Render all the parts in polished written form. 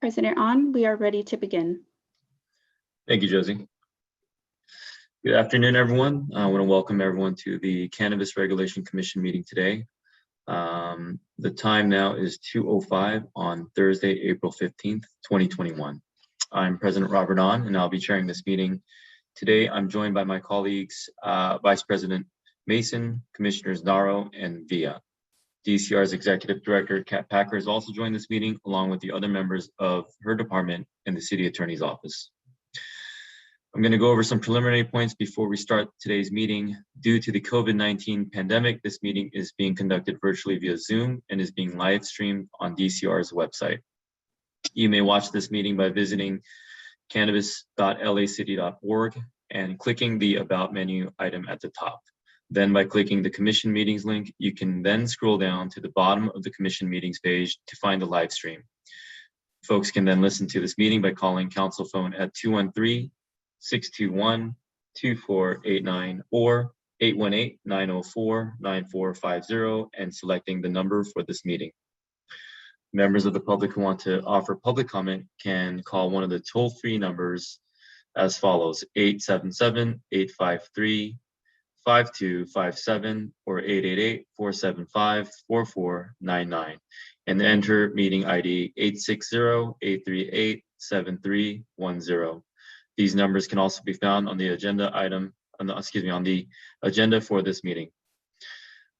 President On, we are ready to begin. Thank you, Josie. Good afternoon, everyone. I want to welcome everyone to the Cannabis Regulation Commission meeting today. The time now is 2:05 on Thursday, April 15th, 2021. I'm President Robert On, and I'll be chairing this meeting. Today, I'm joined by my colleagues, Vice President Mason, Commissioners Naro and Villa. DCR's Executive Director, Kat Packer, has also joined this meeting, along with the other members of her department and the City Attorney's Office. I'm going to go over some preliminary points before we start today's meeting. Due to the COVID-19 pandemic, this meeting is being conducted virtually via Zoom and is being live streamed on DCR's website. You may watch this meeting by visiting cannabis.lacity.org and clicking the About menu item at the top. Then by clicking the Commission Meetings link, you can then scroll down to the bottom of the Commission Meetings page to find the live stream. Folks can then listen to this meeting by calling council phone at 213-621-2489 or 818-904-9450 and selecting the number for this meeting. Members of the public who want to offer public comment can call one of the toll-free numbers as follows: 877-853-5257 or 888-475-4499 and enter meeting ID 860-838-7310. These numbers can also be found on the agenda item, on the agenda for this meeting.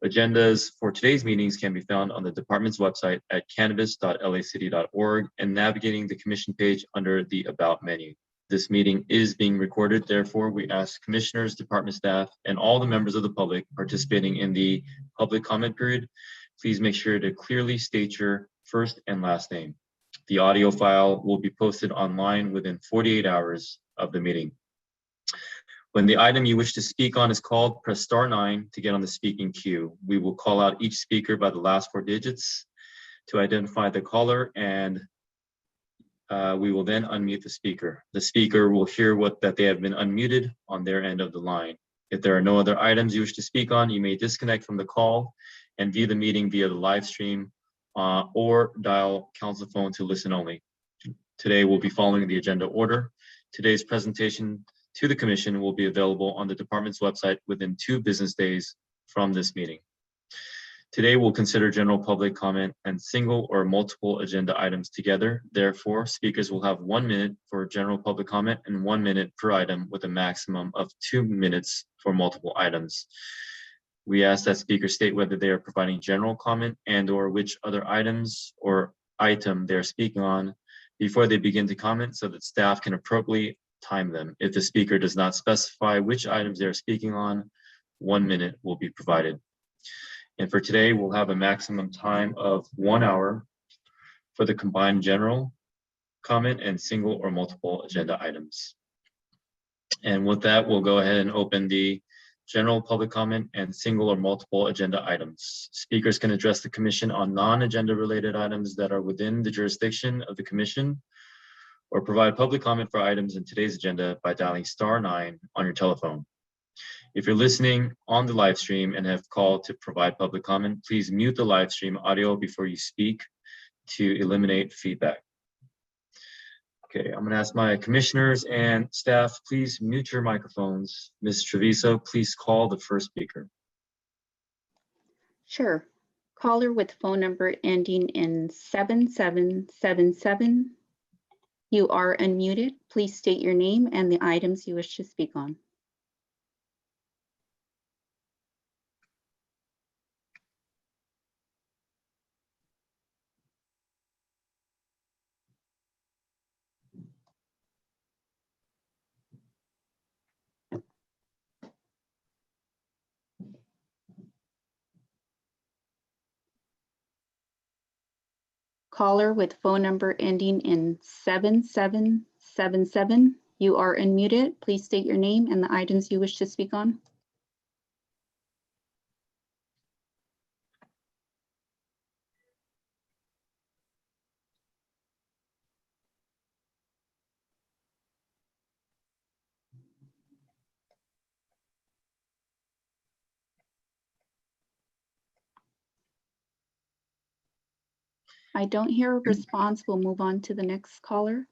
Agendas for today's meetings can be found on the department's website at cannabis.lacity.org and navigating the commission page under the About menu. This meeting is being recorded. Therefore, we ask commissioners, department staff, and all the members of the public participating in the public comment period, please make sure to clearly state your first and last name. The audio file will be posted online within 48 hours of the meeting. When the item you wish to speak on is called, press star 9 to get on the speaking queue. We will call out each speaker by the last 4 digits to identify the caller, and we will then unmute the speaker. The speaker will hear that they have been unmuted on their end of the line. If there are no other items you wish to speak on, you may disconnect from the call and view the meeting via the live stream or dial council phone to listen only. Today we'll be following the agenda order. Today's presentation to the commission will be available on the department's website within 2 business days from this meeting. Today we'll consider general public comment and single or multiple agenda items together. Therefore, speakers will have 1 minute for general public comment and 1 minute per item with a maximum of 2 minutes for multiple items. We ask that speakers state whether they are providing general comment and or which other items or item they're speaking on before they begin to comment so that staff can appropriately time them. If the speaker does not specify which items they're speaking on, 1 minute will be provided. And for today, we'll have a maximum time of 1 hour for the combined general comment and single or multiple agenda items. And with that, we'll go ahead and open the general public comment and single or multiple agenda items. Speakers can address the commission on non-agenda related items that are within the jurisdiction of the commission, or provide public comment for items in today's agenda by dialing star 9 on your telephone. If you're listening on the live stream and have called to provide public comment, please mute the live stream audio before you speak to eliminate feedback. Okay, I'm gonna ask my commissioners and staff, please mute your microphones. Ms. Treviso, please call the first speaker. Sure. Caller with phone number ending in 7777. You are unmuted. Please state your name and the items you wish to speak on. Caller with phone number ending in 7777. You are unmuted. Please state your name and the items you wish to speak on. I don't hear a response. We'll move on to the next caller.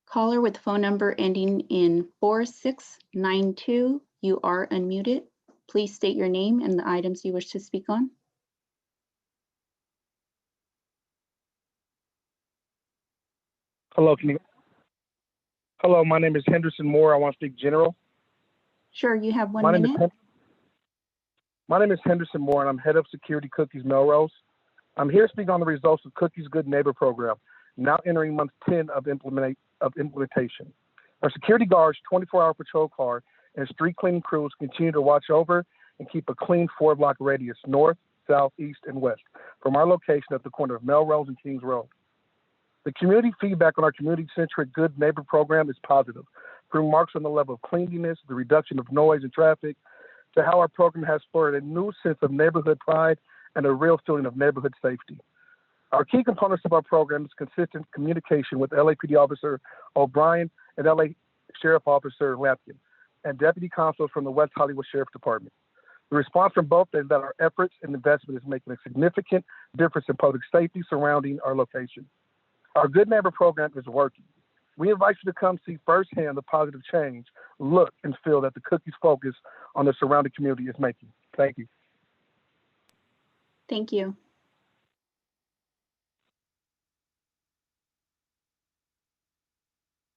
Caller with phone number ending in 4692, you are unmuted. Please state your name and the items you wish to speak on. Hello, hello, my name is Henderson Moore. I want to speak general. Sure, you have one My name minute. My name is Henderson Moore, and I'm head of security Cookies Melrose. I'm here to speak on the results of Cookies Good Neighbor program, now entering month 10 of implementation. Our security guards, 24-hour patrol car, and street cleaning crews continue to watch over and keep a clean 4-block radius north, south, east, and west from our location at the corner of Melrose and Kings Road. The community feedback on our community-centric Good Neighbor program is positive, from remarks on the level of cleanliness, the reduction of noise and traffic, to how our program has spurred a new sense of neighborhood pride and a real feeling of neighborhood safety. Our key components of our program is consistent communication with LAPD Officer O'Brien and LA Sheriff Officer Lampkin, and deputy constables from the West Hollywood Sheriff Department. The response from both is that our efforts and investment is making a significant difference in public safety surrounding our location. Our Good Neighbor program is working. We invite you to come see firsthand the positive change, look, and feel that the Cookies focus on the surrounding community is making. Thank you. Thank you.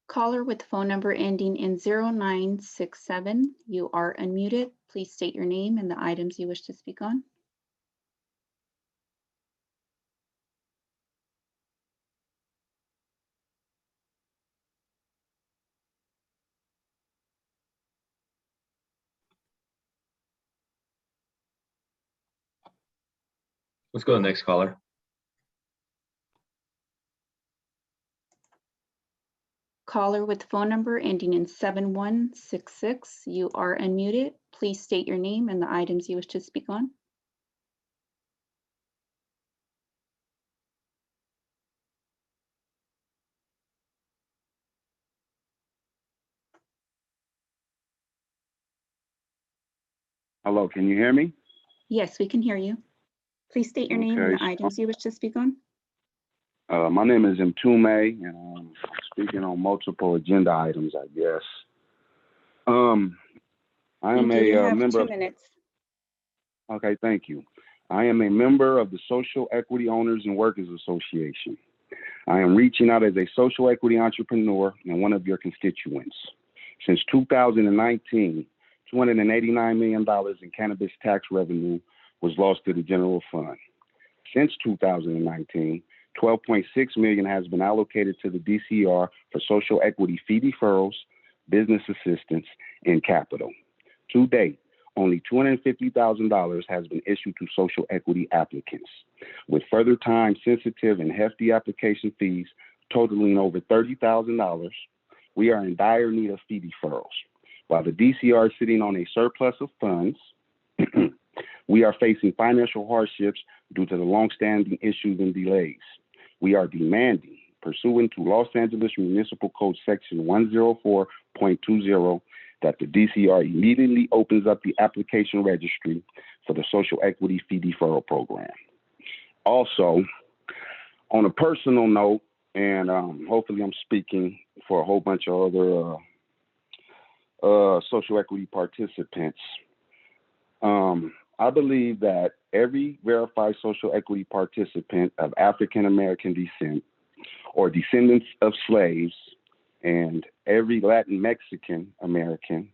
Caller with phone number ending in 0967, you are unmuted. Please state your name and the items you wish to speak on. Let's go to the next caller. Caller with phone number ending in 7166, you are unmuted. Please state your name and the items you wish to speak on. Hello, can you hear me? Yes, we can hear you. Please state your name and Okay. the items you wish to speak on. My name is Mtume, and I'm speaking on multiple agenda items, I guess. I am You a have member 2 of, minutes. okay, thank you. I am a member of the Social Equity Owners and Workers Association. I am reaching out as a social equity entrepreneur and one of your constituents. Since 2019, $289 million in cannabis tax revenue was lost to the general fund. Since 2019, $12.6 million has been allocated to the DCR for social equity fee deferrals, business assistance, and capital. To date, only $250,000 has been issued to social equity applicants. With further time-sensitive and hefty application fees totaling over $30,000, we are in dire need of fee deferrals. While the DCR is sitting on a surplus of funds, we are facing financial hardships due to the longstanding issues and delays. We are demanding, pursuant to Los Angeles Municipal Code Section 104.20, that the DCR immediately opens up the application registry for the social equity fee deferral program. Also, on a personal note, and hopefully I'm speaking for a whole bunch of other social equity participants, I believe that every verified social equity participant of African American descent or descendants of slaves and every Latin Mexican American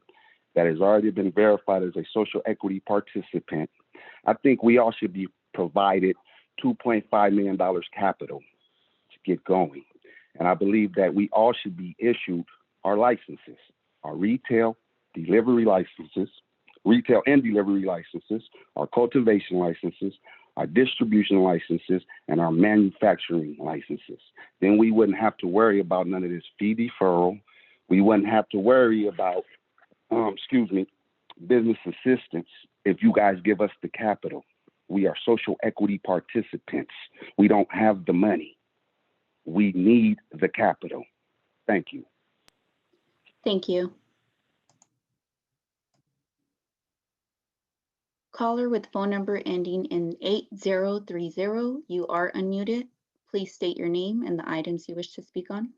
that has already been verified as a social equity participant, I think we all should be provided $2.5 million capital to get going. And I believe that we all should be issued our licenses, our retail and delivery licenses, our cultivation licenses, our distribution licenses, and our manufacturing licenses. Then we wouldn't have to worry about none of this fee deferral. We wouldn't have to worry about, business assistance if you guys give us the capital. We are social equity participants. We don't have the money. We need the capital. Thank you. Thank you. Caller with phone number ending in 8030, you are unmuted. Please state your name and the items you wish to speak on.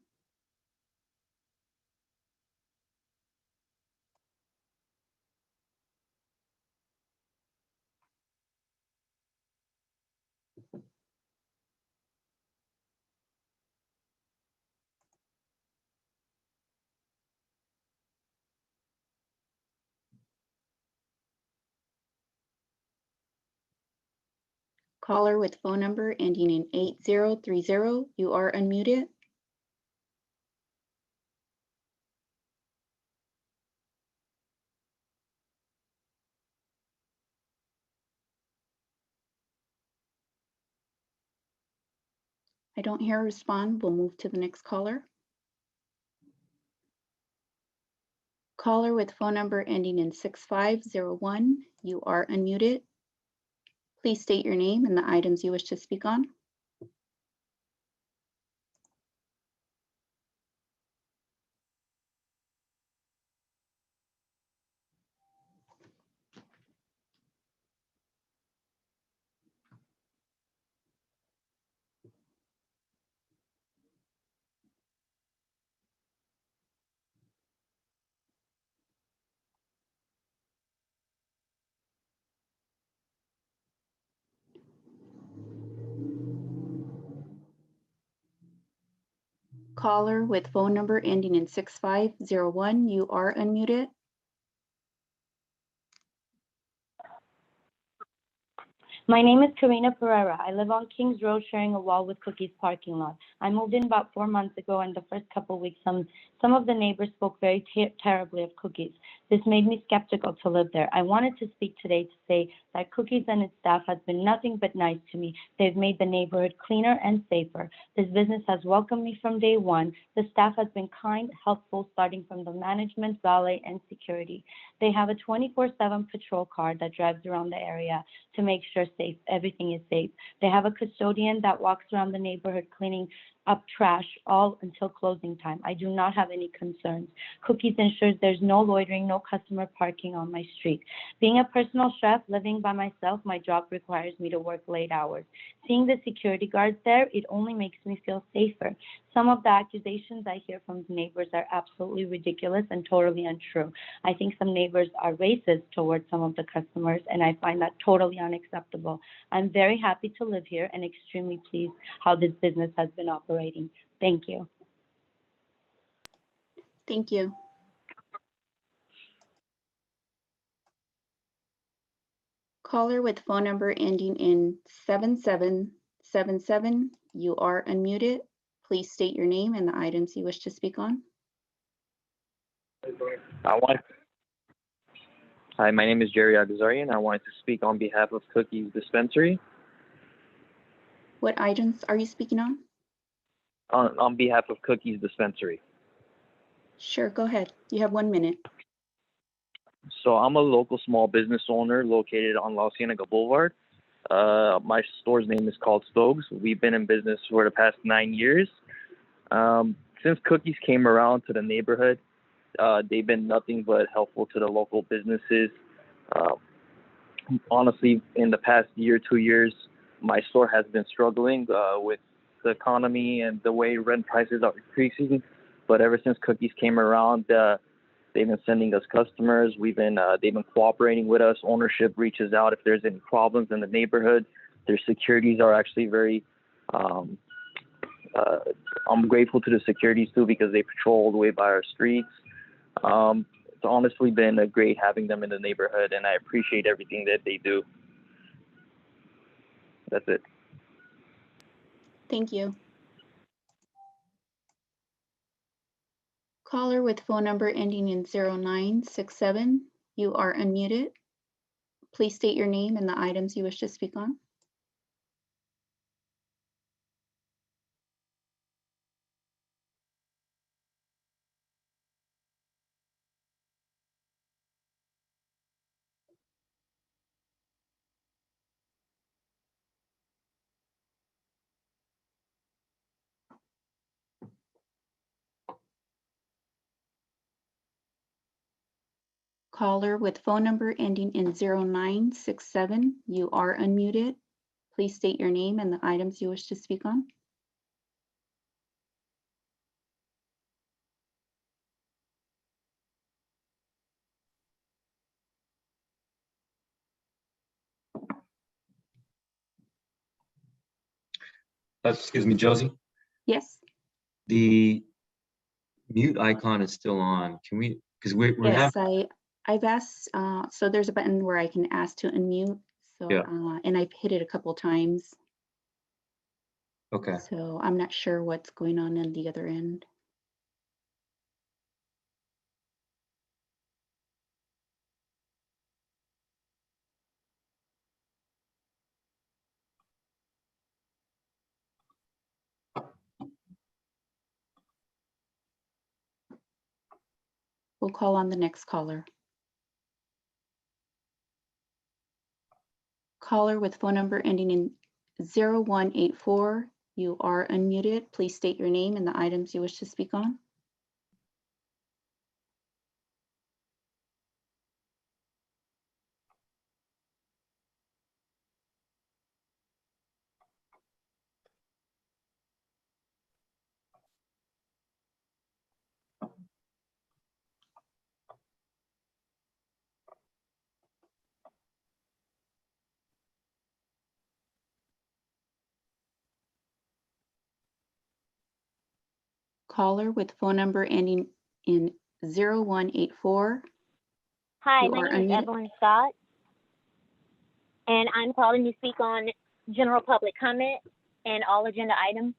Caller with phone number ending in 8030, you are unmuted. I don't hear a respond. We'll move to the next caller. Caller with phone number ending in 6501, you are unmuted. Please state your name and the items you wish to speak on. Caller with phone number ending in 6501, you are unmuted. My name is Karina Pereira. I live on Kings Road sharing a wall with Cookies parking lot. I moved in about 4 months ago, and the first couple of weeks, some of the neighbors spoke very terribly of Cookies. This made me skeptical to live there. I wanted to speak today to say that Cookies and its staff has been nothing but nice to me. They've made the neighborhood cleaner and safer. This business has welcomed me from day one. The staff has been kind, helpful, starting from the management, valet, and security. They have a 24/7 patrol car that drives around the area to make sure everything is safe. They have a custodian that walks around the neighborhood cleaning up trash all until closing time. I do not have any concerns. Cookies ensures there's no loitering, no customer parking on my street. Being a personal chef, living by myself, my job requires me to work late hours. Seeing the security guards there, it only makes me feel safer. Some of the accusations I hear from neighbors are absolutely ridiculous and totally untrue. I think some neighbors are racist towards some of the customers, and I find that totally unacceptable. I'm very happy to live here and extremely pleased how this business has been operating. Thank you. Thank you. Caller with phone number ending in 7777, you are unmuted. Please state your name and the items you wish to speak on. Hi, my name is Jerry Agazarian. I wanted to speak on behalf of Cookies Dispensary. What items are you speaking on? On behalf of Cookies Dispensary. Sure, go ahead. You have 1 minute. So I'm a local small business owner located on La Cienega Boulevard. My store's name is called Stokes. We've been in business for the past 9 years. Since Cookies came around to the neighborhood, they've been nothing but helpful to the local businesses. Honestly, in the past year, 2 years, my store has been struggling with the economy and the way rent prices are increasing. But ever since Cookies came around, they've been sending us customers. They've been cooperating with us. Ownership reaches out if there's any problems in the neighborhood. Their securities are actually very. I'm grateful to the securities too because they patrol all the way by our streets. It's honestly been a great having them in the neighborhood, and I appreciate everything that they do. That's it. Thank you. Caller with phone number ending in 0967, you are unmuted. Please state your name and the items you wish to speak on. Caller with phone number ending in 0967, you are unmuted. Please state your name and the items you wish to speak on. Excuse me, Josie, Yes? the mute icon is still on. Can we, because we have, Yes, I've asked, so there's a button where I can ask to unmute. So, Yeah. and I've hit it a couple times. okay. So I'm not sure what's going on the other end. We'll call on the next caller. Caller with phone number ending in 0184, you are unmuted. Please state your name and the items you wish to speak on. Caller with phone number ending in 0184. Hi, You my are name is unmuted. Evelyn Scott, and I'm calling to speak on general public comment and all agenda items.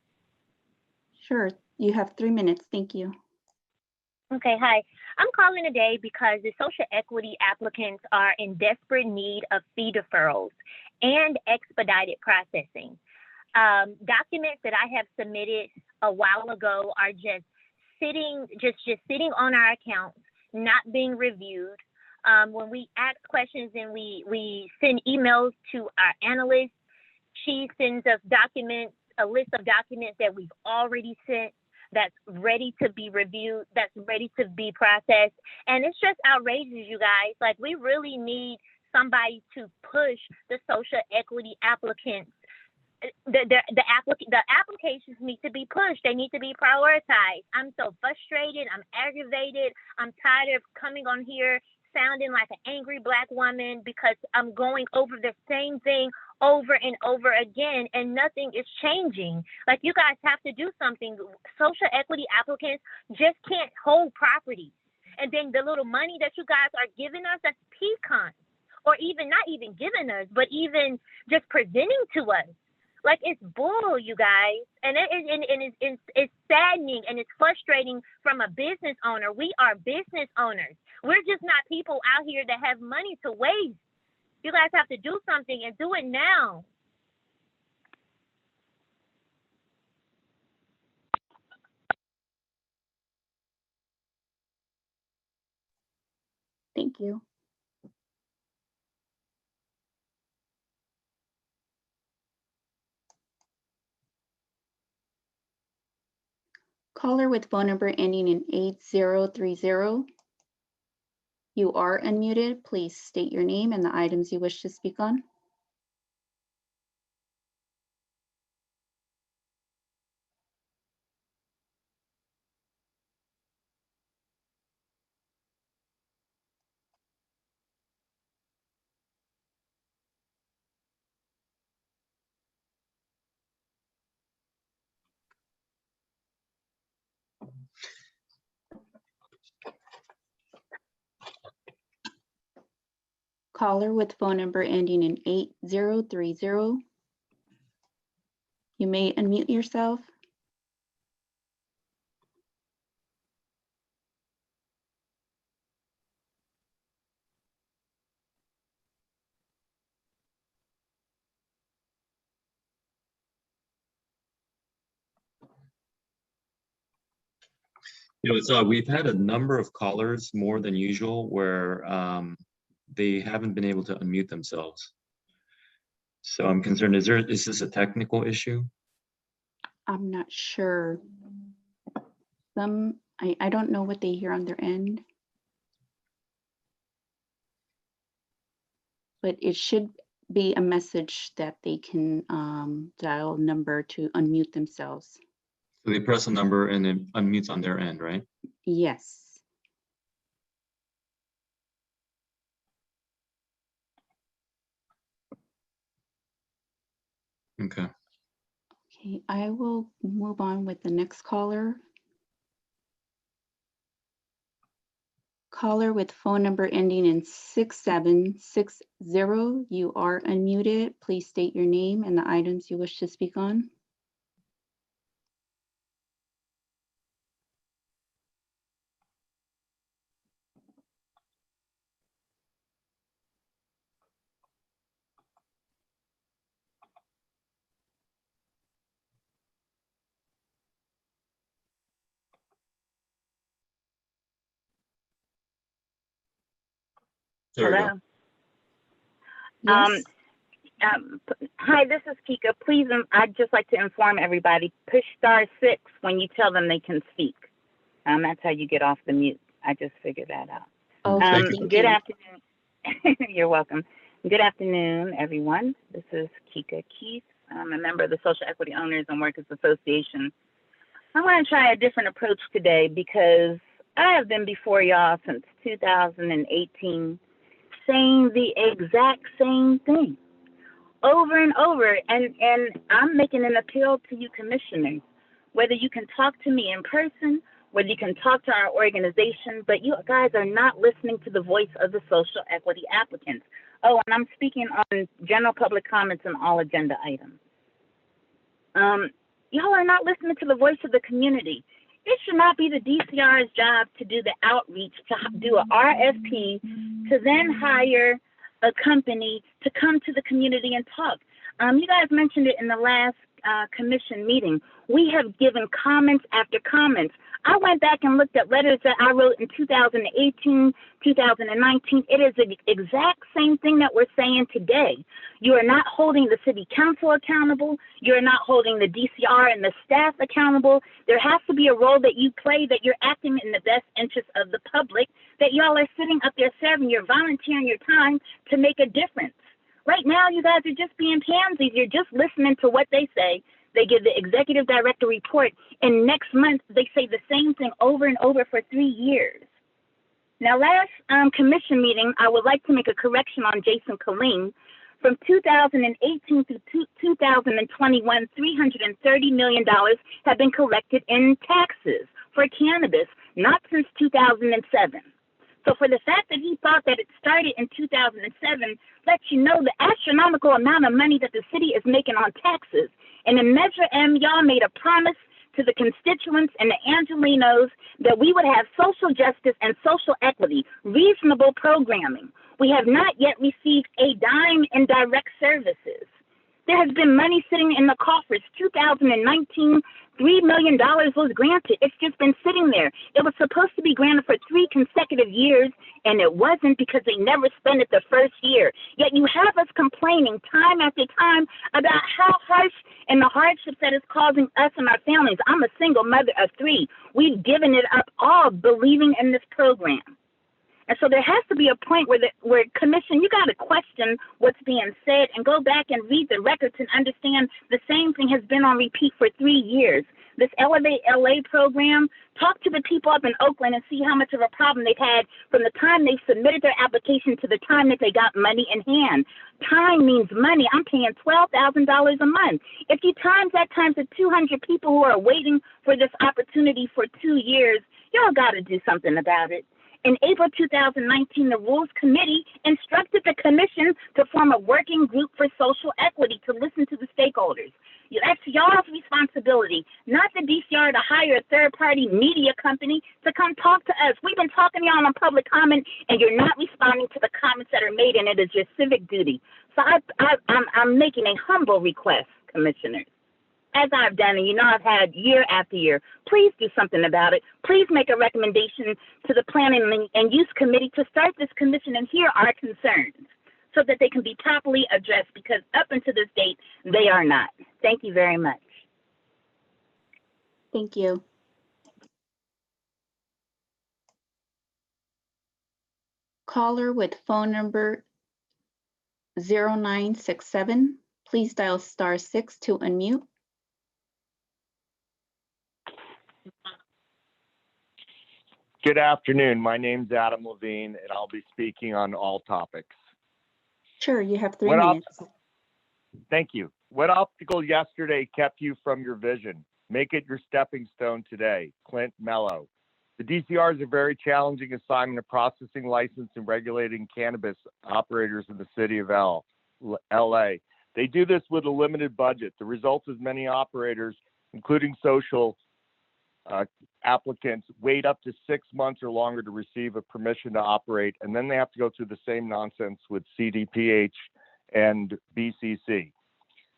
Sure, you have 3 minutes. Thank you. Okay, hi. I'm calling today because the social equity applicants are in desperate need of fee deferrals and expedited processing. Documents that I have submitted a while ago are just sitting on our accounts, not being reviewed. When we ask questions and we send emails to our analyst, she sends us documents, a list of documents that we've already sent that's ready to be reviewed, that's ready to be processed. And it's just outrageous, you guys. Like, we really need somebody to push the social equity applicants. The applications need to be pushed. They need to be prioritized. I'm so frustrated. I'm aggravated. I'm tired of coming on here sounding like an angry Black woman because I'm going over the same thing over and over again and nothing is changing. Like, you guys have to do something. Social equity applicants just can't hold property. And then the little money that you guys are giving us, that's pecan, or even not even giving us, but even just presenting to us. Like, it's bull, you guys. And it's saddening and it's frustrating from a business owner. We are business owners. We're just not people out here that have money to waste. You guys have to do something and do it now. Thank you. Caller with phone number ending in 8030. You are unmuted. Please state your name and the items you wish to speak on. Caller with phone number ending in 8030. You may unmute yourself. You know, so we've had a number of callers more than usual where they haven't been able to unmute themselves. So I'm concerned, is this a technical issue? I'm not sure. I don't know what they hear on their end. but it should be a message that they can dial number to unmute themselves. So they press a number and it unmutes on their end, right? Yes. Okay. Okay, I will move on with the next caller. Caller with phone number ending in 6760, you are unmuted. Please state your name and the items you wish to speak on. There we go. Hello. Yes. Hi, this is Kika. Please, I'd just like to inform everybody, push *6 when you tell them they can speak. That's how you get off the mute. I just figured that out. Okay, Thank you. thank Good you. afternoon. You're welcome. Good afternoon, everyone. This is Kika Keith. I'm a member of the Social Equity Owners and Workers Association. I want to try a different approach today because I have been before y'all since 2018 saying the exact same thing over and over, and I'm making an appeal to you commissioners, whether you can talk to me in person, whether you can talk to our organization, but you guys are not listening to the voice of the social equity applicants. Oh, and I'm speaking on general public comments on all agenda items. Y'all are not listening to the voice of the community. It should not be the DCR's job to do the outreach, to do a RFP, to then hire a company to come to the community and talk. You guys mentioned it in the last commission meeting. We have given comments after comments. I went back and looked at letters that I wrote in 2018, 2019. It is the exact same thing that we're saying today. You are not holding the city council accountable. You're not holding the DCR and the staff accountable. There has to be a role that you play, that you're acting in the best interest of the public, that y'all are sitting up there serving, you're volunteering your time to make a difference. Right now, you guys are just being pansies. You're just listening to what they say. They give the executive director report, and next month they say the same thing over and over for 3 years. Now, last commission meeting, I would like to make a correction on Jason Killeen. From 2018 to 2021, $330 million have been collected in taxes for cannabis, not since 2007. So for the fact that he thought that it started in 2007 lets you know the astronomical amount of money that the city is making on taxes. And in Measure M, y'all made a promise to the constituents and the Angelinos that we would have social justice and social equity, reasonable programming. We have not yet received a dime in direct services. There has been money sitting in the coffers. 2019, $3 million was granted. It's just been sitting there. It was supposed to be granted for 3 consecutive years, and it wasn't because they never spent it the first year. Yet you have us complaining time after time about how harsh and the hardships that it's causing us and our families. I'm a single mother of 3. We've given it up all believing in this program. And so there has to be a point where commission, you got to question what's being said and go back and read the records and understand the same thing has been on repeat for 3 years. This Elevate LA program, talk to the people up in Oakland and see how much of a problem they've had from the time they submitted their application to the time that they got money in hand. Time means money. I'm paying $12,000 a month. If you times that times the 200 people who are waiting for this opportunity for 2 years, y'all got to do something about it. In April 2019, the Rules Committee instructed the Commission to form a working group for social equity to listen to the stakeholders. That's y'all's responsibility, not the DCR to hire a third-party media company to come talk to us. We've been talking to y'all on public comment, and you're not responding to the comments that are made, and it is your civic duty. So I'm making a humble request, Commissioners. As I've done, and you know I've had year after year, please do something about it. Please make a recommendation to the Planning and Use Committee to start this commission and hear our concerns so that they can be properly addressed, because up until this date, they are not. Thank you very much. Thank you. Caller with phone number 0967. Please dial *6 to unmute. Good afternoon. My name's Adam Levine, and I'll be speaking on all topics. Sure, you have 3 What minutes. Thank you. What obstacle yesterday kept you from your vision? Make it your stepping stone today. Clint Mello. The DCR is a very challenging assignment of processing, license, and regulating cannabis operators in the city of LA. They do this with a limited budget. The result is many operators, including social applicants, wait up to 6 months or longer to receive a permission to operate, and then they have to go through the same nonsense with CDPH and BCC.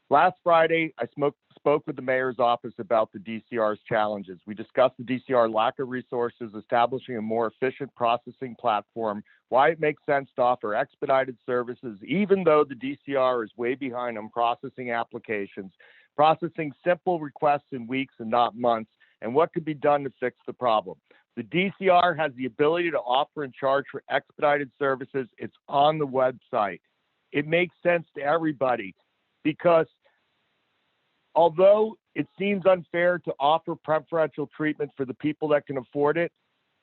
Last Friday, I spoke with the mayor's office about the DCR's challenges. We discussed the DCR lack of resources, establishing a more efficient processing platform, why it makes sense to offer expedited services, even though the DCR is way behind on processing applications, processing simple requests in weeks and not months, and what could be done to fix the problem. The DCR has the ability to offer and charge for expedited services. It's on the website. It makes sense to everybody because although it seems unfair to offer preferential treatment for the people that can afford it,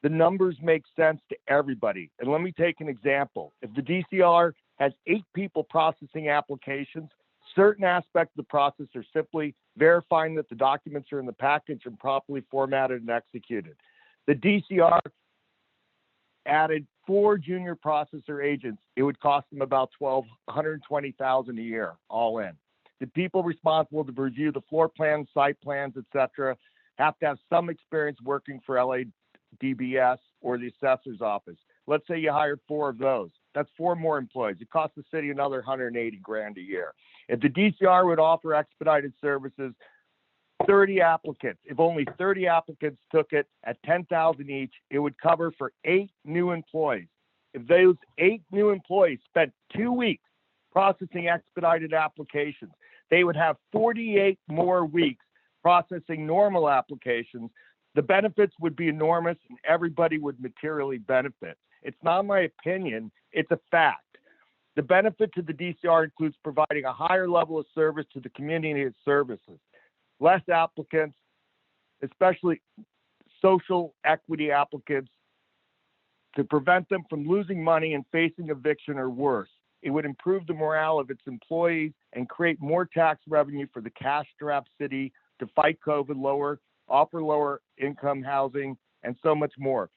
the numbers make sense to everybody. And let me take an example. If the DCR has 8 people processing applications, certain aspects of the process are simply verifying that the documents are in the package and properly formatted and executed. The DCR added 4 junior processor agents. It would cost them about $120,000 a year, all in. The people responsible to review the floor plans, site plans, etc., have to have some experience working for LADBS or the assessor's office. Let's say you hired 4 of those. That's 4 more employees. It costs the city another $180,000 a year. If the DCR would offer expedited services, 30 applicants, if only 30 applicants took it at $10,000 each, it would cover for 8 new employees. If those 8 new employees spent 2 weeks processing expedited applications, they would have 48 more weeks processing normal applications. The benefits would be enormous and everybody would materially benefit. It's not my opinion, it's a fact. The benefit to the DCR includes providing a higher level of service to the community it services, less applicants, especially social equity applicants, to prevent them from losing money and facing eviction or worse. It would improve the morale of its employees and create more tax revenue for the cash-strapped city to fight COVID, offer lower income housing, and so much more.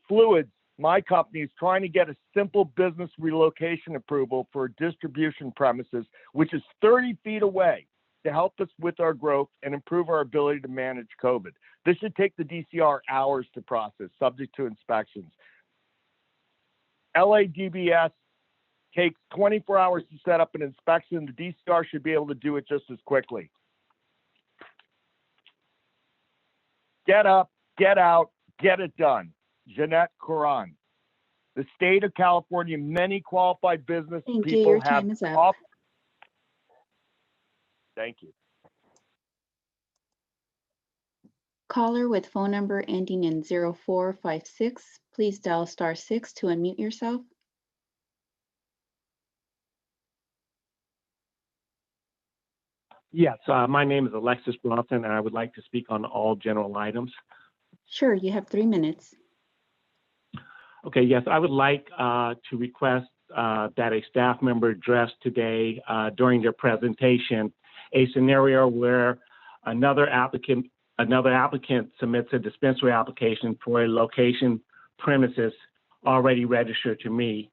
Fluids, my company, is trying to get a simple business relocation approval for a distribution premises, which is 30 feet away, to help us with our growth and improve our ability to manage COVID. This should take the DCR hours to process, subject to inspections. LADBS takes 24 hours to set up an inspection. The DCR should be able to do it just as quickly. Get up, get out, get it done. Jeanette Coran. The state of California, many qualified business Thank you. people Your have time is up. Thank you. Caller with phone number ending in 0456, please dial *6 to unmute yourself. Yes, my name is Alexis Bronson, and I would like to speak on all general items. Sure, you have 3 minutes. Okay, yes, I would like to request that a staff member address today during their presentation a scenario where another applicant submits a dispensary application for a location premises already registered to me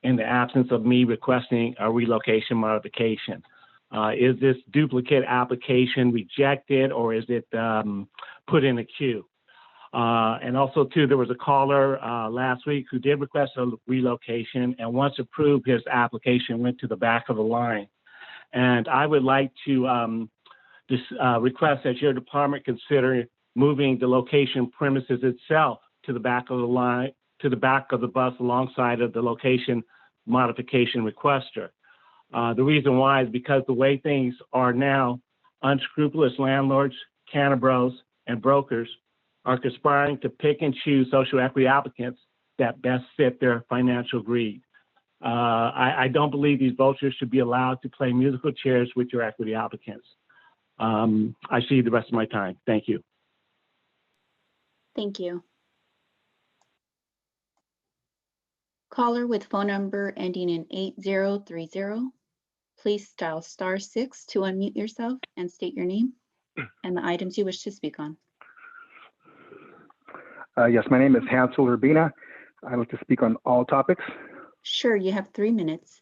in the absence of me requesting a relocation modification. Is this duplicate application rejected, or is it put in a queue? And also, too, there was a caller last week who did request a relocation, and once approved, his application went to the back of the line. And I would like to request that your department consider moving the location premises itself to the back of the line, to the back of the bus alongside of the location modification requester. The reason why is because the way things are now, unscrupulous landlords, cannabis, and brokers are conspiring to pick and choose social equity applicants that best fit their financial greed. I don't believe these vultures should be allowed to play musical chairs with your equity applicants. I see the rest of my time. Thank you. Thank you. Caller with phone number ending in 8030, please dial *6 to unmute yourself and state your name and the items you wish to speak on. Yes, my name is Hansel Urbina. I like to speak on all topics. Sure, you have 3 minutes.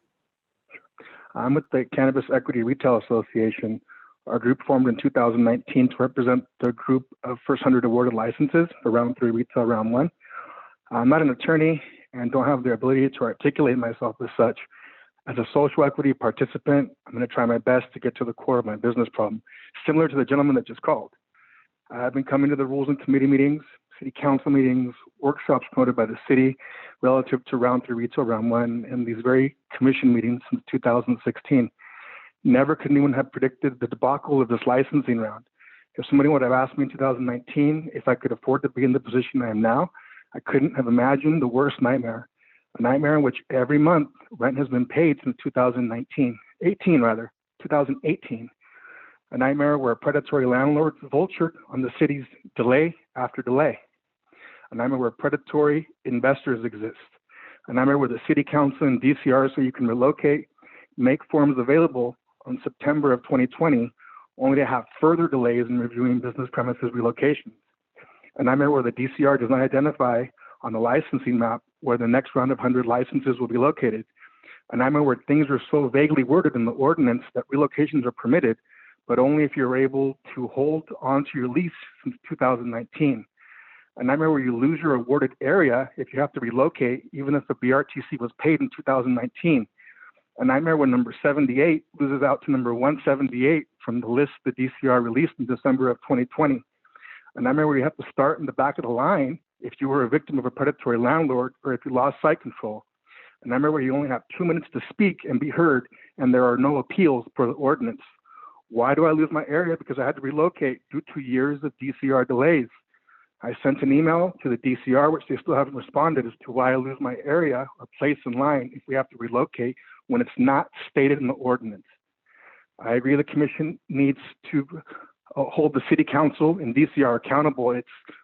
I'm with the Cannabis Equity Retail Association. Our group formed in 2019 to represent the group of first 100 awarded licenses for round 3 retail, round 1. I'm not an attorney and don't have the ability to articulate myself as such. As a social equity participant, I'm going to try my best to get to the core of my business problem, similar to the gentleman that just called. I've been coming to the rules and committee meetings, city council meetings, workshops promoted by the city relative to round 3 retail, round 1, and these very commission meetings since 2016. Never could anyone have predicted the debacle of this licensing round. If somebody would have asked me in 2019 if I could afford to be in the position I am now, I couldn't have imagined the worst nightmare. A nightmare in which every month rent has been paid since 2018. A nightmare where predatory landlords vultured on the city's delay after delay. A nightmare where predatory investors exist. A nightmare where the city council and DCR, so you can relocate, make forms available on September of 2020, only to have further delays in reviewing business premises relocations. A nightmare where the DCR does not identify on the licensing map where the next round of 100 licenses will be located. A nightmare where things are so vaguely worded in the ordinance that relocations are permitted, but only if you're able to hold onto your lease since 2019. A nightmare where you lose your awarded area if you have to relocate, even if the BRTC was paid in 2019. A nightmare when number 78 loses out to number 178 from the list the DCR released in December of 2020. A nightmare where you have to start in the back of the line if you were a victim of a predatory landlord or if you lost site control. A nightmare where you only have 2 minutes to speak and be heard and there are no appeals per the ordinance. Why do I lose my area? Because I had to relocate due to years of DCR delays. I sent an email to the DCR, which they still haven't responded, as to why I lose my area or place in line if we have to relocate when it's not stated in the ordinance. I agree the commission needs to hold the city council and DCR accountable.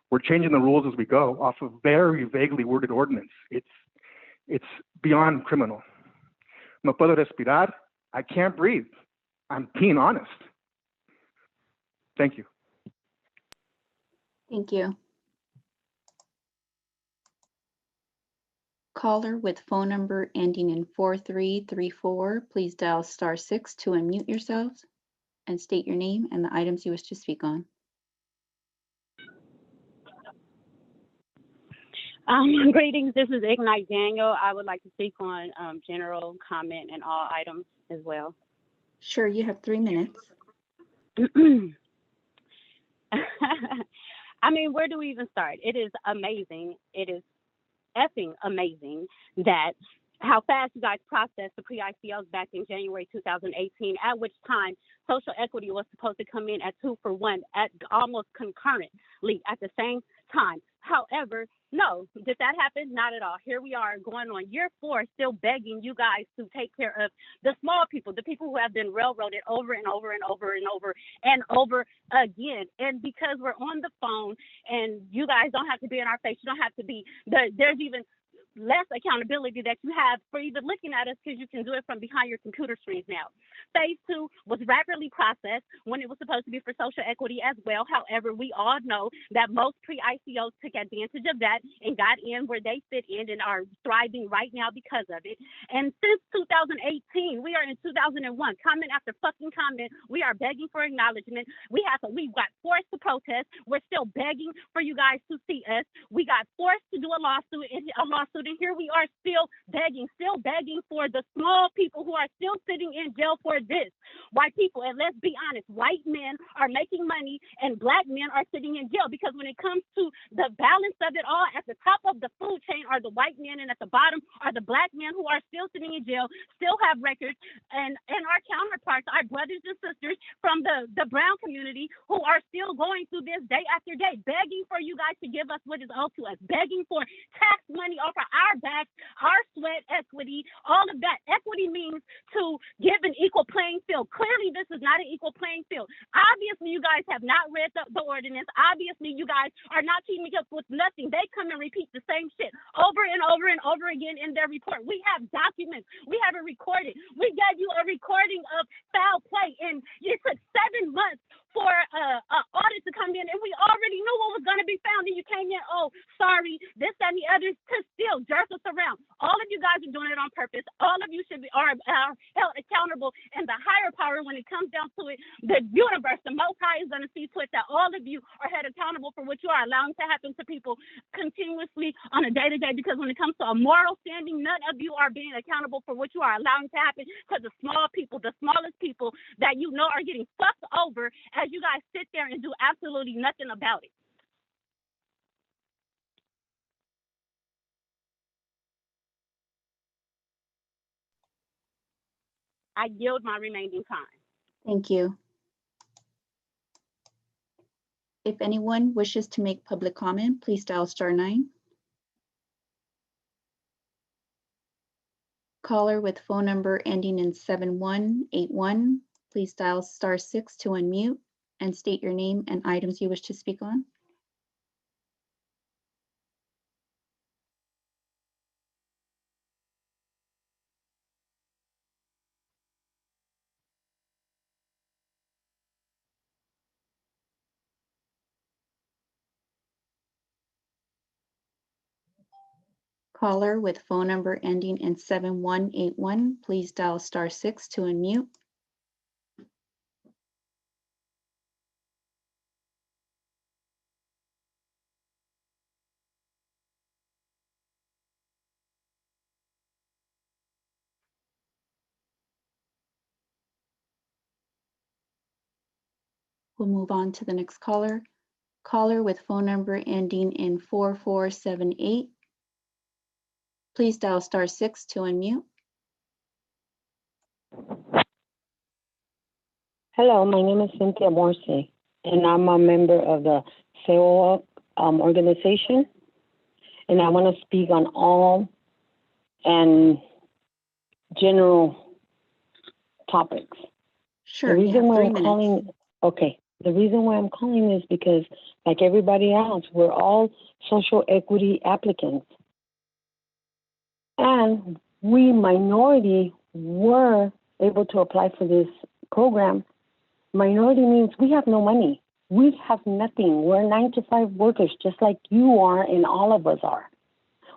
We're changing the rules as we go off of very vaguely worded ordinance. It's beyond criminal. No puedo respirar. I can't breathe. I'm being honest. Thank you. Thank you. Caller with phone number ending in 4334, please dial *6 to unmute yourselves and state your name and the items you wish to speak on. Greetings, this is Ignite Daniel. I would like to speak on general comment and all items as well. Sure, you have 3 minutes. I mean, where do we even start? It is amazing. It is effing amazing that how fast you guys processed the pre-ICLs back in January 2018, at which time social equity was supposed to come in at 2 for 1 at almost concurrently at the same time. However, no, did that happen? Not at all. Here we are going on year 4, still begging you guys to take care of the small people, the people who have been railroaded over and over and over and over and over again. And because we're on the phone and you guys don't have to be in our face, you don't have to be, there's even less accountability that you have for even looking at us because you can do it from behind your computer screens now. Phase 2 was rapidly processed when it was supposed to be for social equity as well. However, we all know that most pre-ICOs took advantage of that and got in where they fit in and are thriving right now because of it. And since 2018, we are in 2001, comment after fucking comment, we are begging for acknowledgement. We got forced to protest. We're still begging for you guys to see us. We got forced to do a lawsuit, and here we are still begging for the small people who are still sitting in jail for for this. White people, and let's be honest, white men are making money and black men are sitting in jail, because when it comes to the balance of it all, at the top of the food chain are the white men, and at the bottom are the black men who are still sitting in jail, still have records, and our counterparts, our brothers and sisters from the brown community, who are still going through this day after day, begging for you guys to give us what is owed to us, begging for tax money off of our backs, our sweat equity, all of that. Equity means to give an equal playing field. Clearly, this is not an equal playing field. Obviously, you guys have not read the ordinance. Obviously, you guys are not keeping up with nothing. They come and repeat the same shit over and over and over again in their report. We have documents. We have it recorded. We gave you a recording of foul play, and it took 7 months for an audit to come in, and we already knew what was going to be found, and you came in, oh, sorry, this, that, and the other, to still jerk us around. All of you guys are doing it on purpose. All of you are held accountable, and the higher power, when it comes down to it, the universe, the Most High, is going to see to it that all of you are held accountable for what you are allowing to happen to people continuously on a day-to-day, because when it comes to a moral standing, none of you are being accountable for what you are allowing to happen, because the small people, the smallest people that you know are getting fucked over as you guys sit there and do absolutely nothing about it. I yield my remaining time. Thank you. If anyone wishes to make public comment, please dial *9. Caller with phone number ending in 7181, please dial *6 to unmute and state your name and items you wish to speak on. Caller with phone number ending in 7181, please dial *6 to unmute. We'll move on to the next caller. Caller with phone number ending in 4478, please dial *6 to unmute. Hello, my name is Cynthia Morsi, and I'm a member of the SEO organization, and I want to speak on all and general topics. Sure, The you have reason why 3 I'm minutes. calling, okay, the reason why I'm calling is because, like everybody else, we're all social equity applicants, and we minority were able to apply for this program. Minority means we have no money. We have nothing. We're 9-to-5 workers, just like you are and all of us are.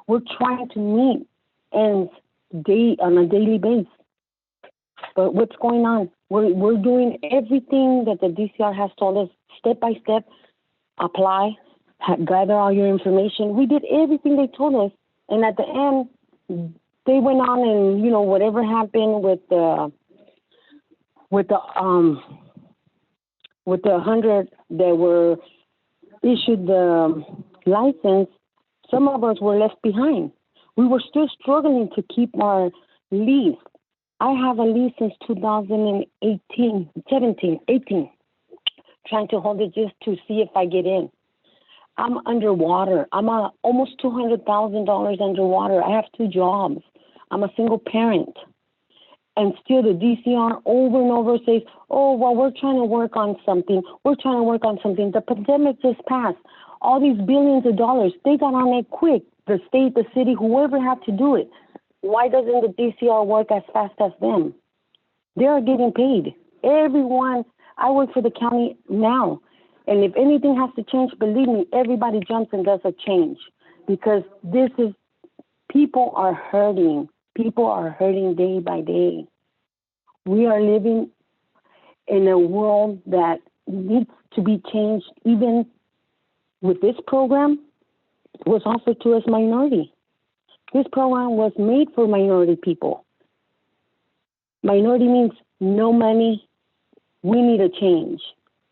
We're trying to meet ends on a daily basis. But what's going on? We're doing everything that the DCR has told us, step by step. Apply, gather all your information. We did everything they told us, and at the end, they went on and whatever happened with the 100 that were issued the license, some of us were left behind. We were still struggling to keep our lease. I have a lease since 2018, trying to hold it just to see if I get in. I'm underwater. I'm almost $200,000 underwater. I have 2 jobs. I'm a single parent. And still the DCR over and over says, oh, well, we're trying to work on something. We're trying to work on something. The pandemic just passed. All these billions of dollars, they got on it quick. The state, the city, whoever had to do it. Why doesn't the DCR work as fast as them? They are getting paid. Everyone, I work for the county now. And if anything has to change, believe me, everybody jumps and does a change. Because people are hurting. People are hurting day by day. We are living in a world that needs to be changed. Even with this program, was offered to us minority. This program was made for minority people. Minority means no money. We need a change.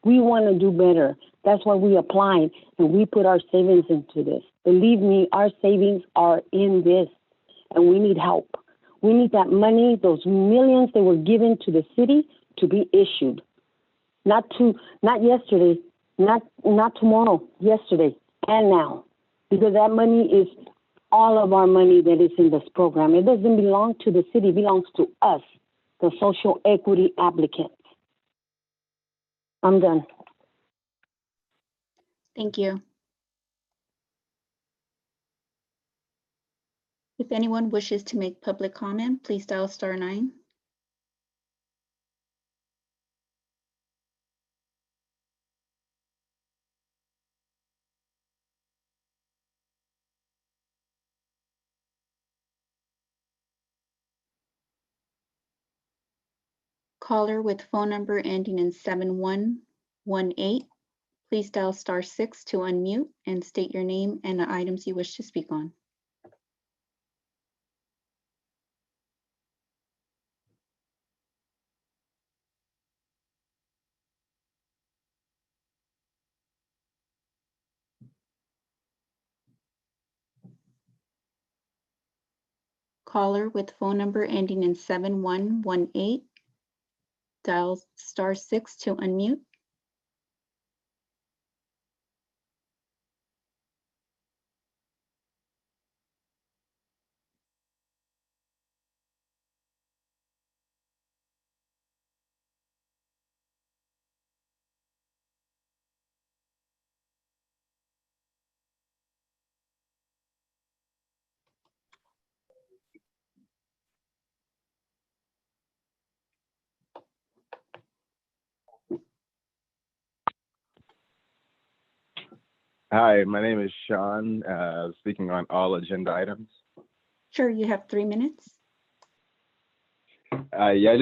We want to do better. That's why we applied and we put our savings into this. Believe me, our savings are in this and we need help. We need that money, those millions that were given to the city to be issued. Not yesterday, not tomorrow, yesterday and now. Because that money is all of our money that is in this program. It doesn't belong to the city, it belongs to us, the social equity applicants. I'm done. Thank you. If anyone wishes to make public comment, please dial *9. Caller with phone number ending in 7118, please dial *6 to unmute and state your name and the items you wish to speak on. Caller with phone number ending in 7118, dial *6 to unmute. Hi, my name is Sean, speaking on all agenda items. Sure, you have 3 minutes. Yeah,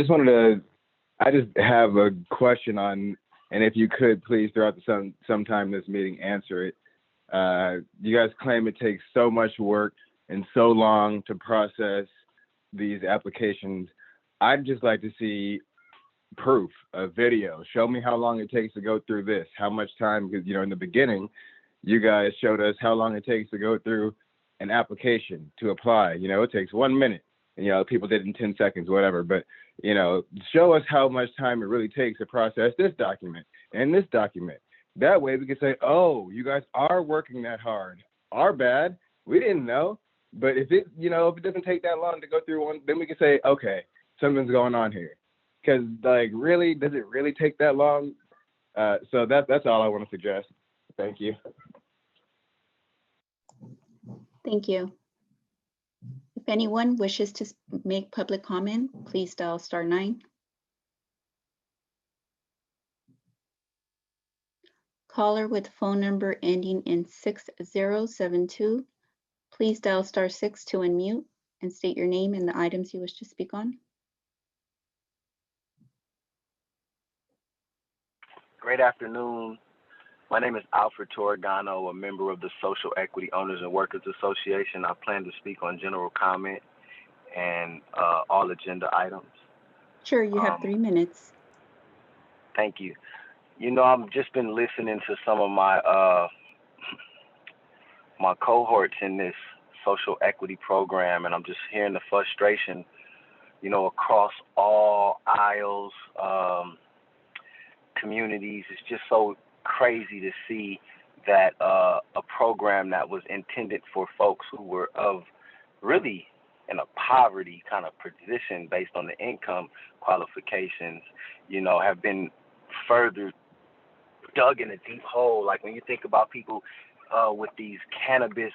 I just have a question on, and if you could please throughout sometime this meeting answer it. You guys claim it takes so much work and so long to process these applications. I'd just like to see proof, a video. Show me how long it takes to go through this, how much time, because in the beginning, you guys showed us how long it takes to go through an application to apply. It takes 1 minute. And, people did it in 10 seconds, whatever. But, show us how much time it really takes to process this document and this document. That way we can say, oh, you guys are working that hard. Our bad. We didn't know. But if it doesn't take that long to go through one, then we can say, okay, something's going on here. Because, really, does it really take that long? So that's all I want to suggest. Thank you. Thank you. If anyone wishes to make public comment, please dial *9. Caller with phone number ending in 6072, please dial *6 to unmute and state your name and the items you wish to speak on. Great afternoon. My name is Alfred Torregano, a member of the Social Equity Owners and Workers Association. I plan to speak on general comment and all agenda items. Sure, you have 3 minutes. Thank you. I've just been listening to some of my my cohorts in this social equity program, and I'm just hearing the frustration, across all aisles, communities. It's just so crazy to see that a program that was intended for folks who were of really in a poverty kind of position based on the income qualifications, have been further dug in a deep hole. Like when you think about people with these cannabis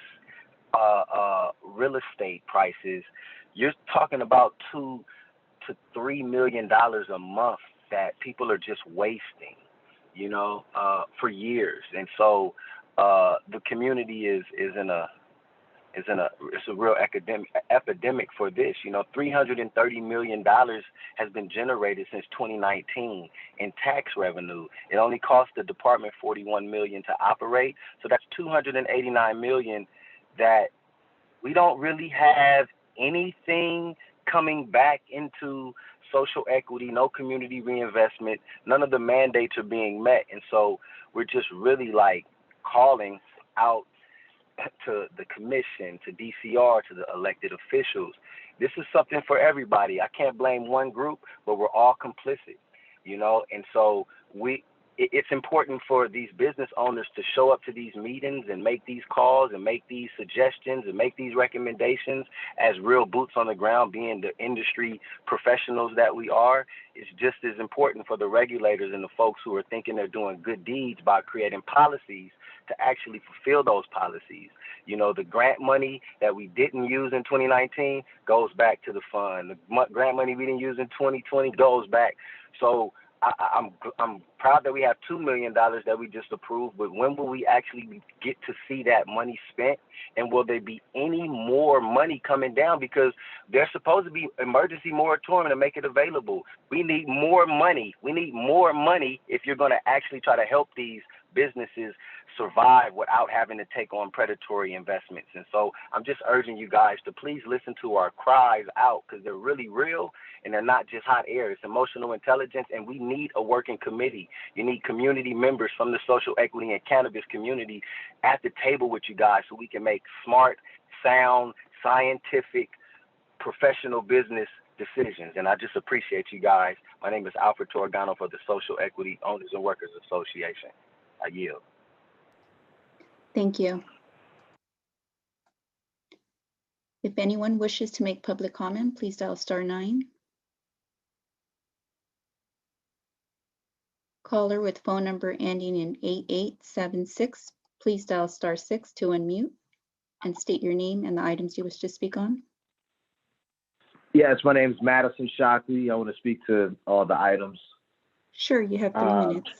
real estate prices, you're talking about $2 to $3 million a month that people are just wasting, for years. And so the community is in a it's a real epidemic for this. $330 million has been generated since 2019 in tax revenue. It only cost the department $41 million to operate, so that's $289 million that we don't really have anything coming back into social equity, no community reinvestment. None of the mandates are being met. And so we're just really like calling out to the commission, to DCR, to the elected officials. This is something for everybody. I can't blame one group, but we're all complicit, you know? And so it's important for these business owners to show up to these meetings and make these calls and make these suggestions and make these recommendations as real boots on the ground, being the industry professionals that we are. It's just as important for the regulators and the folks who are thinking they're doing good deeds by creating policies to actually fulfill those policies. You know, the grant money that we didn't use in 2019 goes back to the fund. The grant money we didn't use in 2020 goes back. So I'm proud that we have $2 million that we just approved, but when will we actually get to see that money spent? And will there be any more money coming down? Because there's supposed to be emergency moratorium to make it available. We need more money. We need more money if you're going to actually try to help these businesses survive without having to take on predatory investments. And so I'm just urging you guys to please listen to our cries out, because they're really real and they're not just hot air. It's emotional intelligence, and we need a working committee. You need community members from the social equity and cannabis community at the table with you guys so we can make smart, sound, scientific, professional business decisions. And I just appreciate you guys. My name is Alfred Torgano for the Social Equity Owners and Workers Association. I yield. Thank you. If anyone wishes to make public comment, please dial *9. Caller with phone number ending in 8876, please dial *6 to unmute and state your name and the items you wish to speak on. Yes, my name is Madison Shockley. I want to speak to all the items. Sure, you have 3 minutes.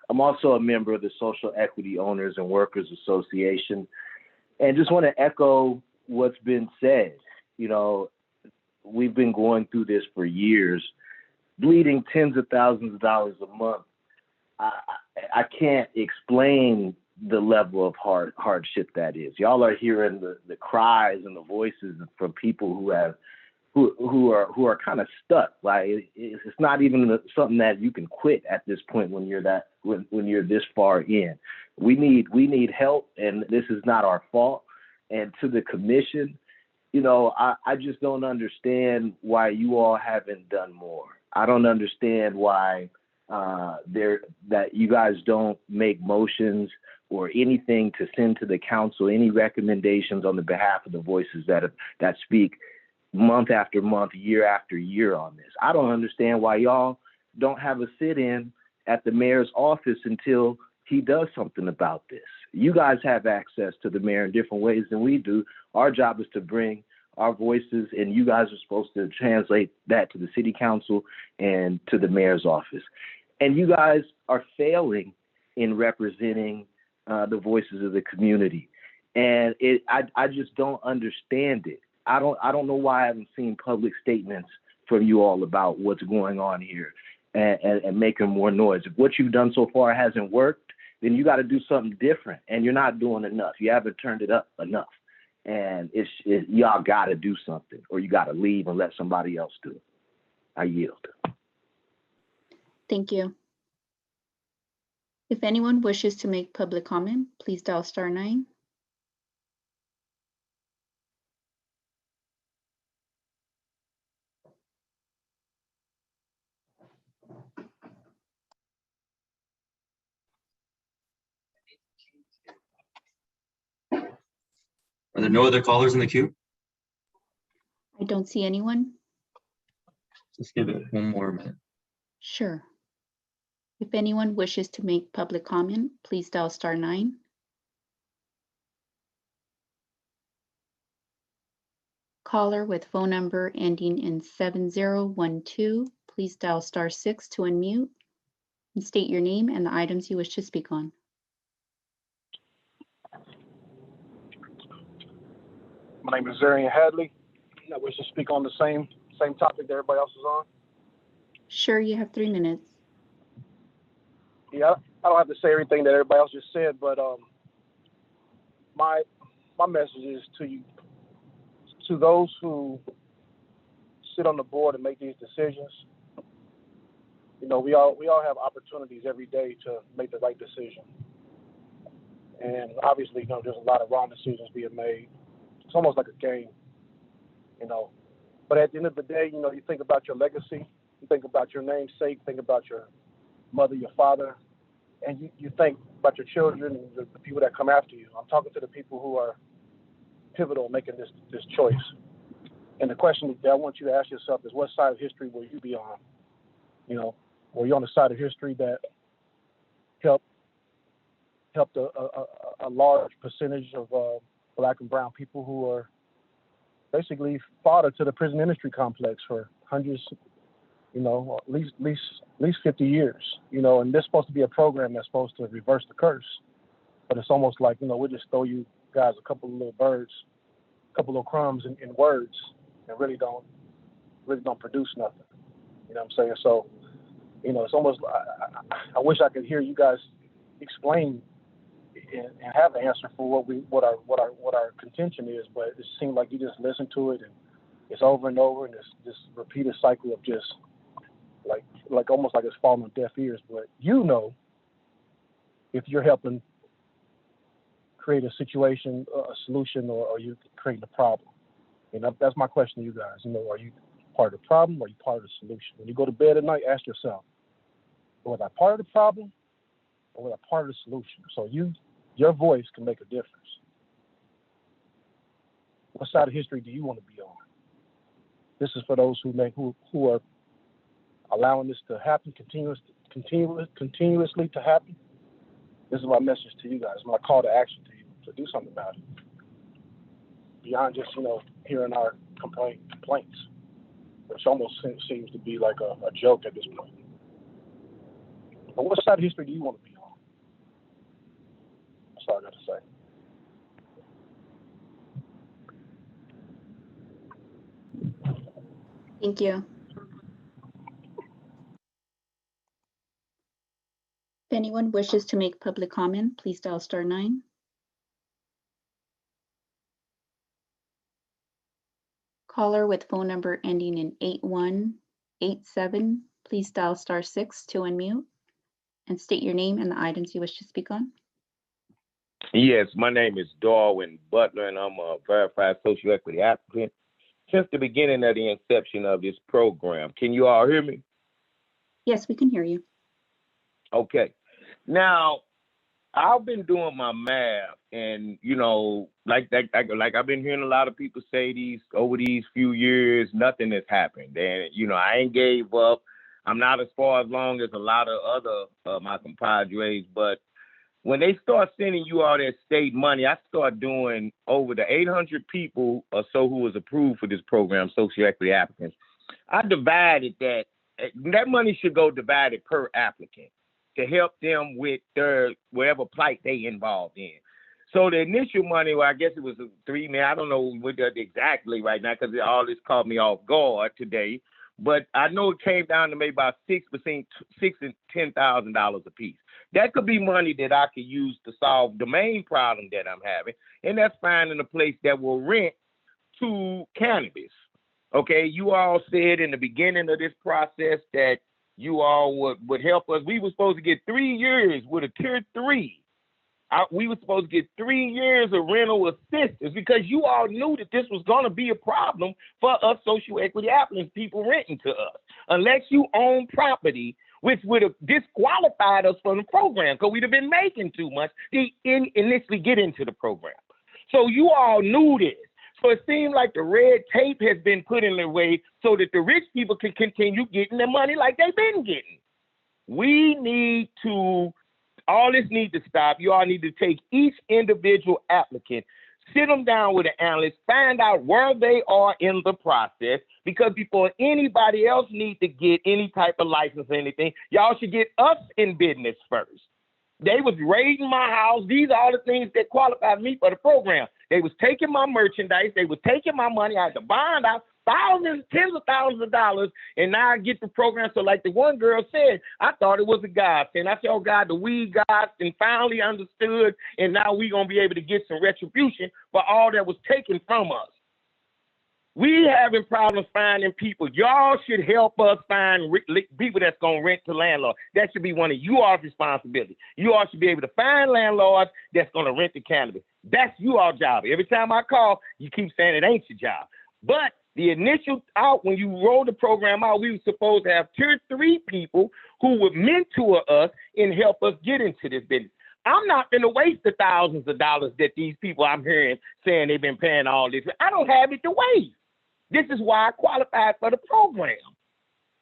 I'm also a member of the Social Equity Owners and Workers Association, and just want to echo what's been said. You know, we've been going through this for years, bleeding tens of thousands of dollars a month. I can't explain the level of hardship that is. Y'all are hearing the cries and the voices from people who are kind of stuck. Like it's not even something that you can quit at this point when you're this far in. We need help, and this is not our fault. And to the commission, you know, I just don't understand why you all haven't done more. I don't understand why that you guys don't make motions or anything to send to the council, any recommendations on the behalf of the voices that speak month after month, year after year on this. I don't understand why y'all don't have a sit-in at the mayor's office until he does something about this. You guys have access to the mayor in different ways than we do. Our job is to bring our voices, and you guys are supposed to translate that to the city council and to the mayor's office. And you guys are failing in representing the voices of the community. And I just don't understand it. I don't know why I haven't seen public statements from you all about what's going on here and making more noise. If what you've done so far hasn't worked, then you got to do something different, and you're not doing enough. You haven't turned it up enough, and y'all got to do something, or you got to leave and let somebody else do it. I yield. Thank you. If anyone wishes to make public comment, please dial *9. Are there no other callers in the queue? I don't see anyone. Just give it one more minute. Sure. If anyone wishes to make public comment, please dial *9. Caller with phone number ending in 7012, please dial *6 to unmute and state your name and the items you wish to speak on. My name is Zarian Hadley. I wish to speak on the same topic that everybody else is on. Sure, you have 3 minutes. Yeah, I don't have to say everything that everybody else just said, but my message is to you, to those who sit on the board and make these decisions, you know, we all have opportunities every day to make the right decision. And obviously, you know, there's a lot of wrong decisions being made. It's almost like a game, you know. But at the end of the day, you know, you think about your legacy, you think about your namesake, think about your mother, your father, and you think about your children and the people that come after you. I'm talking to the people who are pivotal in making this choice. And the question that I want you to ask yourself is, what side of history will you be on? You know, were you on the side of history that helped a large percentage of Black and brown people who are basically fodder to the prison industry complex for hundreds, you know, at least 50 years, you know, and this is supposed to be a program that's supposed to reverse the curse. But it's almost like, you know, we'll just throw you guys a couple of little birds, a couple of crumbs in words, and really don't produce nothing. You know what I'm saying? So, you know, it's almost, I wish I could hear you guys explain and have an answer for what our contention is, but it seems like you just listen to it and it's over and over, and it's this repeated cycle of just like almost like it's falling on deaf ears. But you know, if you're helping create a situation, a solution, or are you creating a problem? And that's my question to you guys. You know, are you part of the problem or are you part of the solution? When you go to bed at night, ask yourself, was I part of the problem or was I part of the solution? So your voice can make a difference. What side of history do you want to be on? This is for those who are allowing this to happen continuously to happen. This is my message to you guys, my call to action to you, to do something about it. Beyond just, you know, hearing our complaints, which almost seems to be like a joke at this point. But what side of history do you want to be on? That's all I got to say. Thank you. If anyone wishes to make public comment, please dial *9. Caller with phone number ending in 8187, please dial *6 to unmute and state your name and the items you wish to speak on. Yes, my name is Darwin Butler, and I'm a verified social equity applicant since the beginning of the inception of this program. Can you all hear me? Yes, we can hear you. Okay. Now, I've been doing my math, and you know, like I've been hearing a lot of people say over these few years, nothing has happened, and you know, I ain't gave up. I'm not as far along as a lot of other my compadres, but when they start sending you all that state money, I start doing over the 800 people or so who was approved for this program, social equity applicants. I divided that money should go divided per applicant to help them with their whatever plight they involved in. So the initial money, well, I guess it was $3 million. I don't know what exactly right now because all this caught me off guard today. But I know it came down to maybe about between $6,000 and $10,000 a piece. That could be money that I could use to solve the main problem that I'm having, and that's finding a place that will rent to cannabis. Okay, you all said in the beginning of this process that you all would help us. We were supposed to get 3 years with a tier 3. We were supposed to get 3 years of rental assistance because you all knew that this was going to be a problem for us social equity applicants, people renting to us. Unless you own property, which would have disqualified us from the program because we'd have been making too much to initially get into the program. So you all knew this. So it seemed like the red tape has been put in their way so that the rich people can continue getting their money like they've been getting. All this needs to stop. You all need to take each individual applicant, sit them down with an analyst, find out where they are in the process, because before anybody else needs to get any type of license or anything, y'all should get us in business first. They was raiding my house. These are all the things that qualified me for the program. They was taking my merchandise. They was taking my money. I had to bond out tens of thousands of dollars, and now I get the program. So like the one girl said, I thought it was a godsend. I said, oh God, the weed gods, and finally understood, and now we going to be able to get some retribution for all that was taken from us. We having problems finding people. Y'all should help us find people that's gonna rent to landlords. That should be one of you all's responsibility. You all should be able to find landlords that's gonna rent the cannabis. That's you all job. Every time I call, you keep saying it ain't your job. But the initial out, when you roll the program out, we were supposed to have 2 or 3 people who would mentor us and help us get into this business. I'm not going to waste the thousands of dollars that these people I'm hearing saying they've been paying all this. I don't have it to waste. This is why I qualified for the program,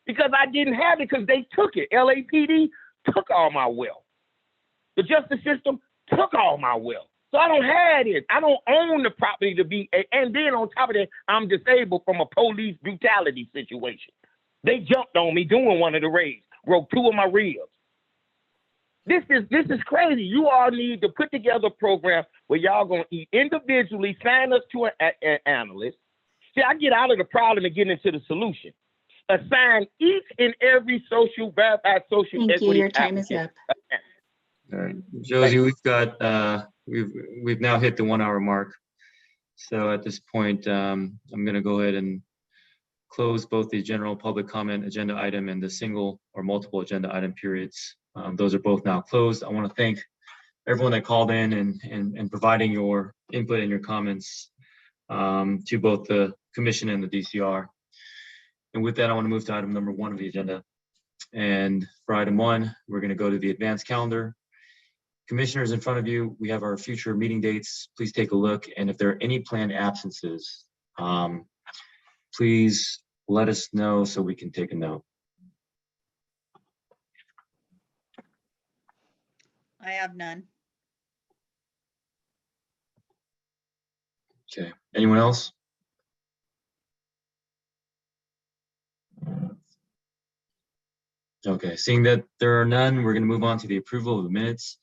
because I didn't have it because they took it. LAPD took all my wealth. The justice system took all my wealth. So I don't have it. I don't own the property to be, and then on top of that, I'm disabled from a police brutality situation. They jumped on me doing one of the raids, broke 2 of my ribs. This is crazy. You all need to put together a program where y'all gonna individually sign us to an analyst. See, I get out of the problem and get into the solution. Assign each and every verified social Thank equity you. Your time is applicant. up. All right, Josie, we've got we've now hit the 1 hour mark. So at this point, I'm going to go ahead and close both the general public comment agenda item and the single or multiple agenda item periods. Those are both now closed. I want to thank everyone that called in and providing your input and your comments to both the commission and the DCR. And with that, I want to move to item number 1 of the agenda. And for item 1, we're going to go to the advanced calendar. Commissioners, in front of you, we have our future meeting dates. Please take a look. And if there are any planned absences, please let us know so we can take a note. I have none. Okay, anyone else? Okay, seeing that there are none, we're going to move on to the approval of the minutes.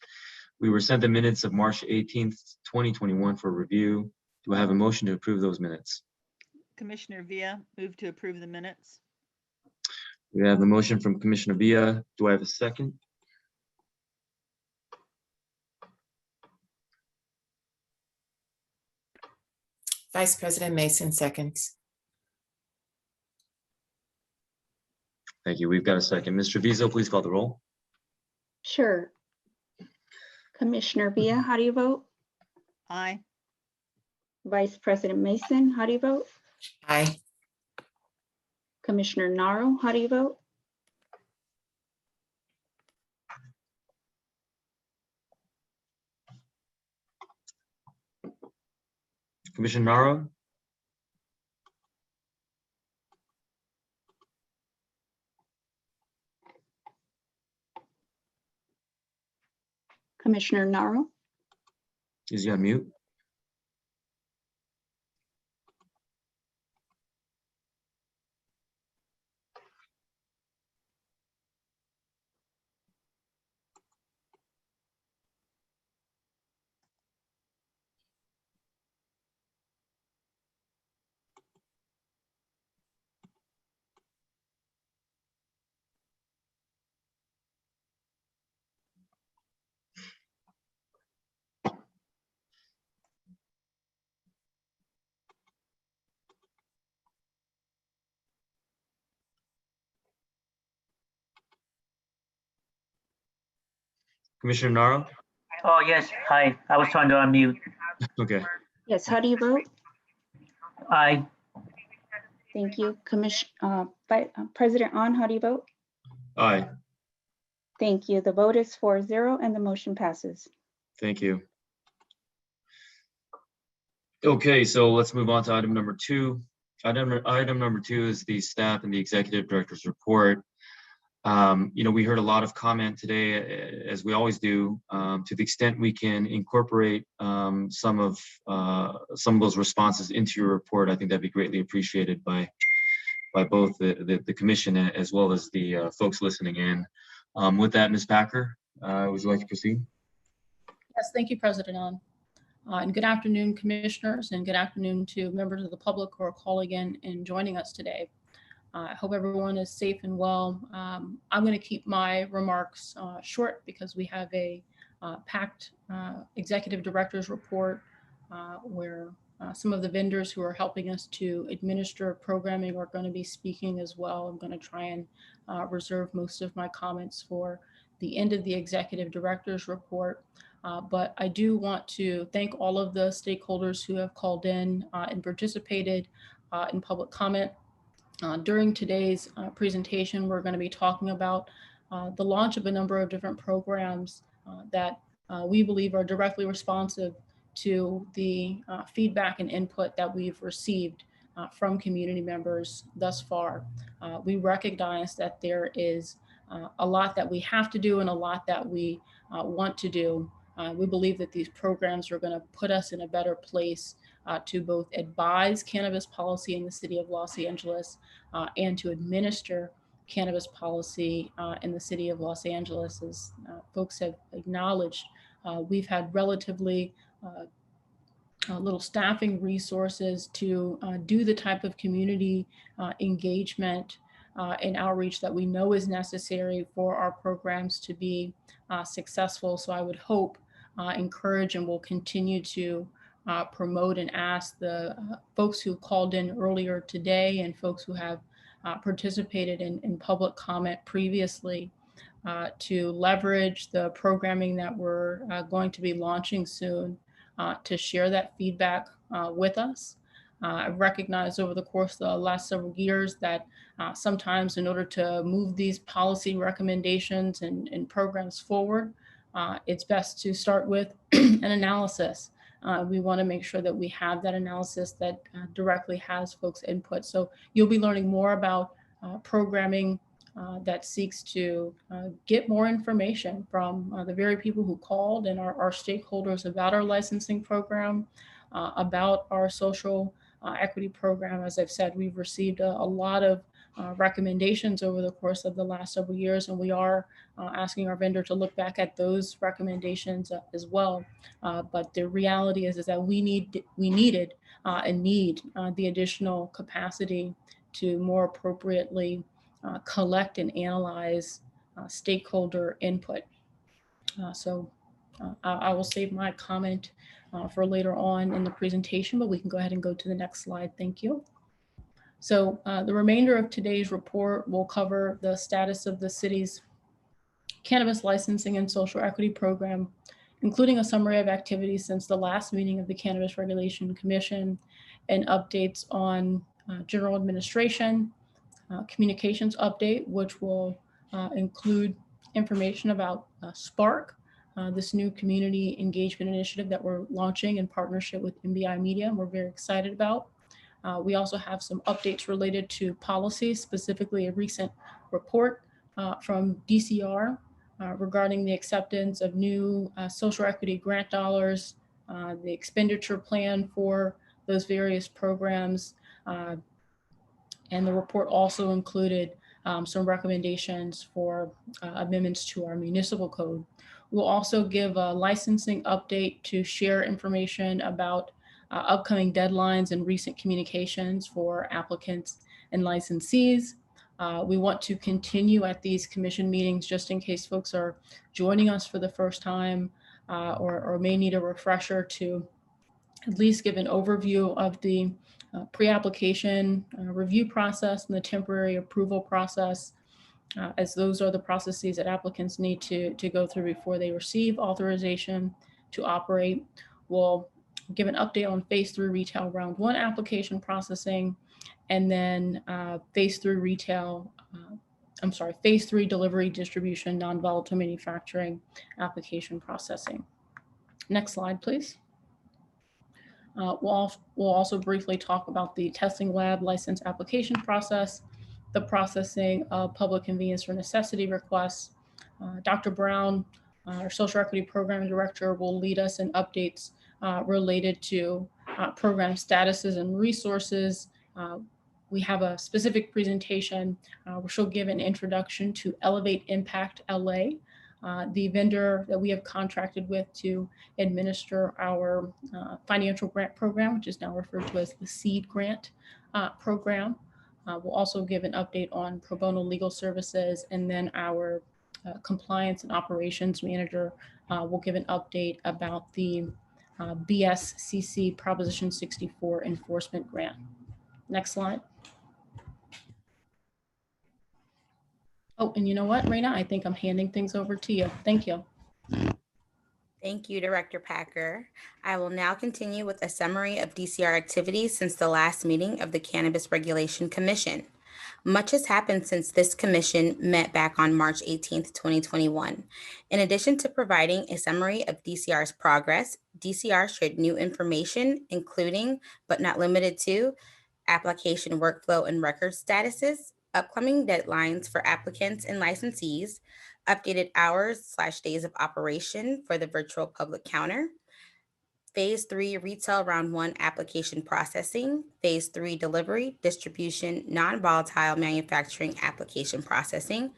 We were sent the minutes of March 18th, 2021 for review. Do I have a motion to approve those minutes? Commissioner Villa, move to approve the minutes. We have the motion from Commissioner Villa. Do I have a second? Vice President Mason seconds. Thank you. We've got a second. Mr. Vizo, please call the roll. Sure. Commissioner Villa, how do you vote? Aye. Vice President Mason, how do you vote? Aye. Commissioner Naro, how do you vote? Commissioner Naro? Commissioner Naro? Is he on mute? Commissioner Naro? Oh, yes. Hi. I was trying to unmute. Okay. Yes, how do you vote? Aye. Thank you. President On, how do you vote? Aye. Thank you. The vote is 4-0 and the motion passes. Thank you. Okay, so let's move on to item number 2. Item number 2 is the staff and the executive director's report. We heard a lot of comment today, as we always do. To the extent we can incorporate some of those responses into your report, I think that'd be greatly appreciated by both the commission as well as the folks listening in. With that, Ms. Packer, would you like to proceed? Yes, thank you, President On. And good afternoon, commissioners, and good afternoon to members of the public who are calling in and joining us today. I hope everyone is safe and well. I'm going to keep my remarks short because we have a packed executive director's report where Some of the vendors who are helping us to administer programming are going to be speaking as well. I'm going to try and reserve most of my comments for the end of the executive director's report. But I do want to thank all of the stakeholders who have called in and participated in public comment. During today's presentation, we're going to be talking about the launch of a number of different programs that we believe are directly responsive to the feedback and input that we've received from community members thus far. We recognize that there is a lot that we have to do and a lot that we want to do. We believe that these programs are going to put us in a better place to both advise cannabis policy in the city of Los Angeles and to administer cannabis policy in the city of Los Angeles. As folks have acknowledged, we've had relatively little staffing resources to do the type of community engagement and outreach that we know is necessary for our programs to be successful. So I would hope, encourage, and will continue to promote and ask the folks who called in earlier today and folks who have participated in public comment previously to leverage the programming that we're going to be launching soon to share that feedback with us. I've recognized over the course of the last several years that sometimes in order to move these policy recommendations and programs forward, it's best to start with an analysis. We want to make sure that we have that analysis that directly has folks' input. So you'll be learning more about programming that seeks to get more information from the very people who called and our stakeholders about our licensing program, about our social equity program. As I've said, we've received a lot of recommendations over the course of the last several years, and we are asking our vendor to look back at those recommendations as well. But the reality is that we needed and need the additional capacity to more appropriately collect and analyze stakeholder input. So I will save my comment for later on in the presentation, but we can go ahead and go to the next slide. Thank you. So the remainder of today's report will cover the status of the city's cannabis licensing and social equity program, including a summary of activities since the last meeting of the Cannabis Regulation Commission and updates on general administration, communications update, which will include information about Spark, this new community engagement initiative that we're launching in partnership with MBI Media, and we're very excited about. We also have some updates related to policy, specifically a recent report from DCR regarding the acceptance of new social equity grant dollars, the expenditure plan for those various programs, and the report also included some recommendations for amendments to our municipal code. We'll also give a licensing update to share information about upcoming deadlines and recent communications for applicants and licensees. We want to continue at these commission meetings just in case folks are joining us for the first time or may need a refresher to at least give an overview of the pre-application review process and the temporary approval process, as those are the processes that applicants need to go through before they receive authorization to operate. We'll give an update on phase 3 retail round 1 application processing, and then phase 3 delivery, distribution, non-volatile manufacturing application processing. Next slide, please. We'll also briefly talk about the testing lab license application process, the processing of public convenience or necessity requests. Dr. Brown, our social equity program director, will lead us in updates related to program statuses and resources. We have a specific presentation where she'll give an introduction to Elevate Impact LA, the vendor that we have contracted with to administer our financial grant program, which is now referred to as the SEED grant program. We'll also give an update on pro bono legal services, and then our compliance and operations manager will give an update about the BSCC Proposition 64 enforcement grant. Next slide. Oh, and you know what, Raina? I think I'm handing things over to you. Thank you. Thank you, Director Packer. I will now continue with a summary of DCR activities since the last meeting of the Cannabis Regulation Commission. Much has happened since this commission met back on March 18th, 2021. In addition to providing a summary of DCR's progress, DCR shared new information, including, but not limited to, application workflow and record statuses, upcoming deadlines for applicants and licensees, updated hours/days of operation for the virtual public counter, Phase 3 retail round 1 application processing, Phase 3 delivery, distribution, non-volatile manufacturing application processing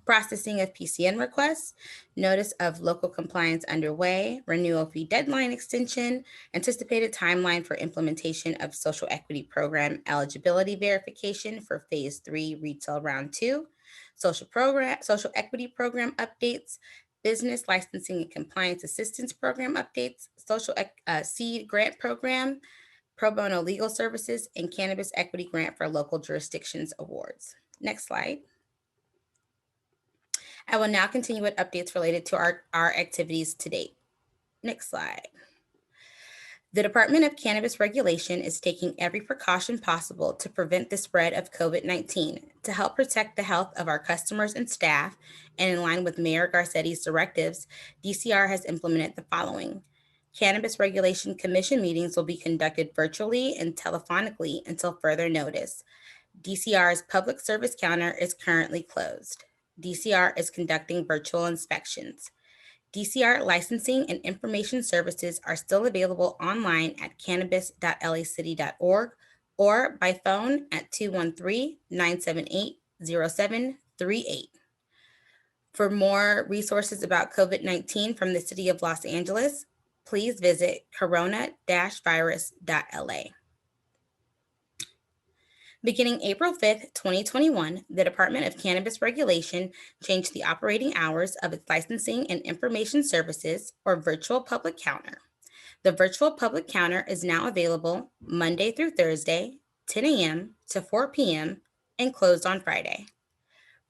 of PCN requests, notice of local compliance underway, renewal fee deadline extension, anticipated timeline for implementation of social equity program eligibility verification for Phase 3 retail round 2, social equity program updates, business licensing and compliance assistance program updates, social seed grant program, pro bono legal services, and cannabis equity grant for local jurisdictions awards. Next slide. I will now continue with updates related to our activities to date. Next slide. The Department of Cannabis Regulation is taking every precaution possible to prevent the spread of COVID-19. To help protect the health of our customers and staff, and in line with Mayor Garcetti's directives, DCR has implemented the following. Cannabis Regulation Commission meetings will be conducted virtually and telephonically until further notice. DCR's public service counter is currently closed. DCR is conducting virtual inspections. DCR licensing and information services are still available online at cannabis.lacity.org or by phone at 213-978-0738. For more resources about COVID-19 from the City of Los Angeles, please visit corona-virus.la. Beginning April 5th, 2021, the Department of Cannabis Regulation changed the operating hours of its licensing and information services, or virtual public counter. The virtual public counter is now available Monday through Thursday, 10 a.m. to 4 p.m., and closed on Friday.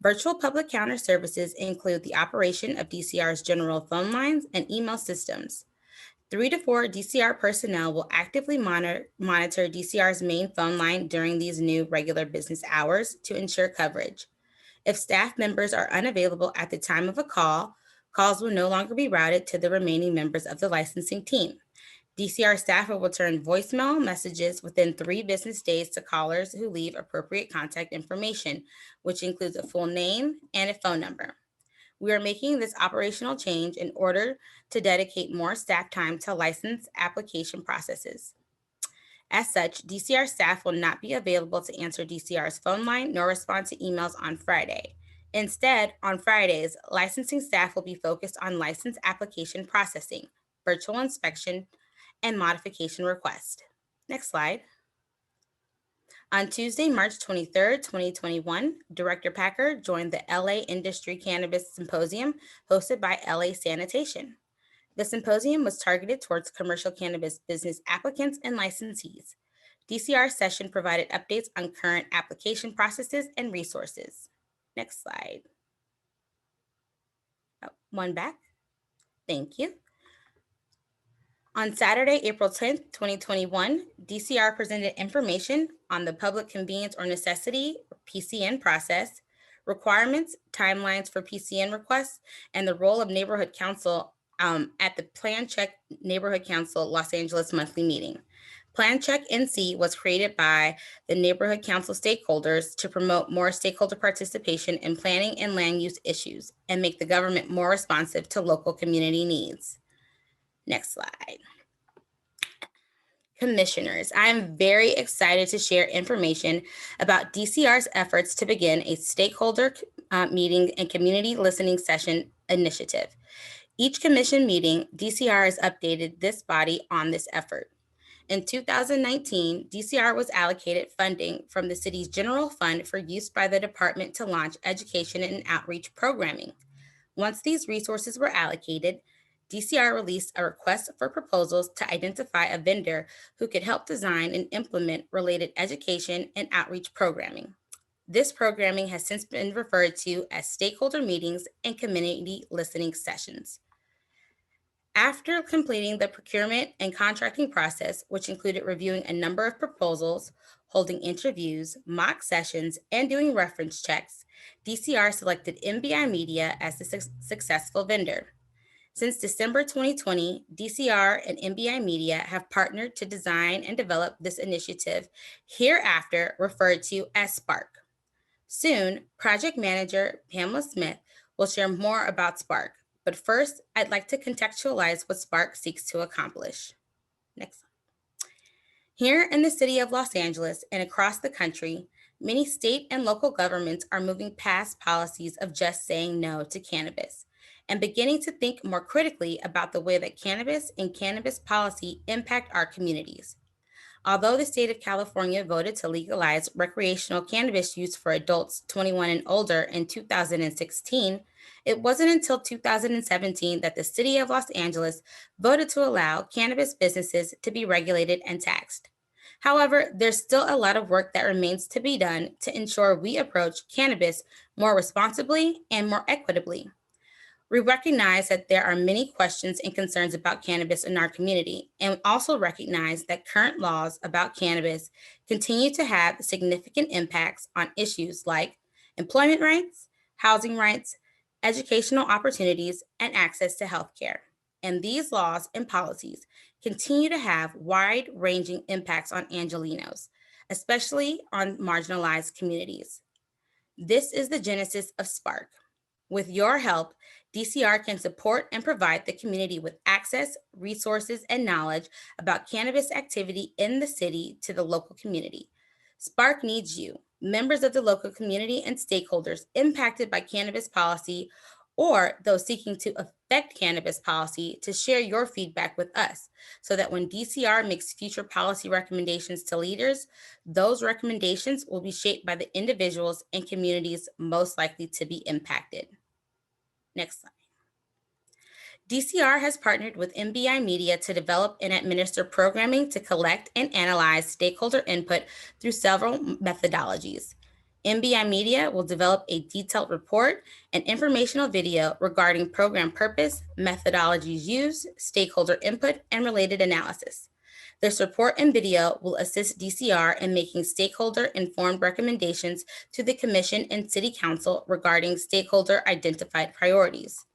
Virtual public counter services include the operation of DCR's general phone lines and email systems. 3 to 4 DCR personnel will actively monitor DCR's main phone line during these new regular business hours to ensure coverage. If staff members are unavailable at the time of a call, calls will no longer be routed to the remaining members of the licensing team. DCR staff will return voicemail messages within 3 business days to callers who leave appropriate contact information, which includes a full name and a phone number. We are making this operational change in order to dedicate more staff time to license application processes. As such, DCR staff will not be available to answer DCR's phone line nor respond to emails on Friday. Instead, on Fridays, licensing staff will be focused on license application processing, virtual inspection, and modification request. Next slide. On Tuesday, March 23rd, 2021, Director Packer joined the LA Industry Cannabis Symposium hosted by LA Sanitation. The symposium was targeted towards commercial cannabis business applicants and licensees. DCR session provided updates on current application processes and resources. Next slide. Oh, one back. Thank you. On Saturday, April 10th, 2021, DCR presented information on the public convenience or necessity PCN process, requirements, timelines for PCN requests, and the role of neighborhood council at the Plan Check Neighborhood Council Los Angeles monthly meeting. Plan Check NC was created by the neighborhood council stakeholders to promote more stakeholder participation in planning and land use issues and make the government more responsive to local community needs. Next slide. Commissioners, I am very excited to share information about DCR's efforts to begin a stakeholder meeting and community listening session initiative. Each commission meeting, DCR has updated this body on this effort. In 2019, DCR was allocated funding from the city's general fund for use by the department to launch education and outreach programming. Once these resources were allocated, DCR released a request for proposals to identify a vendor who could help design and implement related education and outreach programming. This programming has since been referred to as stakeholder meetings and community listening sessions. After completing the procurement and contracting process, which included reviewing a number of proposals, holding interviews, mock sessions, and doing reference checks, DCR selected MBI Media as the successful vendor. Since December 2020, DCR and MBI Media have partnered to design and develop this initiative, hereafter referred to as Spark. Soon, project manager Pamela Smith will share more about Spark. But first, I'd like to contextualize what Spark seeks to accomplish. Next slide. Here in the city of Los Angeles and across the country, many state and local governments are moving past policies of just saying no to cannabis and beginning to think more critically about the way that cannabis and cannabis policy impact our communities. Although the state of California voted to legalize recreational cannabis use for adults 21 and older in 2016, it wasn't until 2017 that the city of Los Angeles voted to allow cannabis businesses to be regulated and taxed. However, there's still a lot of work that remains to be done to ensure we approach cannabis more responsibly and more equitably. We recognize that there are many questions and concerns about cannabis in our community, and also recognize that current laws about cannabis continue to have significant impacts on issues like employment rights, housing rights, educational opportunities, and access to healthcare. And these laws and policies continue to have wide-ranging impacts on Angelenos, especially on marginalized communities. This is the genesis of Spark. With your help, DCR can support and provide the community with access, resources, and knowledge about cannabis activity in the city to the local community. Spark needs you, members of the local community and stakeholders impacted by cannabis policy or those seeking to affect cannabis policy, to share your feedback with us so that when DCR makes future policy recommendations to leaders, those recommendations will be shaped by the individuals and communities most likely to be impacted. Next slide. DCR has partnered with MBI Media to develop and administer programming to collect and analyze stakeholder input through several methodologies. MBI Media will develop a detailed report and informational video regarding program purpose, methodologies used, stakeholder input, and related analysis. This report and video will assist DCR in making stakeholder-informed recommendations to the Commission and City Council regarding stakeholder-identified priorities.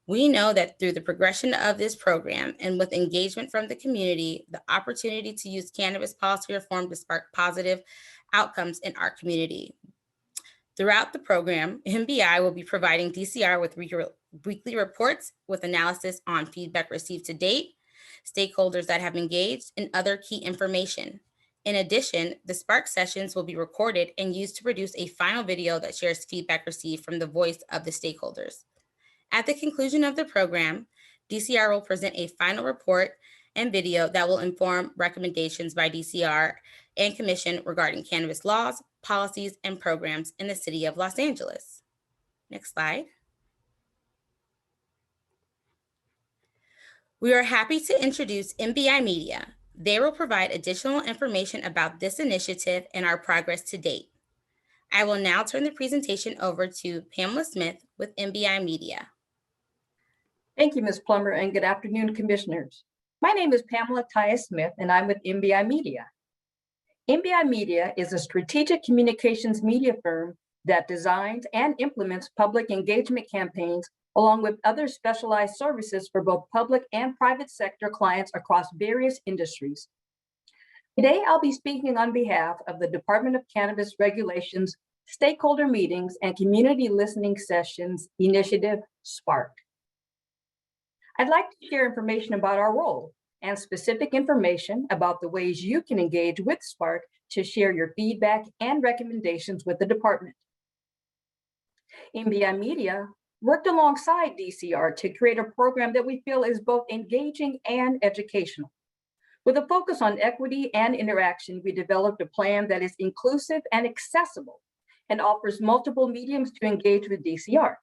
We know that through the progression of this program and with engagement from the community, the opportunity to use cannabis policy reform to spark positive outcomes in our community. Throughout the program, MBI will be providing DCR with weekly reports with analysis on feedback received to date, stakeholders that have engaged, and other key information. In addition, the Spark sessions will be recorded and used to produce a final video that shares feedback received from the voice of the stakeholders. At the conclusion of the program, DCR will present a final report and video that will inform recommendations by DCR and Commission regarding cannabis laws, policies, and programs in the city of Los Angeles. Next slide. We are happy to introduce MBI Media. They will provide additional information about this initiative and our progress to date. I will now turn the presentation over to Pamela Smith with MBI Media. Thank you, Ms. Plummer, and good afternoon, commissioners. My name is Pamela Tyus Smith, and I'm with MBI Media. MBI Media is a strategic communications media firm that designs and implements public engagement campaigns along with other specialized services for both public and private sector clients across various industries. Today, I'll be speaking on behalf of the Department of Cannabis Regulations Stakeholder Meetings and Community Listening Sessions Initiative, SPARK. I'd like to share information about our role and specific information about the ways you can engage with Spark to share your feedback and recommendations with the department. MBI Media worked alongside DCR to create a program that we feel is both engaging and educational. With a focus on equity and interaction, we developed a plan that is inclusive and accessible and offers multiple mediums to engage with DCR.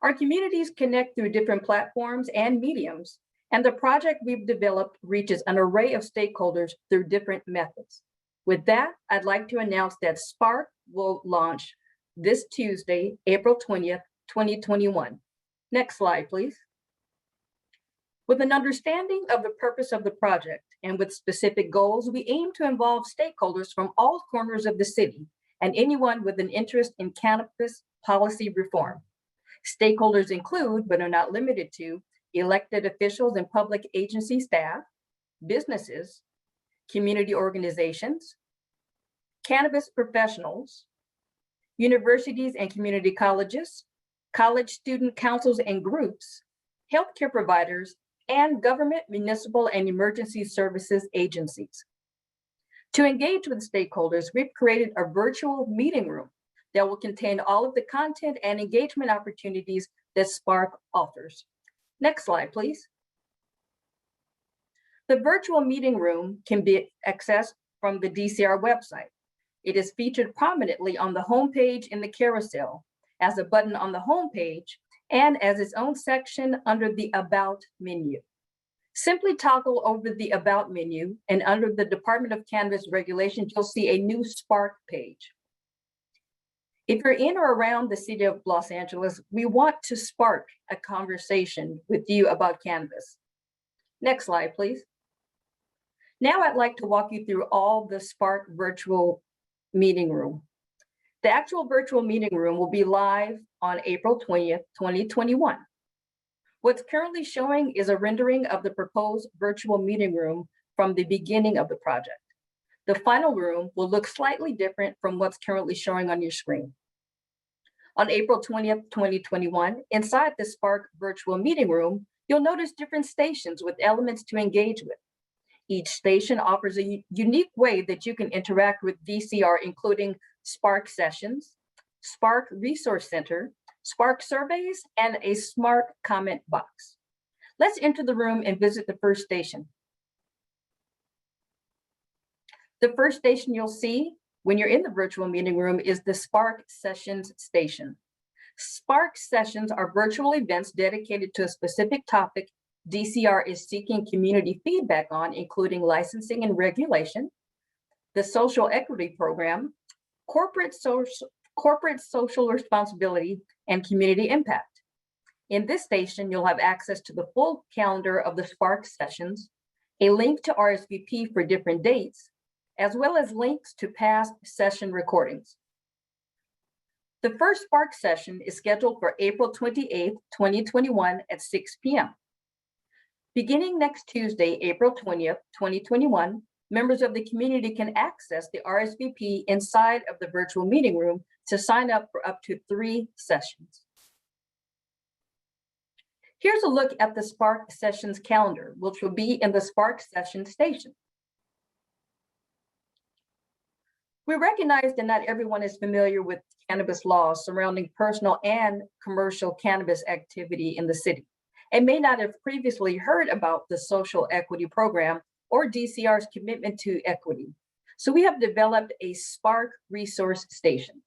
Our communities connect through different platforms and mediums, and the project we've developed reaches an array of stakeholders through different methods. With that, I'd like to announce that Spark will launch this Tuesday, April 20th, 2021. Next slide, please. With an understanding of the purpose of the project and with specific goals, we aim to involve stakeholders from all corners of the city and anyone with an interest in cannabis policy reform. Stakeholders include, but are not limited to, elected officials and public agency staff, businesses, community organizations, cannabis professionals, universities and community colleges, college student councils and groups, healthcare providers, and government, municipal, and emergency services agencies. To engage with stakeholders, we've created a virtual meeting room that will contain all of the content and engagement opportunities that Spark offers. Next slide, please. The virtual meeting room can be accessed from the DCR website. It is featured prominently on the homepage in the carousel, as a button on the homepage, and as its own section under the About menu. Simply toggle over the About menu, and under the Department of Cannabis Regulations, you'll see a new Spark page. If you're in or around the city of Los Angeles, we want to spark a conversation with you about cannabis. Next slide, please. Now I'd like to walk you through all the Spark virtual meeting room. The actual virtual meeting room will be live on April 20th, 2021. What's currently showing is a rendering of the proposed virtual meeting room from the beginning of the project. The final room will look slightly different from what's currently showing on your screen. On April 20th, 2021, inside the Spark virtual meeting room, you'll notice different stations with elements to engage with. Each station offers a unique way that you can interact with DCR, including Spark sessions, Spark Resource Center, Spark surveys, and a smart comment box. Let's enter the room and visit the first station. The first station you'll see when you're in the virtual meeting room is the Spark Sessions station. Spark Sessions are virtual events dedicated to a specific topic DCR is seeking community feedback on, including licensing and regulation, the social equity program, corporate social responsibility, and community impact. In this station, you'll have access to the full calendar of the Spark sessions, a link to RSVP for different dates, as well as links to past session recordings. The first Spark session is scheduled for April 28th, 2021 at 6 p.m. Beginning next Tuesday, April 20th, 2021, members of the community can access the RSVP inside of the virtual meeting room to sign up for up to 3 sessions. Here's a look at the Spark Sessions calendar, which will be in the Spark Sessions station. We recognize that not everyone is familiar with cannabis laws surrounding personal and commercial cannabis activity in the city, and may not have previously heard about the social equity program or DCR's commitment to equity. So we have developed a Spark resource station.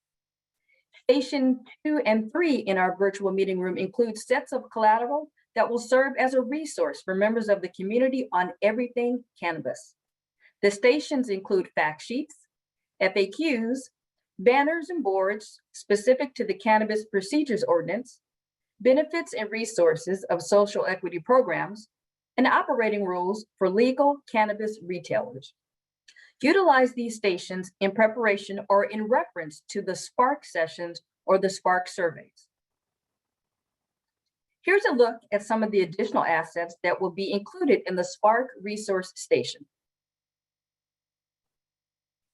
Station 2 and 3 in our virtual meeting room include sets of collateral that will serve as a resource for members of the community on everything cannabis. The stations include fact sheets, FAQs, banners and boards specific to the Cannabis Procedures Ordinance, benefits and resources of social equity programs, and operating rules for legal cannabis retailers. Utilize these stations in preparation or in reference to the Spark sessions or the Spark surveys. Here's a look at some of the additional assets that will be included in the Spark resource station.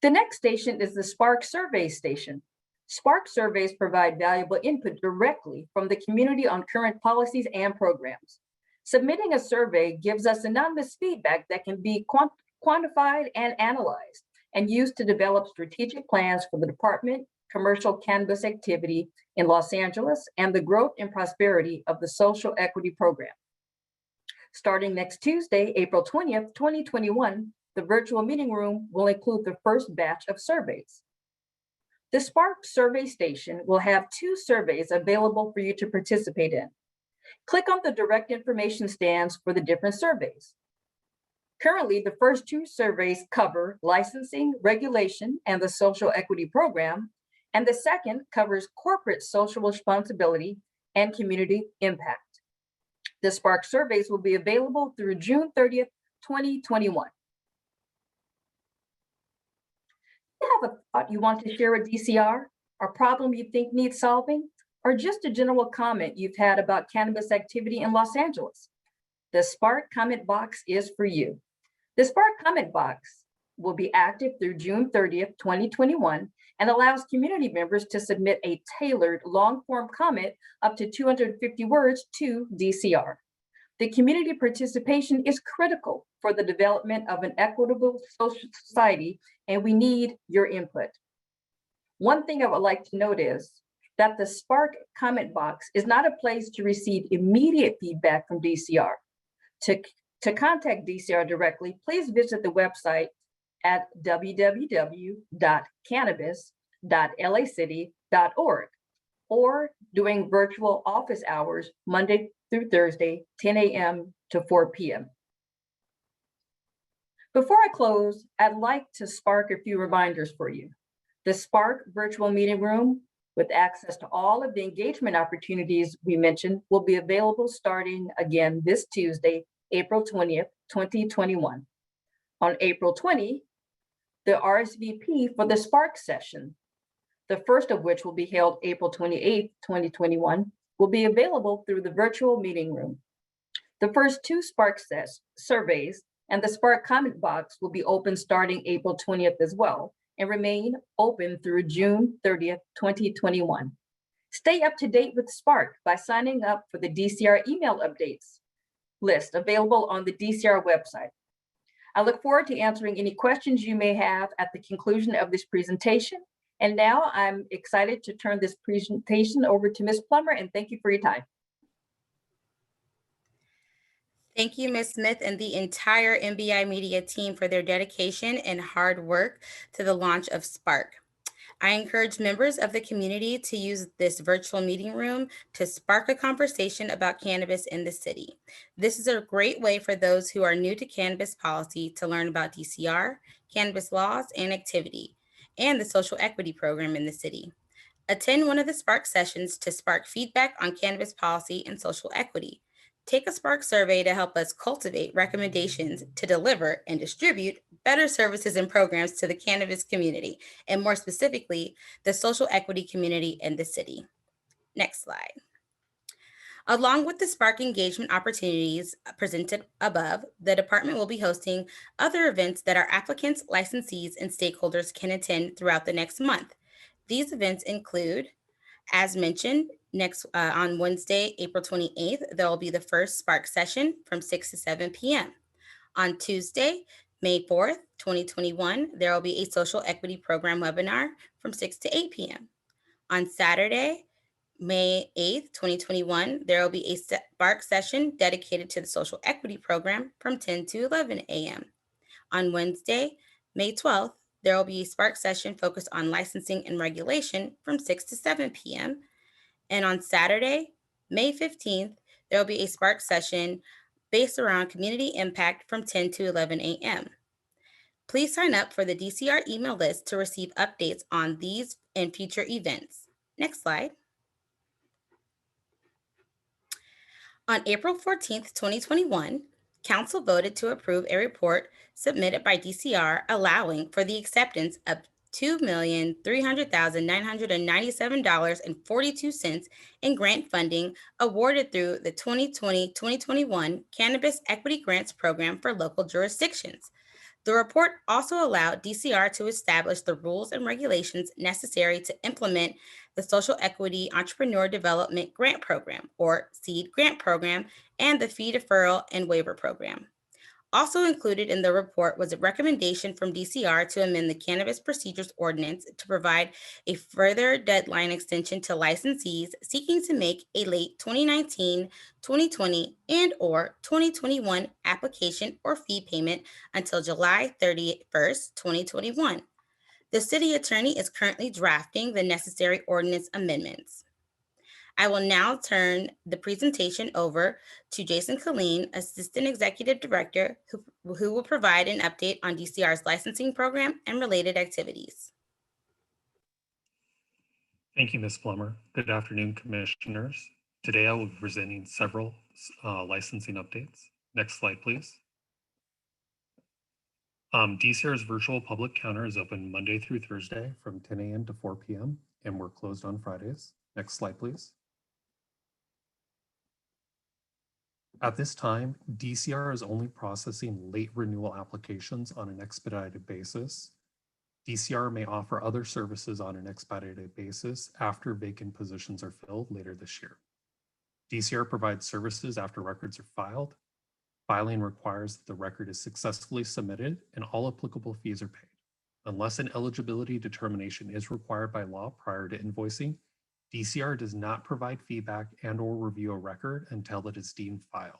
The next station is the Spark survey station. Spark surveys provide valuable input directly from the community on current policies and programs. Submitting a survey gives us anonymous feedback that can be quantified and analyzed and used to develop strategic plans for the department, commercial cannabis activity in Los Angeles, and the growth and prosperity of the social equity program. Starting next Tuesday, April 20th, 2021, the virtual meeting room will include the first batch of surveys. The Spark survey station will have 2 surveys available for you to participate in. Click on the direct information stands for the different surveys. Currently, the first 2 surveys cover licensing, regulation, and the social equity program, and the second covers corporate social responsibility and community impact. The Spark surveys will be available through June 30th, 2021. You have a thought you want to share with DCR, a problem you think needs solving, or just a general comment you've had about cannabis activity in Los Angeles? The Spark comment box is for you. The Spark comment box will be active through June 30th, 2021, and allows community members to submit a tailored long-form comment up to 250 words to DCR. The community participation is critical for the development of an equitable social society, and we need your input. One thing I would like to note is that the Spark comment box is not a place to receive immediate feedback from DCR. To contact DCR directly, please visit the website at www.cannabis.lacity.org or during virtual office hours, Monday through Thursday, 10 a.m. to 4 p.m. Before I close, I'd like to spark a few reminders for you. The Spark virtual meeting room with access to all of the engagement opportunities we mentioned will be available starting again this Tuesday, April 20th, 2021. On April 20, the RSVP for the Spark session, the first of which will be held April 28th, 2021, will be available through the virtual meeting room. The first 2 Spark surveys and the Spark comment box will be open starting April 20th as well and remain open through June 30th, 2021. Stay up to date with Spark by signing up for the DCR email updates list available on the DCR website. I look forward to answering any questions you may have at the conclusion of this presentation. And now I'm excited to turn this presentation over to Ms. Plummer, and thank you for your time. Thank you, Ms. Smith, and the entire MBI Media team for their dedication and hard work to the launch of Spark. I encourage members of the community to use this virtual meeting room to spark a conversation about cannabis in the city. This is a great way for those who are new to cannabis policy to learn about DCR, cannabis laws and activity, and the social equity program in the city. Attend one of the Spark sessions to spark feedback on cannabis policy and social equity. Take a Spark survey to help us cultivate recommendations to deliver and distribute better services and programs to the cannabis community, and more specifically, the social equity community in the city. Next slide. Along with the Spark engagement opportunities presented above, the department will be hosting other events that our applicants, licensees, and stakeholders can attend throughout the next month. These events include, as mentioned, on Wednesday, April 28th, there will be the first Spark session from 6 to 7 p.m. On Tuesday, May 4th, 2021, there will be a social equity program webinar from 6 to 8 p.m. On Saturday, May 8th, 2021, there will be a Spark session dedicated to the social equity program from 10 to 11 a.m. On Wednesday, May 12th, there will be a Spark session focused on licensing and regulation from 6 to 7 p.m. And on Saturday, May 15th, there will be a Spark session based around community impact from 10 to 11 a.m. Please sign up for the DCR email list to receive updates on these and future events. Next slide. On April 14th, 2021, Council voted to approve a report submitted by DCR allowing for the acceptance of $2,300,997.42 in grant funding awarded through the 2020-2021 Cannabis Equity Grants Program for local jurisdictions. The report also allowed DCR to establish the rules and regulations necessary to implement the Social Equity Entrepreneur Development Grant Program, or SEED grant program, and the Fee Deferral and Waiver Program. Also included in the report was a recommendation from DCR to amend the Cannabis Procedures Ordinance to provide a further deadline extension to licensees seeking to make a late 2019, 2020, and/or 2021 application or fee payment until July 31st, 2021. The city attorney is currently drafting the necessary ordinance amendments. I will now turn the presentation over to Jason Killeen, Assistant Executive Director, who will provide an update on DCR's licensing program and related activities. Thank you, Ms. Plummer. Good afternoon, commissioners. Today I will be presenting several licensing updates. Next slide, please. DCR's virtual public counter is open Monday through Thursday from 10 a.m. to 4 p.m. and we're closed on Fridays. Next slide, please. At this time, DCR is only processing late renewal applications on an expedited basis. DCR may offer other services on an expedited basis after vacant positions are filled later this year. DCR provides services after records are filed. Filing requires that the record is successfully submitted and all applicable fees are paid. Unless an eligibility determination is required by law prior to invoicing, DCR does not provide feedback and/or review a record until it is deemed filed.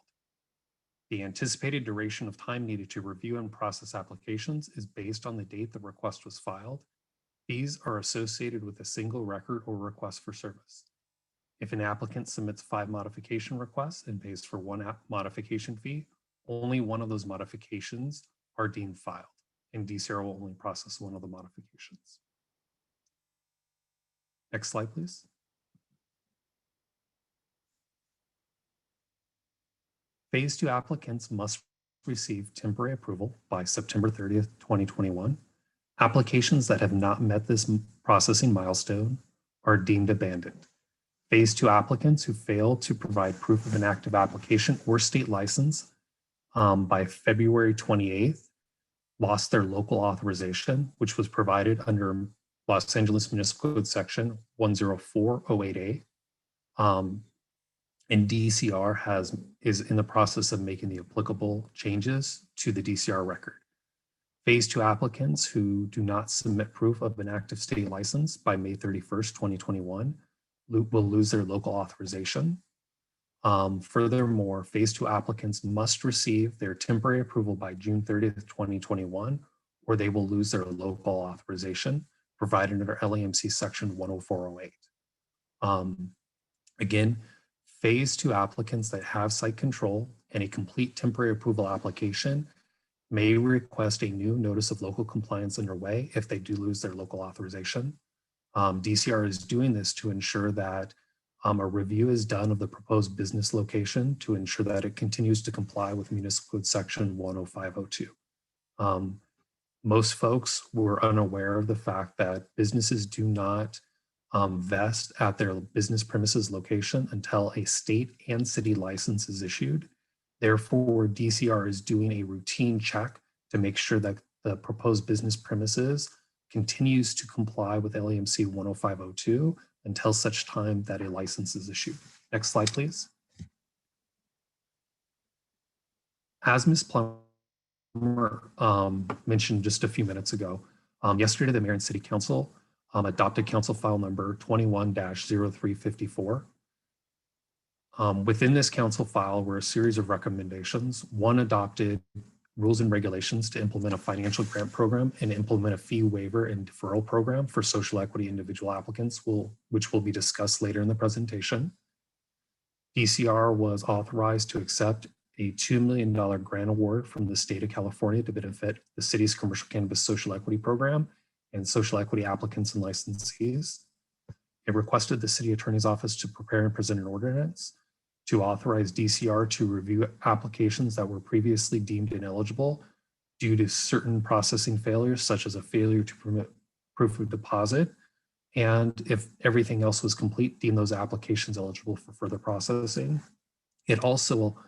The anticipated duration of time needed to review and process applications is based on the date the request was filed. Fees are associated with a single record or request for service. If an applicant submits 5 modification requests and pays for 1 modification fee, only one of those modifications are deemed filed, and DCR will only process one of the modifications. Next slide, please. Phase 2 applicants must receive temporary approval by September 30th, 2021. Applications that have not met this processing milestone are deemed abandoned. Phase 2 applicants who fail to provide proof of an active application or state license by February 28th lost their local authorization, which was provided under Los Angeles Municipal Code Section 10408A. And DCR is in the process of making the applicable changes to the DCR record. Phase 2 applicants who do not submit proof of an active state license by May 31st, 2021 will lose their local authorization. Furthermore, Phase 2 applicants must receive their temporary approval by June 30th, 2021, or they will lose their local authorization provided under LAMC Section 10408. Again, Phase 2 applicants that have site control and a complete temporary approval application may request a new notice of local compliance underway if they do lose their local authorization. DCR is doing this to ensure that a review is done of the proposed business location to ensure that it continues to comply with Municipal Code Section 10502. Most folks were unaware of the fact that businesses do not vest at their business premises location until a state and city license is issued. Therefore, DCR is doing a routine check to make sure that the proposed business premises continues to comply with LAMC 10502 until such time that a license is issued. Next slide, please. As Ms. Plummer mentioned just a few minutes ago, yesterday the Mayor and City Council adopted Council File Number 21-0354. Within this Council File were a series of recommendations. One adopted rules and regulations to implement a financial grant program and implement a fee waiver and deferral program for social equity individual applicants, which will be discussed later in the presentation. DCR was authorized to accept a $2 million grant award from the state of California to benefit the city's commercial cannabis social equity program and social equity applicants and licensees. It requested the city attorney's office to prepare and present an ordinance to authorize DCR to review applications that were previously deemed ineligible due to certain processing failures, such as a failure to permit proof of deposit. And if everything else was complete, deem those applications eligible for further processing. It also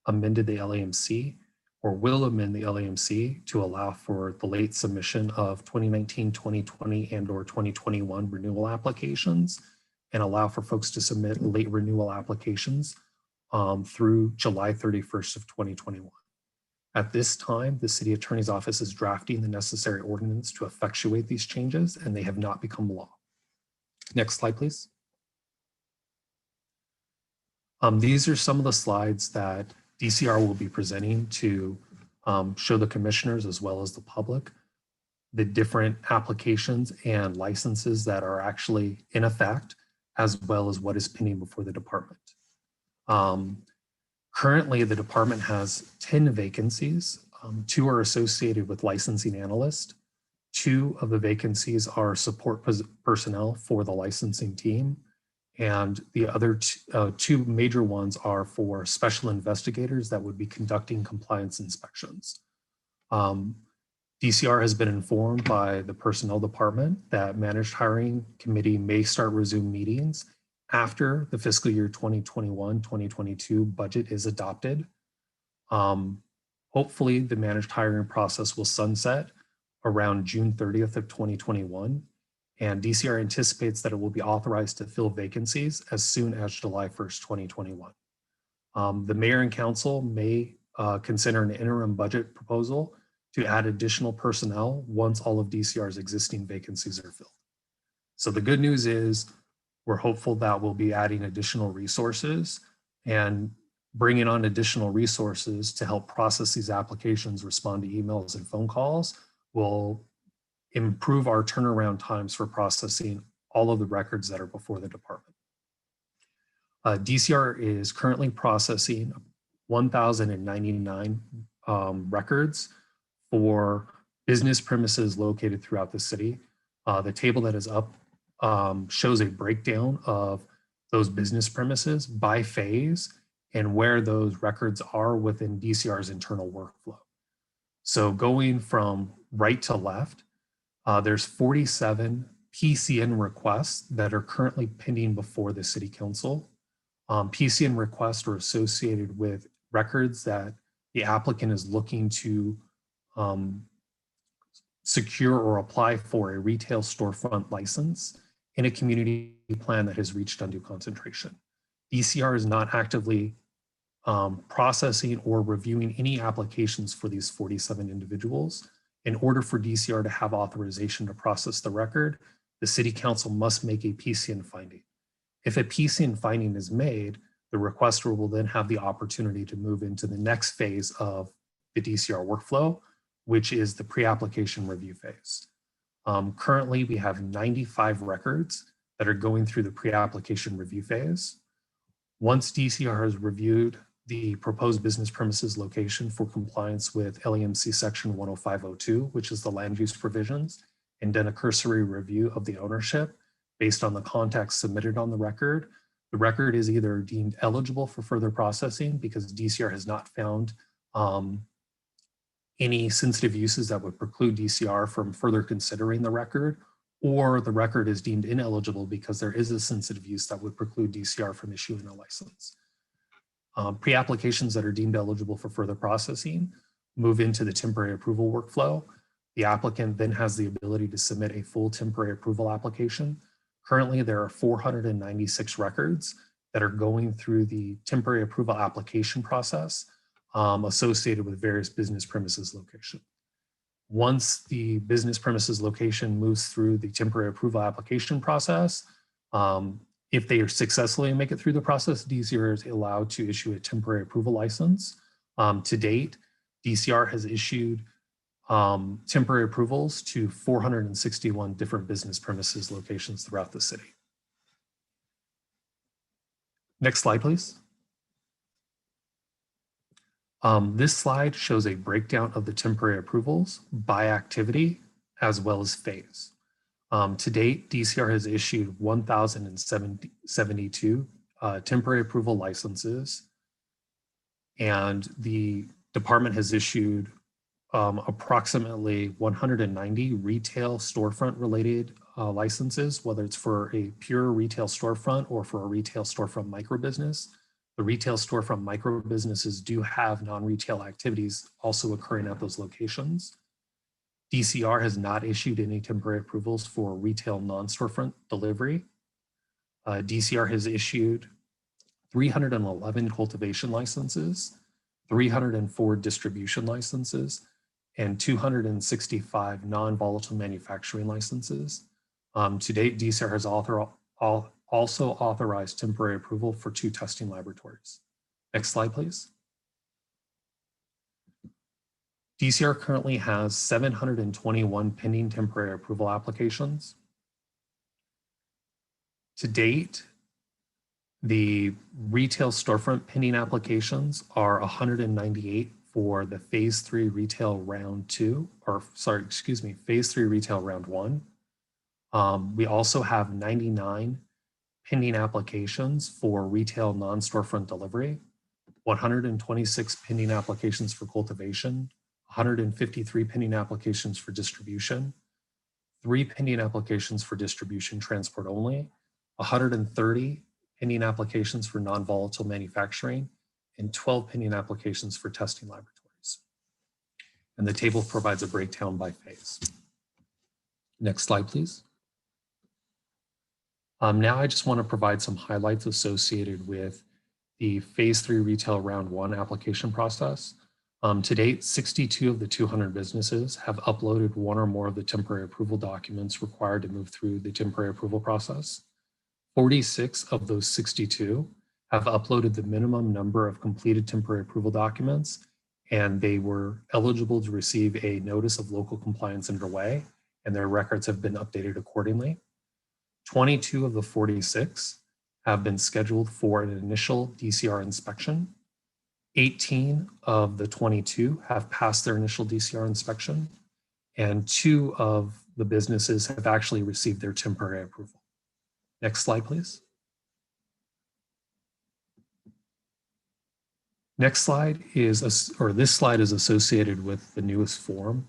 amended the LAMC, or will amend the LAMC, to allow for the late submission of 2019, 2020, and/or 2021 renewal applications, and allow for folks to submit late renewal applications through July 31st of 2021. At this time, the City Attorney's Office is drafting the necessary ordinance to effectuate these changes, and they have not become law. Next slide, please. These are some of the slides that DCR will be presenting to show the commissioners as well as the public the different applications and licenses that are actually in effect, as well as what is pending before the department. Currently, the department has 10 vacancies. 2 are associated with licensing analyst. 2 of the vacancies are support personnel for the licensing team. And the other 2 major ones are for special investigators that would be conducting compliance inspections. DCR has been informed by the personnel department that managed hiring committee may start resume meetings after the fiscal year 2021-2022 budget is adopted. Hopefully the managed hiring process will sunset around June 30th of 2021, and DCR anticipates that it will be authorized to fill vacancies as soon as July 1st, 2021. The mayor and council may consider an interim budget proposal to add additional personnel once all of DCR's existing vacancies are filled. So the good news is we're hopeful that we'll be adding additional resources, and bringing on additional resources to help process these applications, respond to emails and phone calls will improve our turnaround times for processing all of the records that are before the department. DCR is currently processing 1,099 records for business premises located throughout the city. The table that is up shows a breakdown of those business premises by phase and where those records are within DCR's internal workflow. So going from right to left, there's 47 PCN requests that are currently pending before the City Council. PCN requests are associated with records that the applicant is looking to secure or apply for a retail storefront license in a community plan that has reached undue concentration. DCR is not actively processing or reviewing any applications for these 47 individuals. In order for DCR to have authorization to process the record, the City Council must make a PCN finding. If a PCN finding is made, the requester will then have the opportunity to move into the next phase of the DCR workflow, which is the pre-application review phase. Currently, we have 95 records that are going through the pre-application review phase. Once DCR has reviewed the proposed business premises location for compliance with LEMC section 10502, which is the land use provisions, and done a cursory review of the ownership based on the context submitted on the record is either deemed eligible for further processing because DCR has not found any sensitive uses that would preclude DCR from further considering the record, or the record is deemed ineligible because there is a sensitive use that would preclude DCR from issuing a license. Pre-applications that are deemed eligible for further processing move into the temporary approval workflow. The applicant then has the ability to submit a full temporary approval application. Currently, there are 496 records that are going through the temporary approval application process associated with various business premises location. Once the business premises location moves through the temporary approval application process, if they successfully make it through the process, DCR is allowed to issue a temporary approval license. To date, DCR has issued temporary approvals to 461 different business premises locations throughout the city. Next slide, please. This slide shows a breakdown of the temporary approvals by activity as well as phase. To date, DCR has issued 1,072 temporary approval licenses, and the department has issued approximately 190 retail storefront related licenses, whether it's for a pure retail storefront or for a retail storefront micro business. The retail storefront micro businesses do have non-retail activities also occurring at those locations. DCR has not issued any temporary approvals for retail non-storefront delivery. DCR has issued 311 cultivation licenses, 304 distribution licenses, and 265 non-volatile manufacturing licenses. To date, DCR has also authorized temporary approval for 2 testing laboratories. Next slide, please. DCR currently has 721 pending temporary approval applications. To date, the retail storefront pending applications are 198 for the phase 3 retail round 2, or sorry, excuse me, phase 3 retail round 1. We also have 99 pending applications for retail non-storefront delivery, 126 pending applications for cultivation, 153 pending applications for distribution, 3 pending applications for distribution transport only, 130 pending applications for non-volatile manufacturing, and 12 pending applications for testing laboratories. And the table provides a breakdown by phase. Next slide, please. Now I just want to provide some highlights associated with the phase 3 retail round 1 application process. To date, 62 of the 200 businesses have uploaded one or more of the temporary approval documents required to move through the temporary approval process. 46 of those 62 have uploaded the minimum number of completed temporary approval documents, and they were eligible to receive a notice of local compliance underway, and their records have been updated accordingly. 22 of the 46 have been scheduled for an initial DCR inspection. 18 of the 22 have passed their initial DCR inspection, and 2 of the businesses have actually received their temporary approval. Next slide, please. Next slide is, this slide is associated with the newest form.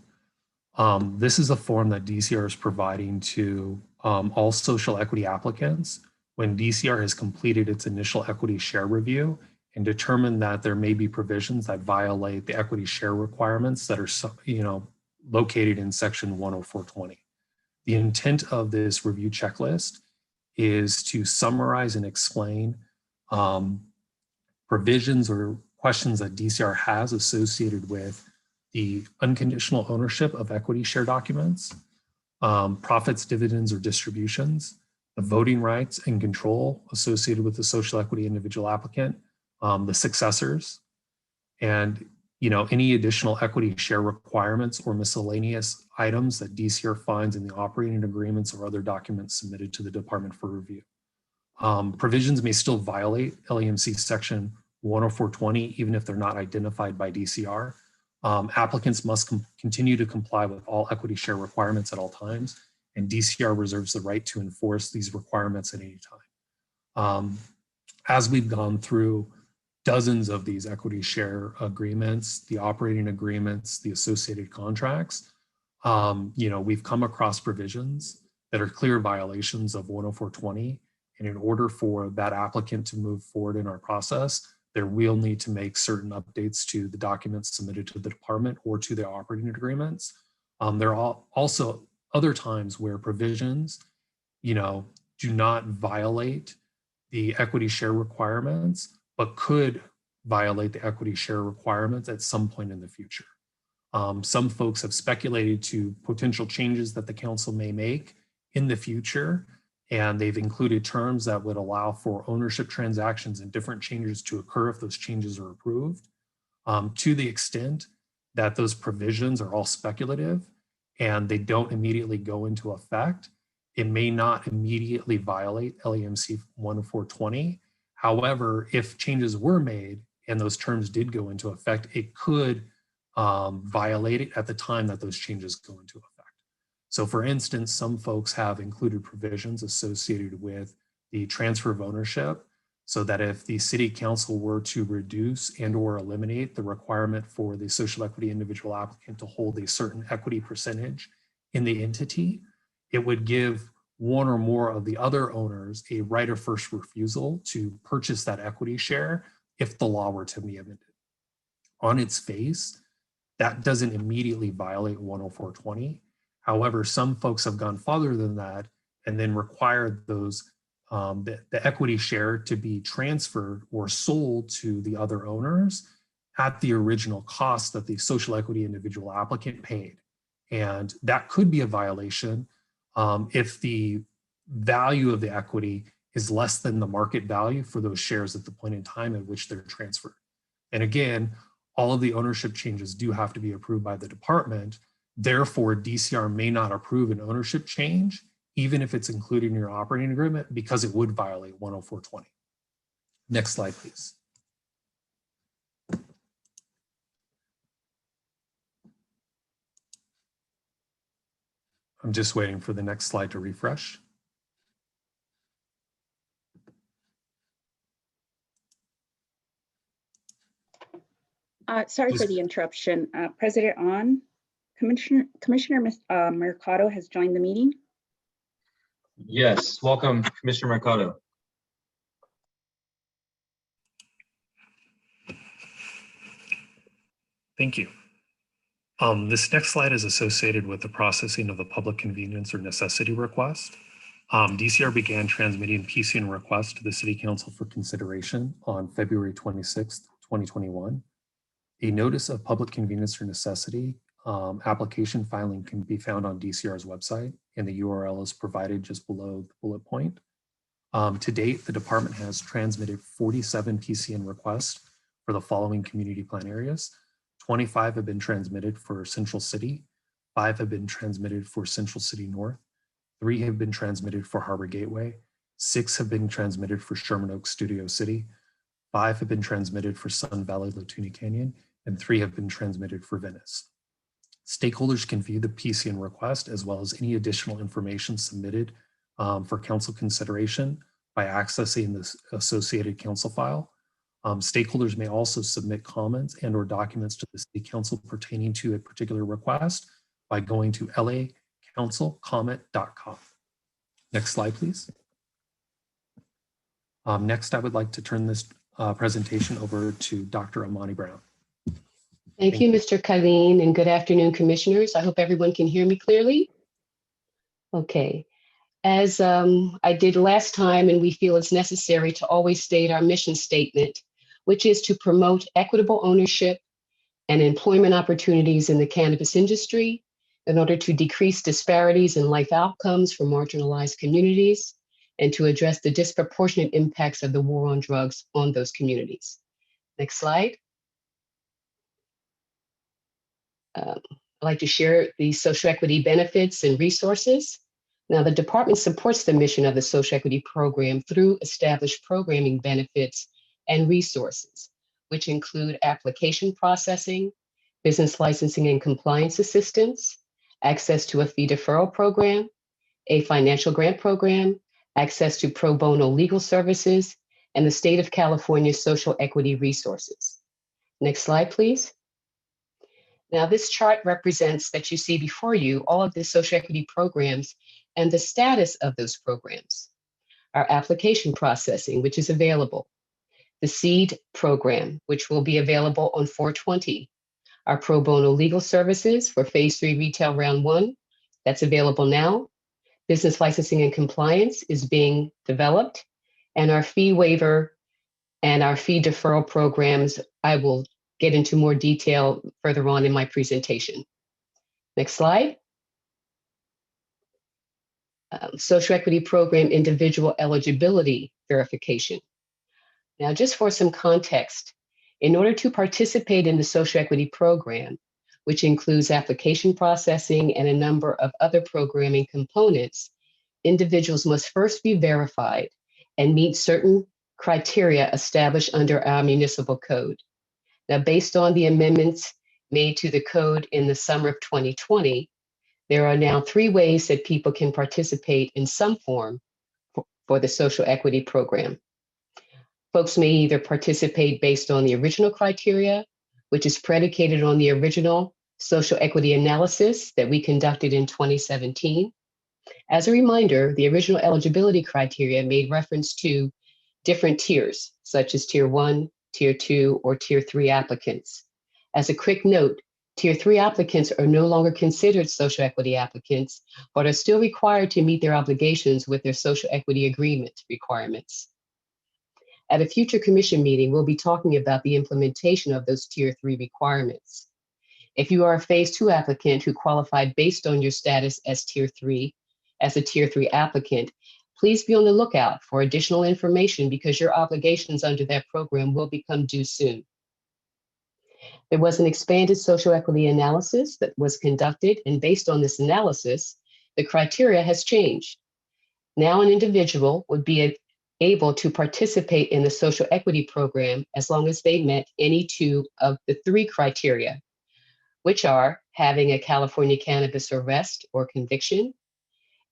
This is a form that DCR is providing to all social equity applicants when DCR has completed its initial equity share review and determined that there may be provisions that violate the equity share requirements that are located in section 10420. The intent of this review checklist is to summarize and explain provisions or questions that DCR has associated with the unconditional ownership of equity share documents, profits, dividends, or distributions, the voting rights and control associated with the social equity individual applicant, the successors, and any additional equity share requirements or miscellaneous items that DCR finds in the operating agreements or other documents submitted to the department for review. Provisions may still violate LEMC section 10420 even if they're not identified by DCR. Applicants must continue to comply with all equity share requirements at all times, and DCR reserves the right to enforce these requirements at any time. As we've gone through dozens of these equity share agreements, the operating agreements, the associated contracts, we've come across provisions that are clear violations of 10420. And in order for that applicant to move forward in our process, they will need to make certain updates to the documents submitted to the department or to their operating agreements. There are also other times where provisions, do not violate the equity share requirements, but could violate the equity share requirements at some point in the future. Some folks have speculated to potential changes that the council may make in the future, and they've included terms that would allow for ownership transactions and different changes to occur if those changes are approved. To the extent that those provisions are all speculative and they don't immediately go into effect, it may not immediately violate LEMC 10420. However, if changes were made and those terms did go into effect, it could violate it at the time that those changes go into effect. So for instance, some folks have included provisions associated with the transfer of ownership so that if the city council were to reduce and or eliminate the requirement for the social equity individual applicant to hold a certain equity percentage in the entity, it would give one or more of the other owners a right of first refusal to purchase that equity share if the law were to be amended. On its face, that doesn't immediately violate 10420. However, some folks have gone farther than that and then required those the equity share to be transferred or sold to the other owners at the original cost that the social equity individual applicant paid. And that could be a violation if the value of the equity is less than the market value for those shares at the point in time at which they're transferred. And again, all of the ownership changes do have to be approved by the department. Therefore, DCR may not approve an ownership change, even if it's included in your operating agreement, because it would violate 10420. Next slide, please. I'm just waiting for the next slide to refresh. Sorry for the interruption. President On, Commissioner Mercado has joined the meeting. Yes, welcome, Commissioner Mercado. Thank you. This next slide is associated with the processing of the public convenience or necessity request. DCR began transmitting PCN requests to the City Council for consideration on February 26th, 2021. A notice of public convenience or necessity application filing can be found on DCR's website, and the URL is provided just below the bullet point. To date, the department has transmitted 47 PCN requests for the following community plan areas. 25 have been transmitted for Central City, 5 have been transmitted for Central City North, 3 have been transmitted for Harbor Gateway, 6 have been transmitted for Sherman Oaks Studio City, 5 have been transmitted for Sun Valley Latuni Canyon, and 3 have been transmitted for Venice. Stakeholders can view the PCN request as well as any additional information submitted for council consideration by accessing this associated council file. Stakeholders may also submit comments and or documents to the City Council pertaining to a particular request by going to lacouncilcomment.com. Next slide, please. Next, I would like to turn this presentation over to Dr. Amani Brown. Thank you, Mr. Khalin, and good afternoon, commissioners. I hope everyone can hear me clearly. Okay. As I did last time, and we feel it's necessary to always state our mission statement, which is to promote equitable ownership and employment opportunities in the cannabis industry in order to decrease disparities in life outcomes for marginalized communities and to address the disproportionate impacts of the war on drugs on those communities. Next slide. I'd like to share the social equity benefits and resources. Now, the department supports the mission of the social equity program through established programming benefits and resources, which include application processing, business licensing and compliance assistance, access to a fee deferral program, a financial grant program, access to pro bono legal services, and the state of California social equity resources. Next slide, please. Now, this chart represents that you see before you all of the social equity programs and the status of those programs. Our application processing, which is available. The SEED program, which will be available on 4/20. Our pro bono legal services for Phase 3 Retail Round 1, that's available now. Business licensing and compliance is being developed. And our fee waiver and our fee deferral programs, I will get into more detail further on in my presentation. Next slide. Social equity program individual eligibility verification. Now, just for some context, in order to participate in the social equity program, which includes application processing and a number of other programming components, individuals must first be verified and meet certain criteria established under our municipal code. Now, based on the amendments made to the code in the summer of 2020, there are now 3 ways that people can participate in some form for the social equity program. Folks may either participate based on the original criteria, which is predicated on the original social equity analysis that we conducted in 2017. As a reminder, the original eligibility criteria made reference to different tiers, such as Tier 1, Tier 2, or Tier 3 applicants. As a quick note, Tier 3 applicants are no longer considered social equity applicants, but are still required to meet their obligations with their social equity agreement requirements. At a future commission meeting, we'll be talking about the implementation of those Tier 3 requirements. If you are a Phase 2 applicant who qualified based on your status as Tier 3, as a Tier 3 applicant, please be on the lookout for additional information because your obligations under that program will become due soon. There was an expanded social equity analysis that was conducted, and based on this analysis, the criteria has changed. Now an individual would be able to participate in the social equity program as long as they met any two of the three criteria, which are having a California cannabis arrest or conviction,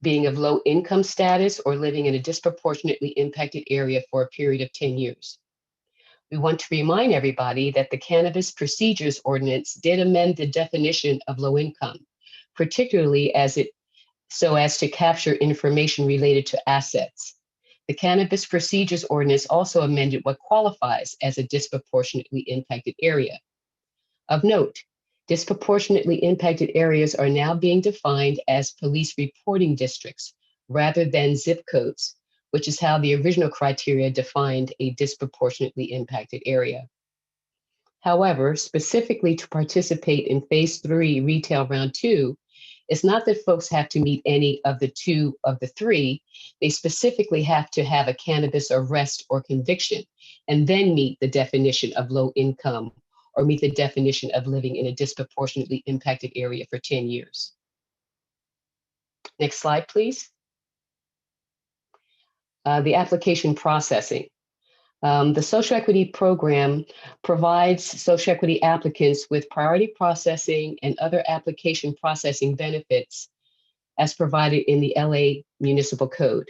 being of low income status, or living in a disproportionately impacted area for a period of 10 years. We want to remind everybody that the Cannabis Procedures Ordinance did amend the definition of low income, particularly so as to capture information related to assets. The Cannabis Procedures Ordinance also amended what qualifies as a disproportionately impacted area. Of note, disproportionately impacted areas are now being defined as police reporting districts rather than zip codes, which is how the original criteria defined a disproportionately impacted area. However, specifically to participate in Phase 3 Retail Round 2, it's not that folks have to meet any of the two of the three. They specifically have to have a cannabis arrest or conviction and then meet the definition of low income or meet the definition of living in a disproportionately impacted area for 10 years. Next slide, please. The application processing. The social equity program provides social equity applicants with priority processing and other application processing benefits as provided in the LA Municipal Code.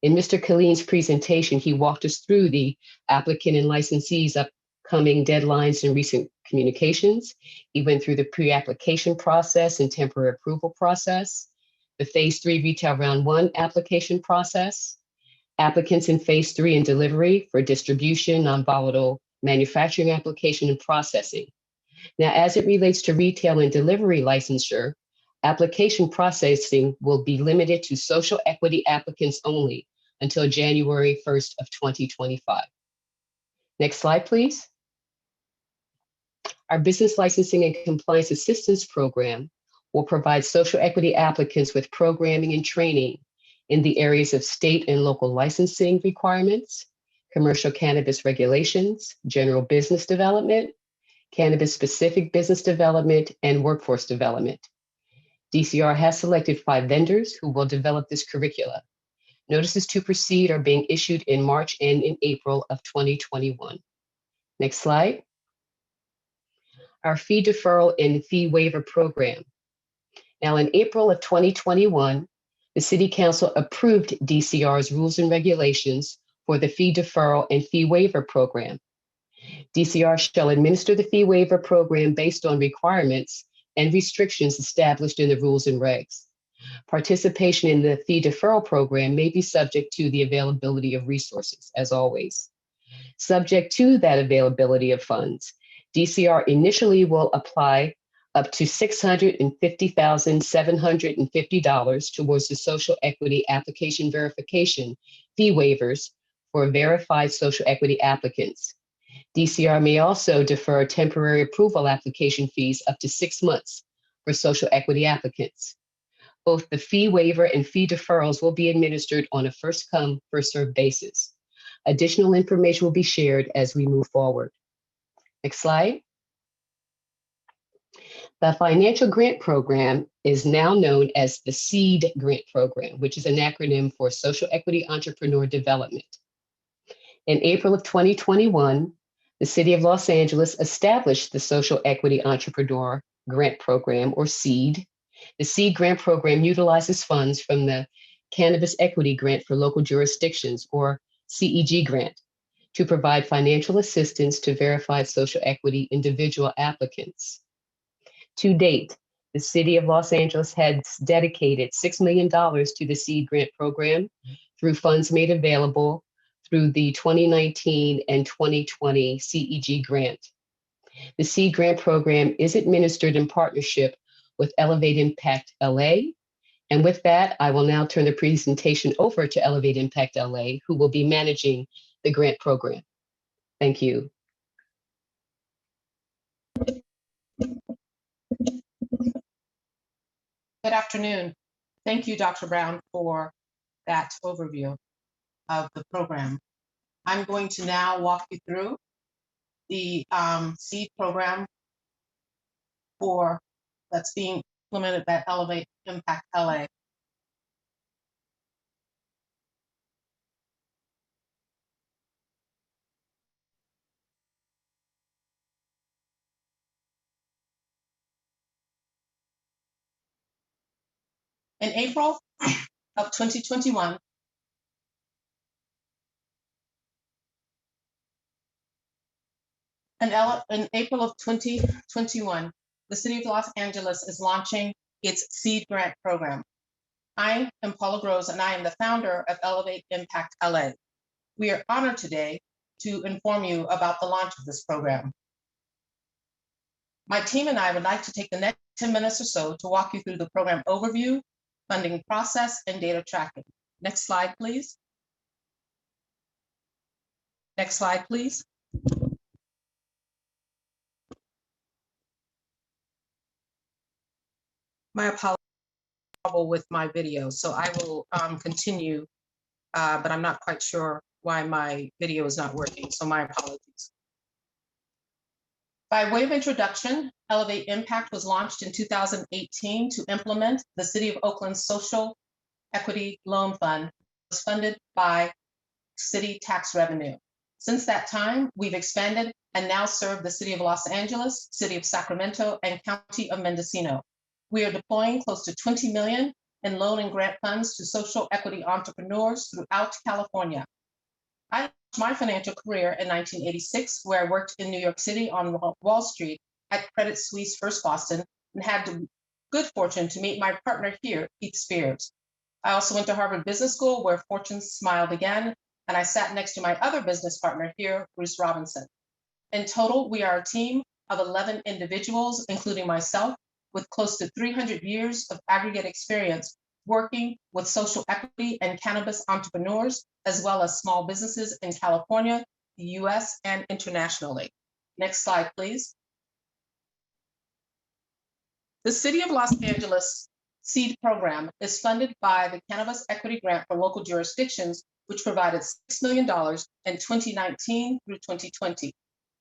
In Mr. Killeen's presentation, he walked us through the applicant and licensees upcoming deadlines and recent communications. He went through the pre-application process and temporary approval process, the Phase 3 Retail Round 1 application process, applicants in Phase 3 and delivery for distribution, non-volatile manufacturing application and processing. Now, as it relates to retail and delivery licensure, application processing will be limited to social equity applicants only until January 1st of 2025. Next slide, please. Our Business Licensing and Compliance Assistance Program will provide social equity applicants with programming and training in the areas of state and local licensing requirements, commercial cannabis regulations, general business development, cannabis-specific business development, and workforce development. DCR has selected 5 vendors who will develop this curricula. Notices to proceed are being issued in March and in April of 2021. Next slide. Our fee deferral and fee waiver program. Now, in April of 2021, the City Council approved DCR's rules and regulations for the fee deferral and fee waiver program. DCR shall administer the fee waiver program based on requirements and restrictions established in the rules and regs. Participation in the fee deferral program may be subject to the availability of resources, as always. Subject to that availability of funds, DCR initially will apply up to $650,750 towards the social equity application verification fee waivers for verified social equity applicants. DCR may also defer temporary approval application fees up to 6 months for social equity applicants. Both the fee waiver and fee deferrals will be administered on a first-come, first-served basis. Additional information will be shared as we move forward. Next slide. The financial grant program is now known as the SEED grant program, which is an acronym for Social Equity Entrepreneur Development. In April of 2021, the City of Los Angeles established the Social Equity Entrepreneur Grant Program, or SEED. The SEED grant program utilizes funds from the Cannabis Equity Grant for Local Jurisdictions, or CEG grant, to provide financial assistance to verified social equity individual applicants. To date, the City of Los Angeles has dedicated $6 million to the SEED grant program through funds made available through the 2019 and 2020 CEG grant. The SEED grant program is administered in partnership with Elevate Impact LA. And with that, I will now turn the presentation over to Elevate Impact LA, who will be managing the grant program. Thank you. Good afternoon. Thank you, Dr. Brown, for that overview of the program. I'm going to now walk you through the seed program that's being implemented at Elevate Impact LA. In April of 2021, in April of 2021, the City of Los Angeles is launching its seed grant program. I am Paula Groves, and I am the founder of Elevate Impact LA. We are honored today to inform you about the launch of this program. My team and I would like to take the next 10 minutes or so to walk you through the program overview, funding process, and data tracking. Next slide, please. Next slide, please. My apologies with my video, so I will continue, but I'm not quite sure why my video is not working, so my apologies. By way of introduction, Elevate Impact was launched in 2018 to implement the City of Oakland's Social Equity Loan Fund. It was funded by city tax revenue. Since that time, we've expanded and now serve the City of Los Angeles, City of Sacramento, and County of Mendocino. We are deploying close to $20 million in loan and grant funds to social equity entrepreneurs throughout California. I launched my financial career in 1986, where I worked in New York City on Wall Street at Credit Suisse First Boston, and had the good fortune to meet my partner here, Keith Spears. I also went to Harvard Business School, where fortunes smiled again, and I sat next to my other business partner here, Bruce Robinson. In total, we are a team of 11 individuals, including myself, with close to 300 years of aggregate experience working with social equity and cannabis entrepreneurs, as well as small businesses in California, the US, and internationally. Next slide, please. The City of Los Angeles SEED program is funded by the Cannabis Equity Grant for Local Jurisdictions, which provided $6 million in 2019 through 2020.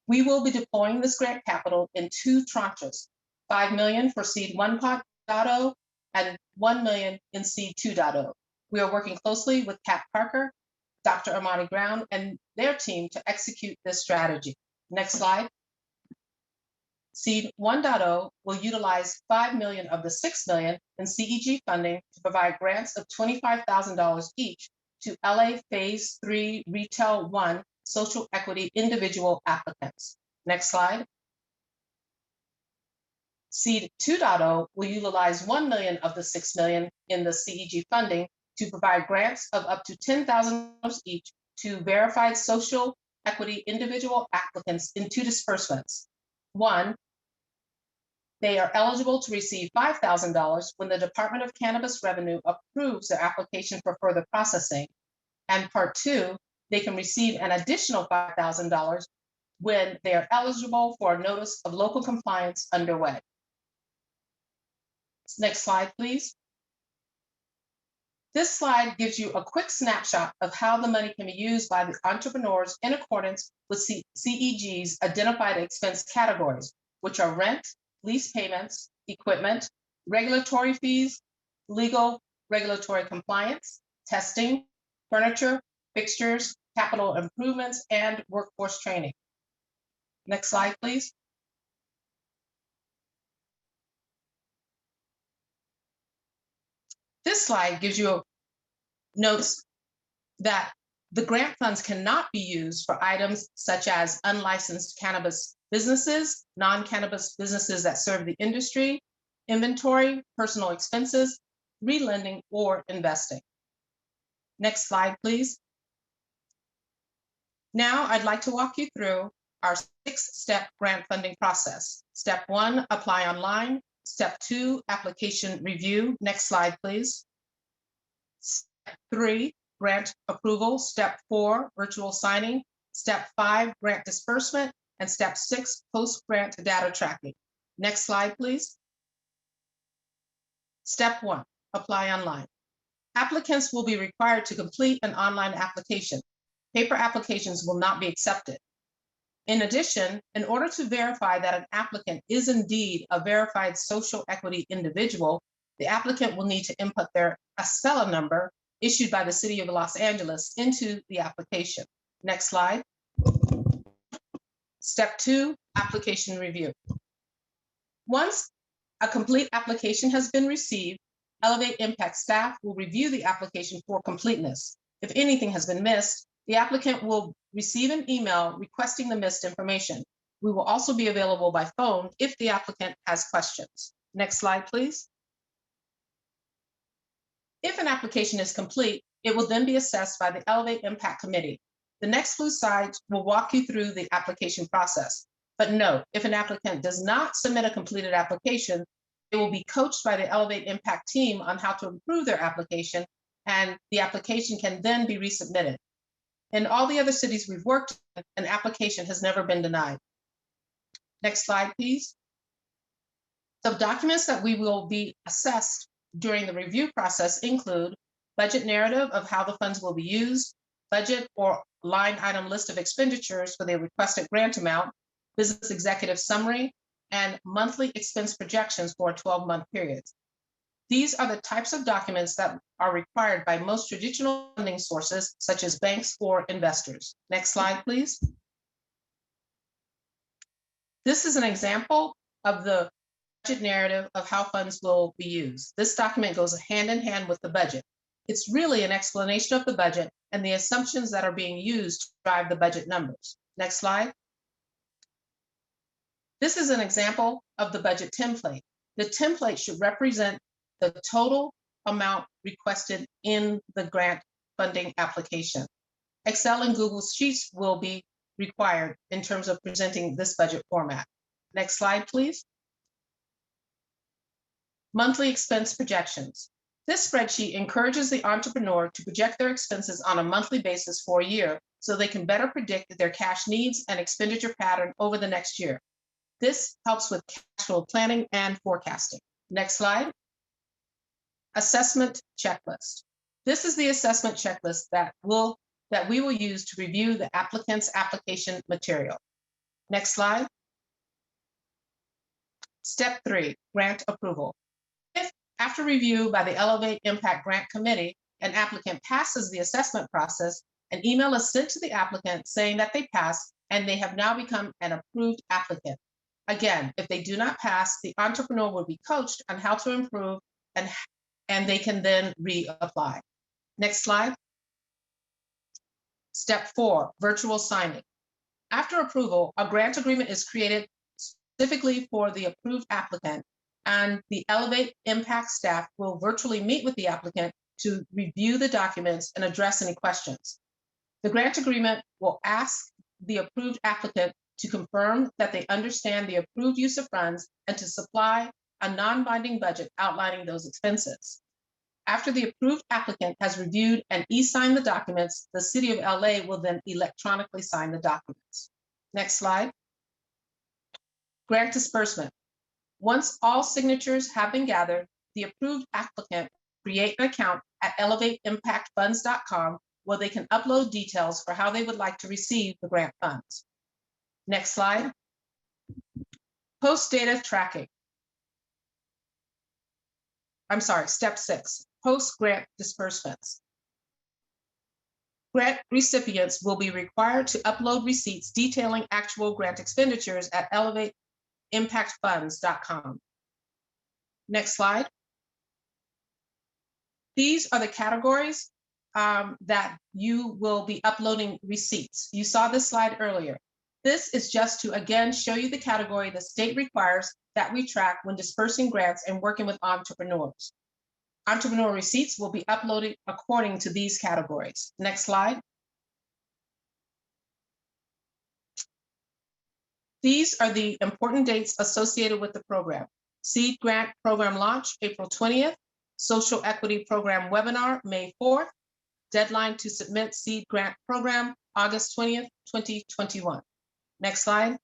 We will be deploying this grant capital in 2 tranches, $5 million for SEED 1.0 and $1 million in SEED 2.0. We are working closely with Pat Parker, Dr. Amani Brown, and their team to execute this strategy. Next slide. SEED 1.0 will utilize $5 million of the $6 million in CEG funding to provide grants of $25,000 each to LA Phase 3 Retail 1 social equity individual applicants. Next slide. SEED 2.0 will utilize $1 million of the $6 million in the CEG funding to provide grants of up to $10,000 each to verified social equity individual applicants in 2 disbursements. One, they are eligible to receive $5,000 when the Department of Cannabis Revenue approves their application for further processing. And part 2, they can receive an additional $5,000 when they are eligible for a notice of local compliance underway. Next slide, please. This slide gives you a quick snapshot of how the money can be used by the entrepreneurs in accordance with CEG's identified expense categories, which are rent, lease payments, equipment, regulatory fees, legal regulatory compliance, testing, furniture, fixtures, capital improvements, and workforce training. Next slide, please. This slide gives you notes that the grant funds cannot be used for items such as unlicensed cannabis businesses, non-cannabis businesses that serve the industry, inventory, personal expenses, relending, or investing. Next slide, please. Now I'd like to walk you through our 6-step grant funding process. Step 1, apply online. Step 2, application review. Next slide, please. Step 3, grant approval. Step 4, virtual signing. Step 5, grant disbursement. And step 6, post-grant data tracking. Next slide, please. Step 1, apply online. Applicants will be required to complete an online application. Paper applications will not be accepted. In addition, in order to verify that an applicant is indeed a verified social equity individual, the applicant will need to input their ACELA number issued by the City of Los Angeles into the application. Next slide. Step 2, application review. Once a complete application has been received, Elevate Impact staff will review the application for completeness. If anything has been missed, the applicant will receive an email requesting the missed information. We will also be available by phone if the applicant has questions. Next slide, please. If an application is complete, it will then be assessed by the Elevate Impact Committee. The next few slides will walk you through the application process. But note, if an applicant does not submit a completed application, they will be coached by the Elevate Impact team on how to improve their application, and the application can then be resubmitted. In all the other cities we've worked in, an application has never been denied. Next slide, please. So documents that we will be assessed during the review process include budget narrative of how the funds will be used, budget or line item list of expenditures for the requested grant amount, business executive summary, and monthly expense projections for a 12-month period. These are the types of documents that are required by most traditional funding sources, such as banks or investors. Next slide, please. This is an example of the budget narrative of how funds will be used. This document goes hand in hand with the budget. It's really an explanation of the budget and the assumptions that are being used to drive the budget numbers. Next slide. This is an example of the budget template. The template should represent the total amount requested in the grant funding application. Excel and Google Sheets will be required in terms of presenting this budget format. Next slide, please. Monthly expense projections. This spreadsheet encourages the entrepreneur to project their expenses on a monthly basis for a year so they can better predict their cash needs and expenditure pattern over the next year. This helps with cash flow planning and forecasting. Next slide. Assessment checklist. This is the assessment checklist that we will use to review the applicant's application material. Next slide. Step 3, grant approval. If after review by the Elevate Impact Grant Committee, an applicant passes the assessment process, an email is sent to the applicant saying that they passed and they have now become an approved applicant. Again, if they do not pass, the entrepreneur will be coached on how to improve and they can then reapply. Next slide. Step 4, virtual signing. After approval, a grant agreement is created specifically for the approved applicant, and the Elevate Impact staff will virtually meet with the applicant to review the documents and address any questions. The grant agreement will ask the approved applicant to confirm that they understand the approved use of funds and to supply a non-binding budget outlining those expenses. After the approved applicant has reviewed and e-signed the documents, the City of LA will then electronically sign the documents. Next slide. Grant disbursement. Once all signatures have been gathered, the approved applicant create an account at elevateimpactfunds.com where they can upload details for how they would like to receive the grant funds. Next slide. Post data tracking. I'm sorry, step 6, post-grant disbursements. Grant recipients will be required to upload receipts detailing actual grant expenditures at elevateimpactfunds.com. Next slide. These are the categories that you will be uploading receipts. You saw this slide earlier. This is just to, again, show you the category the state requires that we track when dispersing grants and working with entrepreneurs. Entrepreneur receipts will be uploaded according to these categories. Next slide. These are the important dates associated with the program. Seed Grant Program launch, April 20th. Social Equity Program webinar, May 4th. Deadline to submit Seed Grant Program, August 20th, 2021. Next slide.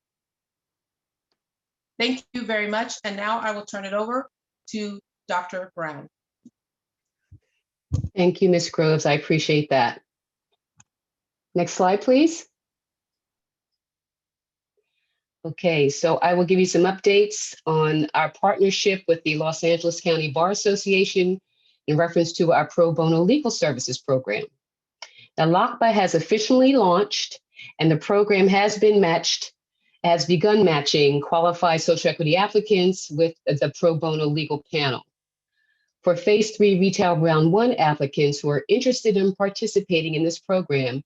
Thank you very much. And now I will turn it over to Dr. Brown. Thank you, Ms. Groves. I appreciate that. Next slide, please. Okay, so I will give you some updates on our partnership with the Los Angeles County Bar Association in reference to our pro bono legal services program. Now, LOCBA has officially launched, and the program has begun matching qualified social equity applicants with the pro bono legal panel. For Phase 3 Retail Round 1 applicants who are interested in participating in this program,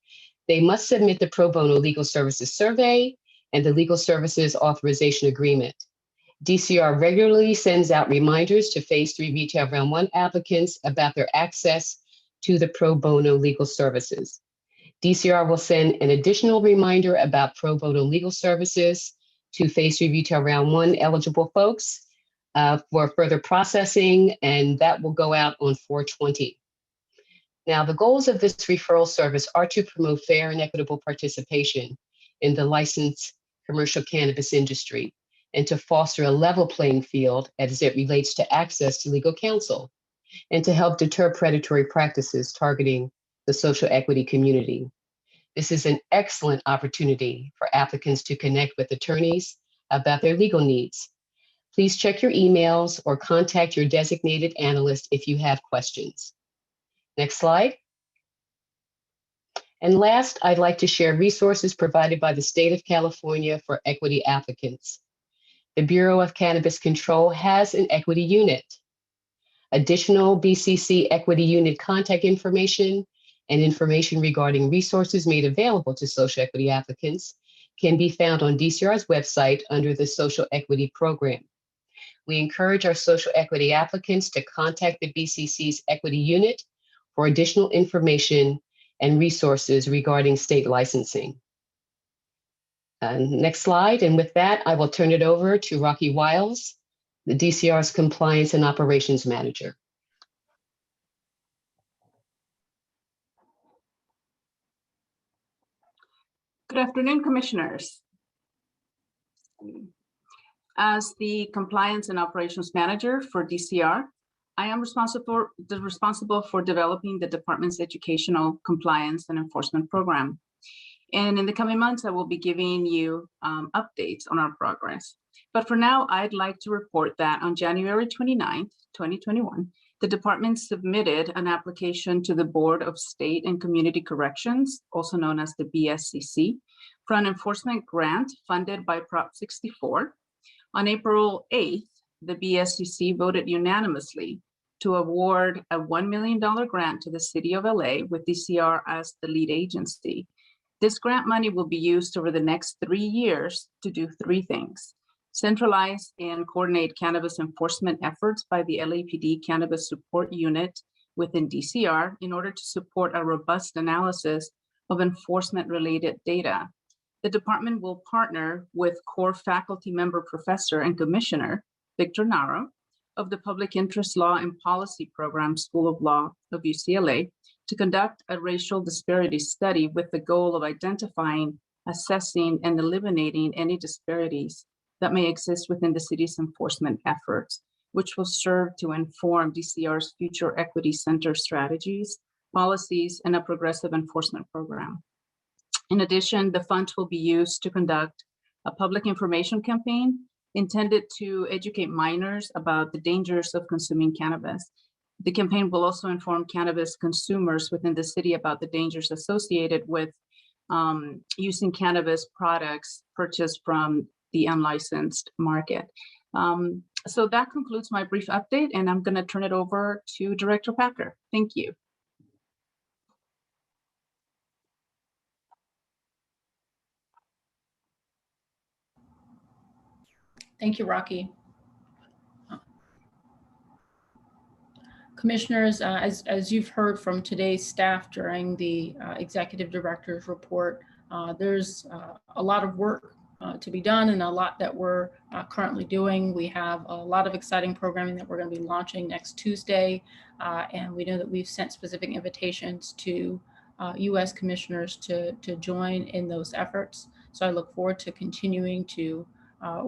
they must submit the pro bono legal services survey and the legal services authorization agreement. DCR regularly sends out reminders to Phase 3 Retail Round 1 applicants about their access to the pro bono legal services. DCR will send an additional reminder about pro bono legal services to Phase 3 Retail Round 1 eligible folks for further processing, and that will go out on 4/20. Now, the goals of this referral service are to promote fair and equitable participation in the licensed commercial cannabis industry and to foster a level playing field as it relates to access to legal counsel and to help deter predatory practices targeting the social equity community. This is an excellent opportunity for applicants to connect with attorneys about their legal needs. Please check your emails or contact your designated analyst if you have questions. Next slide. And last, I'd like to share resources provided by the state of California for equity applicants. The Bureau of Cannabis Control has an equity unit. Additional BCC equity unit contact information and information regarding resources made available to social equity applicants can be found on DCR's website under the Social Equity Program. We encourage our social equity applicants to contact the BCC's equity unit for additional information and resources regarding state licensing. Next slide, and with that, I will turn it over to Rocky Wiles, the DCR's Compliance and Operations Manager. Good afternoon, Commissioners. As the Compliance and Operations Manager for DCR, I am responsible for developing the department's educational compliance and enforcement program. And in the coming months, I will be giving you updates on our progress. But for now, I'd like to report that on January 29th, 2021, the department submitted an application to the Board of State and Community Corrections, also known as the BSCC, for an enforcement grant funded by Prop 64. On April 8th, the BSCC voted unanimously to award a $1 million grant to the City of LA with DCR as the lead agency. This grant money will be used over the next 3 years to do 3 things: centralize and coordinate cannabis enforcement efforts by the LAPD Cannabis Support Unit within DCR in order to support a robust analysis of enforcement-related data. The department will partner with core faculty member professor and commissioner, Victor Naro, of the Public Interest Law and Policy Program School of Law of UCLA to conduct a racial disparity study with the goal of identifying, assessing, and eliminating any disparities that may exist within the city's enforcement efforts, which will serve to inform DCR's future equity center strategies, policies, and a progressive enforcement program. In addition, the funds will be used to conduct a public information campaign intended to educate minors about the dangers of consuming cannabis. The campaign will also inform cannabis consumers within the city about the dangers associated with using cannabis products purchased from the unlicensed market. So that concludes my brief update, and I'm going to turn it over to Director Packer. Thank you. Thank you, Rocky. Commissioners, as you've heard from today's staff during the executive director's report, there's a lot of work to be done and a lot that we're currently doing. We have a lot of exciting programming that we're going to be launching next Tuesday, and we know that we've sent specific invitations to U.S. commissioners to join in those efforts. So I look forward to continuing to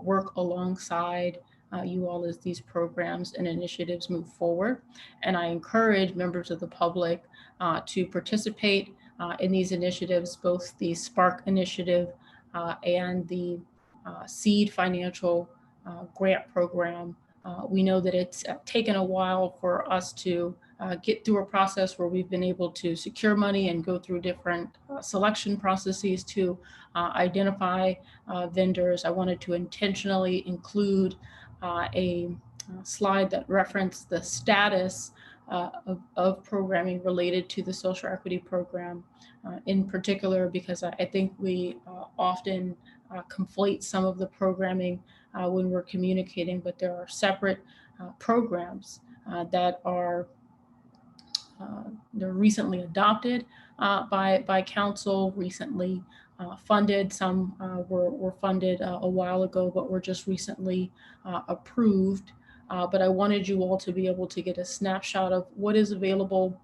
work alongside you all as these programs and initiatives move forward. And I encourage members of the public to participate in these initiatives, both the SPARK initiative and the seed financial grant program. We know that it's taken a while for us to get through a process where we've been able to secure money and go through different selection processes to identify vendors. I wanted to intentionally include a slide that referenced the status of programming related to the social equity program in particular, because I think we often conflate some of the programming when we're communicating, but there are separate programs that are they're recently adopted by council, recently funded. Some were funded a while ago, but were just recently approved. But I wanted you all to be able to get a snapshot of what is available,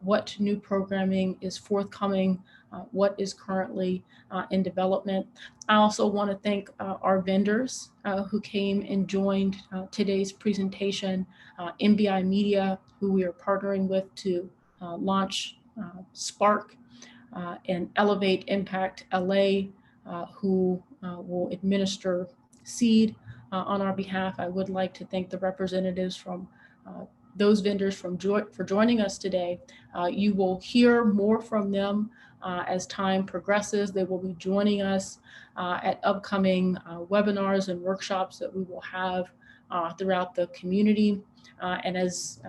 what new programming is forthcoming, what is currently in development. I also want to thank our vendors who came and joined today's presentation, MBI Media, who we are partnering with to launch Spark, and Elevate Impact LA, who will administer seed on our behalf. I would like to thank the representatives from those vendors for joining us today. You will hear more from them as time progresses. They will be joining us at upcoming webinars and workshops that we will have throughout the community. And as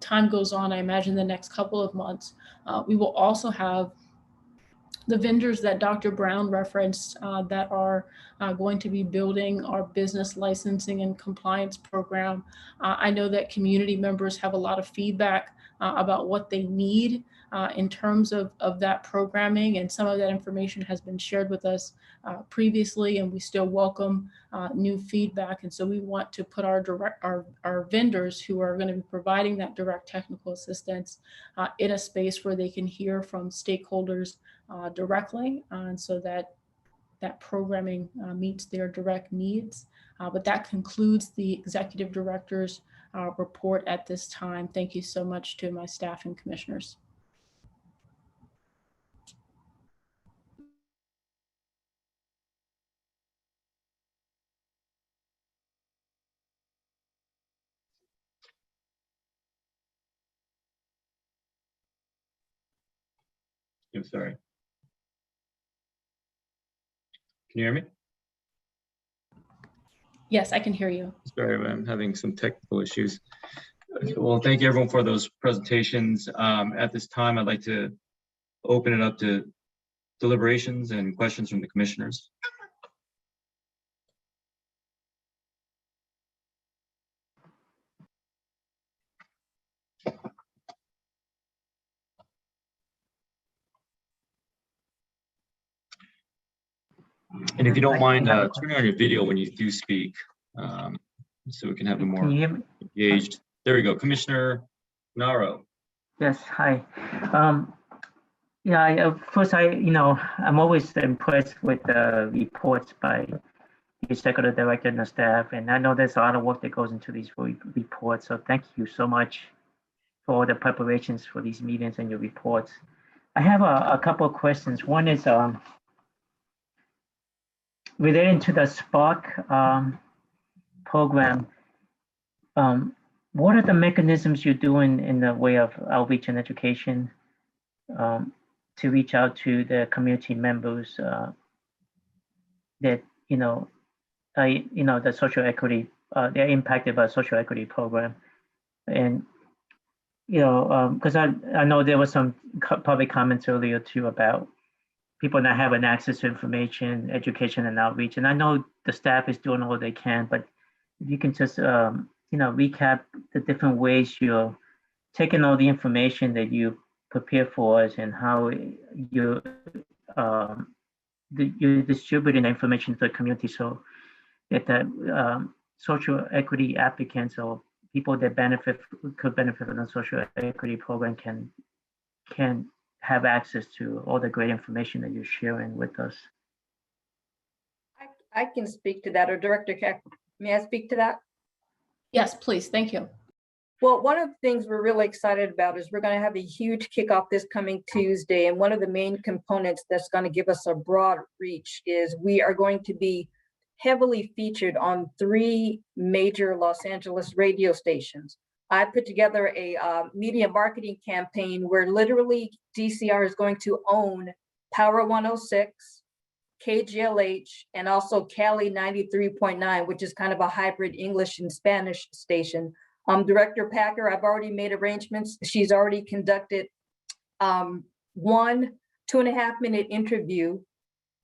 time goes on, I imagine the next couple of months, we will also have the vendors that Dr. Brown referenced that are going to be building our business licensing and compliance program. I know that community members have a lot of feedback about what they need in terms of that programming, and some of that information has been shared with us previously, and we still welcome new feedback. And so we want to put our vendors who are going to be providing that direct technical assistance in a space where they can hear from stakeholders directly, and so that programming meets their direct needs. But that concludes the executive director's report at this time. Thank you so much to my staff and commissioners. I'm sorry. Can you hear me? Yes, I can hear you. Sorry, I'm having some technical issues. Well, thank you everyone for those presentations. At this time, I'd like to open it up to deliberations and questions from the commissioners. And if you don't mind, turning on your video when you do speak, so we can have a more engaged. There we go, Commissioner Naro. Yes, hi. Yeah, first, I'm always impressed with the reports by the executive director and the staff, and I know there's a lot of work that goes into these reports. So thank you so much for all the preparations for these meetings and your reports. I have a couple of questions. One is relating to the Spark program. What are the mechanisms you're doing in the way of outreach and education to reach out to the community members that the social equity, they're impacted by social equity program? And because I know there was some public comments earlier too about people not having access to information, education, and outreach. And I know the staff is doing all they can, but if you can just recap the different ways you're taking all the information that you prepare for us and how you're distributing the information to the community so that the social equity applicants or people that could benefit from the social equity program can have access to all the great information that you're sharing with us. I can speak to that, or Director Keck, may I speak to that? Yes, please, thank you. Well, one of the things we're really excited about is we're going to have a huge kickoff this coming Tuesday. And one of the main components that's going to give us a broad reach is we are going to be heavily featured on 3 major Los Angeles radio stations. I put together a media marketing campaign where literally DCR is going to own Power 106, KGLH, and also Cali 93.9, which is kind of a hybrid English and Spanish station. Director Packer, I've already made arrangements. She's already conducted 1 2.5-minute interview,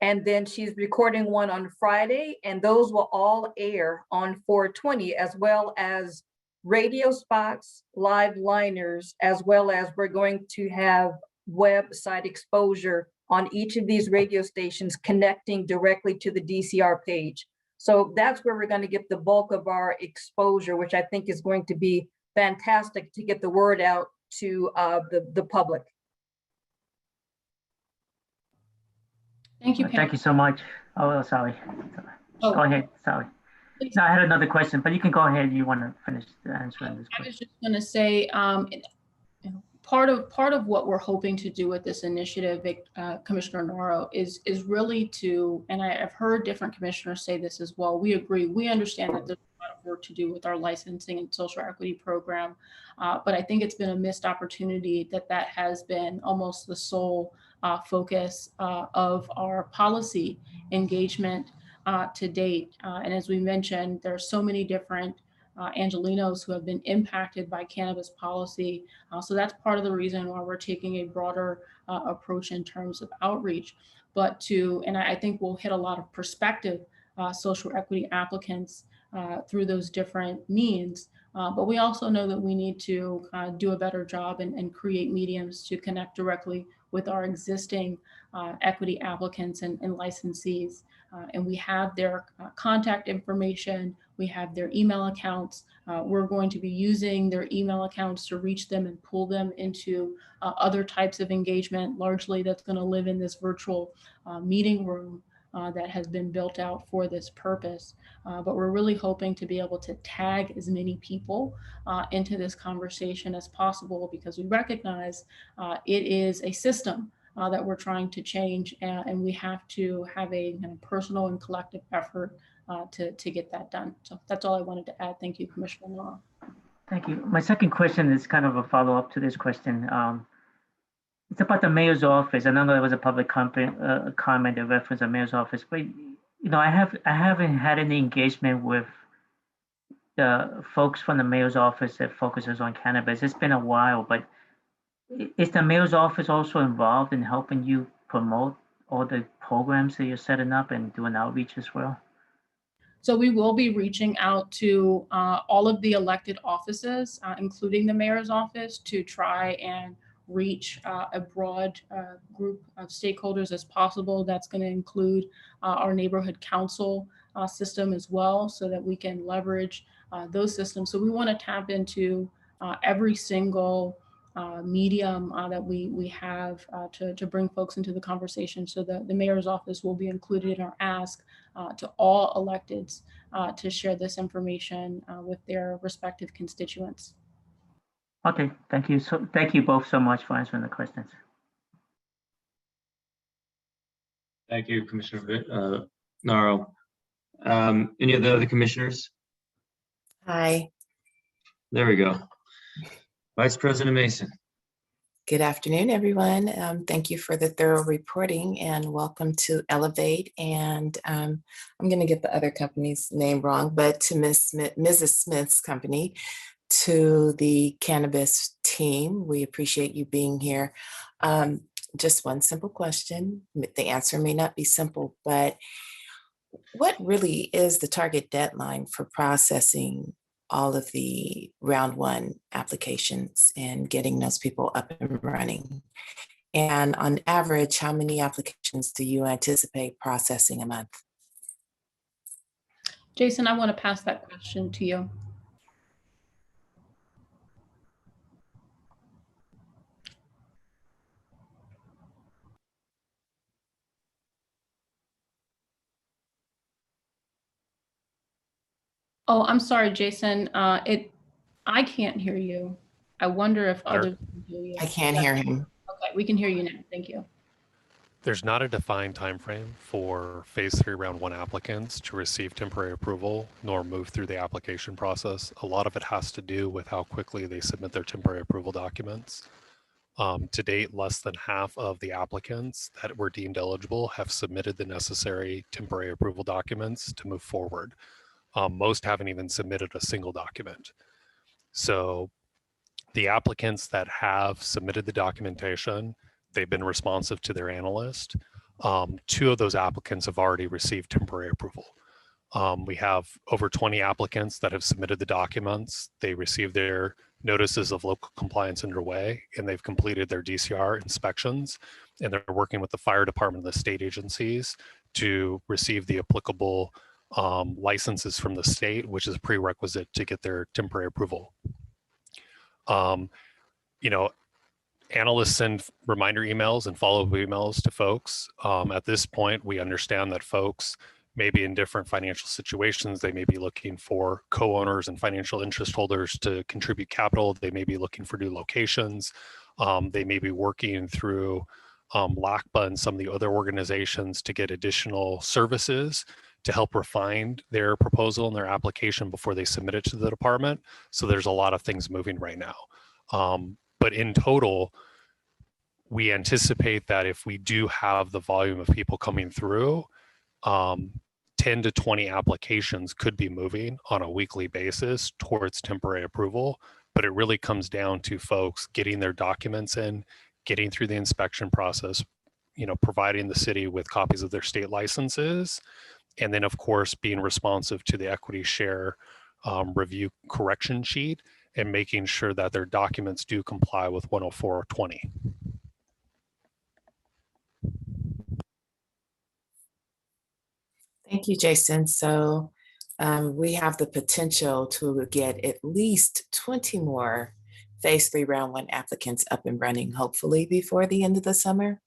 and then she's recording one on Friday, and those will all air on 420, as well as radio spots, live liners, as well as we're going to have website exposure on each of these radio stations connecting directly to the DCR page. So that's where we're going to get the bulk of our exposure, which I think is going to be fantastic to get the word out to the public. Thank you, Pam. Thank you so much. Oh, sorry. Oh. Go ahead, sorry. No, I had another question, but you can go ahead. You want to finish answering this I question? was just going to say, part of what we're hoping to do with this initiative, Commissioner Naro, is really to, and I've heard different commissioners say this as well. We agree. We understand that there's a lot of work to do with our licensing and social equity program, but I think it's been a missed opportunity that has been almost the sole focus of our policy engagement to date. And as we mentioned, there are so many different Angelenos who have been impacted by cannabis policy. So that's part of the reason why we're taking a broader approach in terms of outreach. But and I think we'll hit a lot of prospective social equity applicants through those different means. But we also know that we need to do a better job and create mediums to connect directly with our existing equity applicants and licensees. And we have their contact information, we have their email accounts. We're going to be using their email accounts to reach them and pull them into other types of engagement. Largely that's going to live in this virtual meeting room that has been built out for this purpose. But we're really hoping to be able to tag as many people into this conversation as possible, because we recognize it is a system that we're trying to change, and we have to have a kind of personal and collective effort to get that done. So that's all I wanted to add. Thank you, Commissioner Naro. Thank you. My second question is kind of a follow-up to this question. It's about the mayor's office. I know there was a public comment that referenced the mayor's office, but I haven't had any engagement with the folks from the mayor's office that focuses on cannabis. It's been a while, but is the mayor's office also involved in helping you promote all the programs that you're setting up and doing outreach as well? So we will be reaching out to all of the elected offices, including the mayor's office, to try and reach a broad group of stakeholders as possible. That's going to include our neighborhood council system as well, so that we can leverage those systems. So we want to tap into every single medium that we have to bring folks into the conversation. So the mayor's office will be included in our ask to all electeds to share this information with their respective constituents. Okay, thank you. So thank you both so much for answering the questions. Thank you, Commissioner Naro. Any of the other commissioners? Hi. There we go. Vice President Mason. Good afternoon, everyone. Thank you for the thorough reporting and welcome to Elevate. And I'm going to get the other company's name wrong, but to Mrs. Smith's company, to the Cannabis team, we appreciate you being here. Just one simple question. The answer may not be simple, but what really is the target deadline for processing all of the round 1 applications and getting those people up and running? And on average, how many applications do you anticipate processing a month? Jason, I want to pass that question to you. Oh, I'm sorry, Jason. I can't hear you. I wonder if others can hear you. I can't hear him. Okay, we can hear you now. Thank you. There's not a defined timeframe for phase 3 round 1 applicants to receive temporary approval nor move through the application process. A lot of it has to do with how quickly they submit their temporary approval documents. To date, less than half of the applicants that were deemed eligible have submitted the necessary temporary approval documents to move forward. Most haven't even submitted a single document. So the applicants that have submitted the documentation, they've been responsive to their analyst. 2 of those applicants have already received temporary approval. We have over 20 applicants that have submitted the documents. They received their notices of local compliance underway, and they've completed their DCR inspections, and they're working with the fire department and the state agencies to receive the applicable licenses from the state, which is a prerequisite to get their temporary approval. You know, analysts send reminder emails and follow-up emails to folks. At this point, we understand that folks may be in different financial situations. They may be looking for co-owners and financial interest holders to contribute capital. They may be looking for new locations. They may be working through LACPA and some of the other organizations to get additional services to help refine their proposal and their application before they submit it to the department. So there's a lot of things moving right now. But in total, we anticipate that if we do have the volume of people coming through, 10 to 20 applications could be moving on a weekly basis towards temporary approval, but it really comes down to folks getting their documents in, getting through the inspection process, you know, providing the city with copies of their state licenses, and then of course being responsive to the equity share review correction sheet and making sure that their documents do comply with 10420. Thank you, Jason. So we have the potential to get at least 20 more phase 3 round 1 applicants up and running, hopefully before the end of the summer.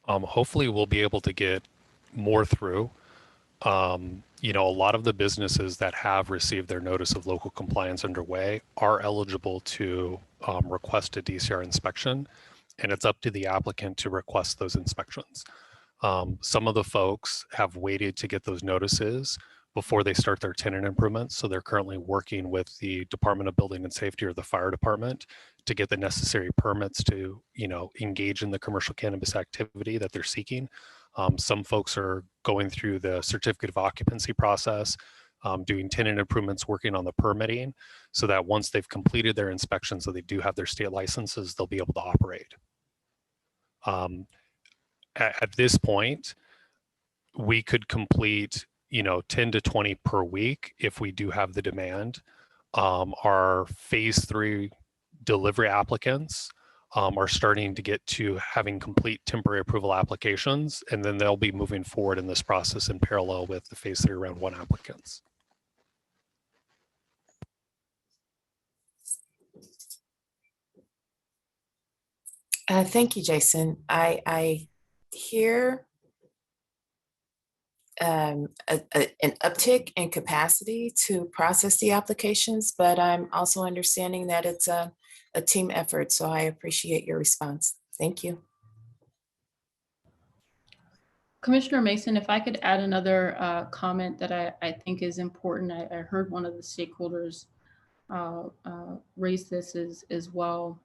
Hopefully we'll be able to get more through. You know, a lot of the businesses that have received their notice of local compliance underway are eligible to request a DCR inspection, and it's up to the applicant to request those inspections. Some of the folks have waited to get those notices before they start their tenant improvements. So they're currently working with the Department of Building and Safety or the fire department to get the necessary permits to, you know, engage in the commercial cannabis activity that they're seeking. Some folks are going through the certificate of occupancy process, doing tenant improvements, working on the permitting, so that once they've completed their inspections, so they do have their state licenses, they'll be able to operate. At this point, we could complete, you know, 10 to 20 per week if we do have the demand. Our phase 3 delivery applicants are starting to get to having complete temporary approval applications, and then they'll be moving forward in this process in parallel with the phase 3 round 1 applicants. Thank you, Jason. I hear an uptick in capacity to process the applications, but I'm also understanding that it's a team effort. So I appreciate your response. Thank you. Commissioner Mason, if I could add another comment that I think is important. I heard one of the stakeholders raise this as well.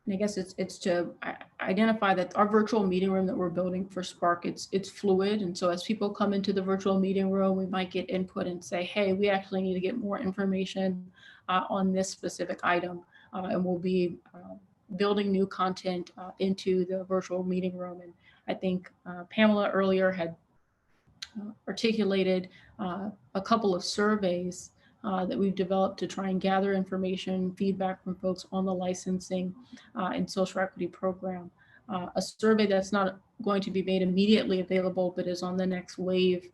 And I guess it's to identify that our virtual meeting room that we're building for Spark, it's fluid. And so as people come into the virtual meeting room, we might get input and say, hey, we actually need to get more information on this specific item. And we'll be building new content into the virtual meeting room. And I think Pamela earlier had articulated a couple of surveys that we've developed to try and gather information, feedback from folks on the licensing and social equity program. A survey that's not going to be made immediately available, but is on the next wave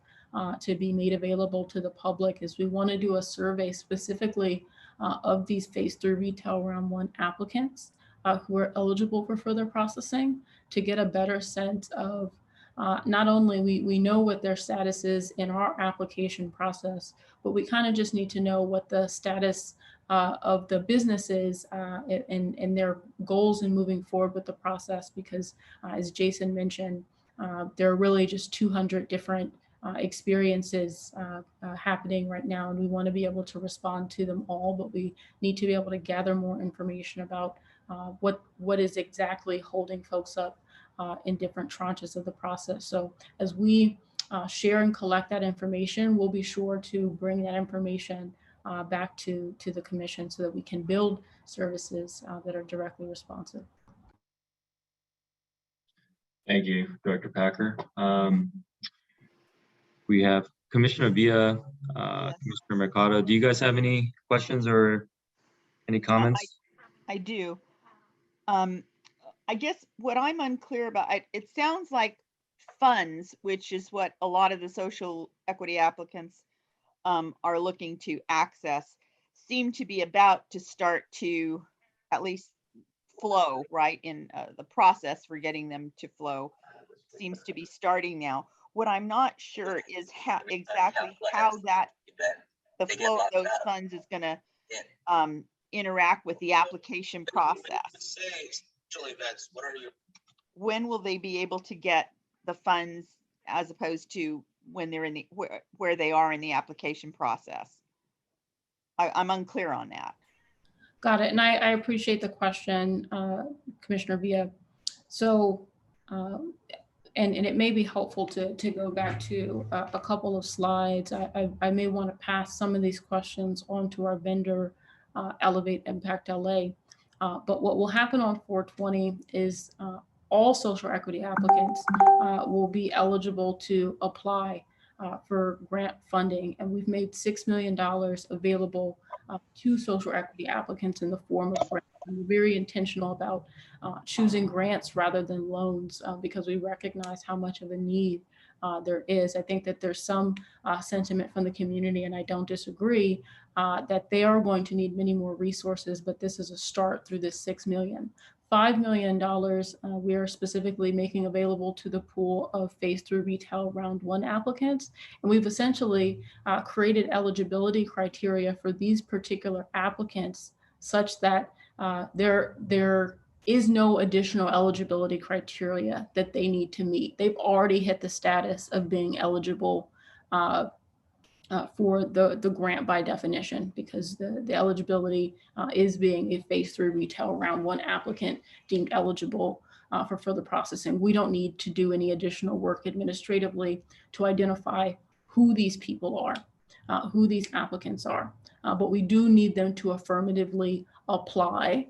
to be made available to the public, is we want to do a survey specifically of these phase 3 retail round 1 applicants who are eligible for further processing, to get a better sense of not only we know what their status is in our application process, but we kind of just need to know what the status of the businesses and their goals in moving forward with the process, because as Jason mentioned, there are really just 200 different experiences happening right now, and we want to be able to respond to them all, but we need to be able to gather more information about what is exactly holding folks up in different tranches of the process. So as we share and collect that information, we'll be sure to bring that information back to the commission so that we can build services that are directly responsive. Thank you, Director Packer. We have Commissioner Villa, Commissioner Mercado. Do you guys have any questions or any comments? I do. I guess what I'm unclear about, it sounds like funds, which is what a lot of the social equity applicants are looking to access, seem to be about to start to at least flow, right? In the process for getting them to flow seems to be starting now. What I'm not sure is exactly how the flow of those funds is going to interact with the application process. When will they be able to get the funds as opposed to when they're in the where they are in the application process? I'm unclear on that. Got it. And I appreciate the question, Commissioner Villa. So, and it may be helpful to go back to a couple of slides. I may want to pass some of these questions on to our vendor, Elevate Impact LA. But what will happen on 420 is all social equity applicants will be eligible to apply for grant funding. And we've made $6 million available to social equity applicants in the form of grants. And we're very intentional about choosing grants rather than loans because we recognize how much of a need there is. I think that there's some sentiment from the community, and I don't disagree, that they are going to need many more resources, but this is a start through this $6 million. $5 million we are specifically making available to the pool of phase 3 retail round 1 applicants. And we've essentially created eligibility criteria for these particular applicants such that there is no additional eligibility criteria that they need to meet. They've already hit the status of being eligible for the grant by definition, because the eligibility is being a phase 3 retail round 1 applicant deemed eligible for further processing. We don't need to do any additional work administratively to identify who these people are, who these applicants are, but we do need them to affirmatively apply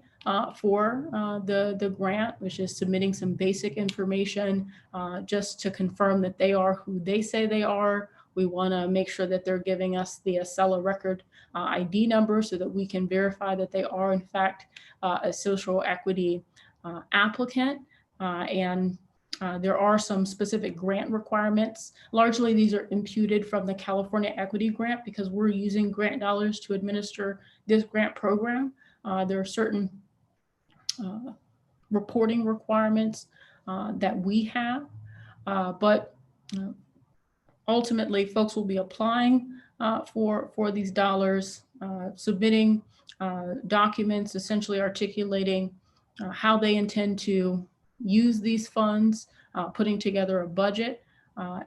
for the grant, which is submitting some basic information just to confirm that they are who they say they are. We want to make sure that they're giving us the Acela record ID number so that we can verify that they are in fact a social equity applicant. There are some specific grant requirements. Largely, these are imputed from the California Equity Grant because we're using grant dollars to administer this grant program. There are certain reporting requirements that we have, but ultimately, folks will be applying for these dollars, submitting documents, essentially articulating how they intend to use these funds, putting together a budget,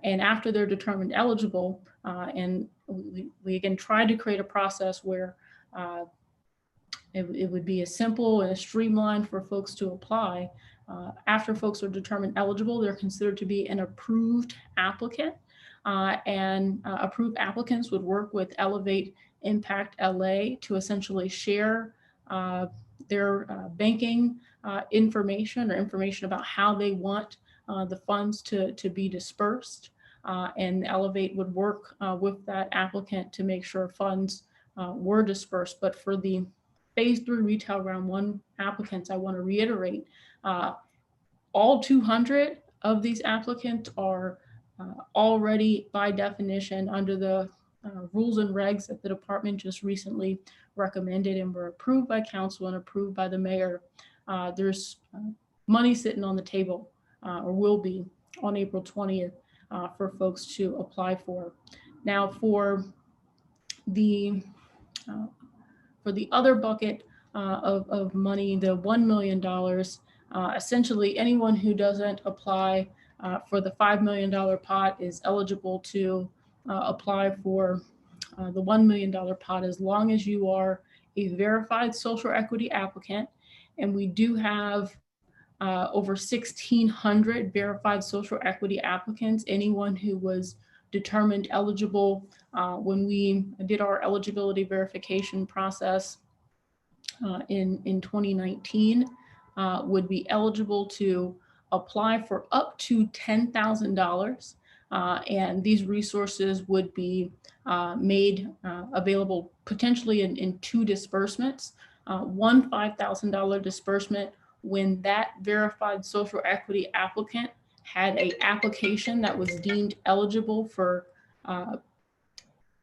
and after they're determined eligible, and we again try to create a process where it would be as simple and as streamlined for folks to apply. After folks are determined eligible, they're considered to be an approved applicant. Approved applicants would work with Elevate Impact LA to essentially share their banking information or information about how they want the funds to be dispersed. And Elevate would work with that applicant to make sure funds were dispersed. But for the phase 3 retail round 1 applicants, I want to reiterate, all 200 of these applicants are already by definition under the rules and regs that the department just recently recommended and were approved by council and approved by the mayor. There's money sitting on the table or will be on April 20th for folks to apply for. Now for For the other bucket of money, the $1 million, essentially anyone who doesn't apply for the $5 million pot is eligible to apply for the $1 million pot as long as you are a verified social equity applicant. And we do have over 1,600 verified social equity applicants. Anyone who was determined eligible when we did our eligibility verification process in 2019 would be eligible to apply for up to $10,000. And these resources would be made available potentially in two disbursements. One $5,000 disbursement when that verified social equity applicant had an application that was deemed eligible for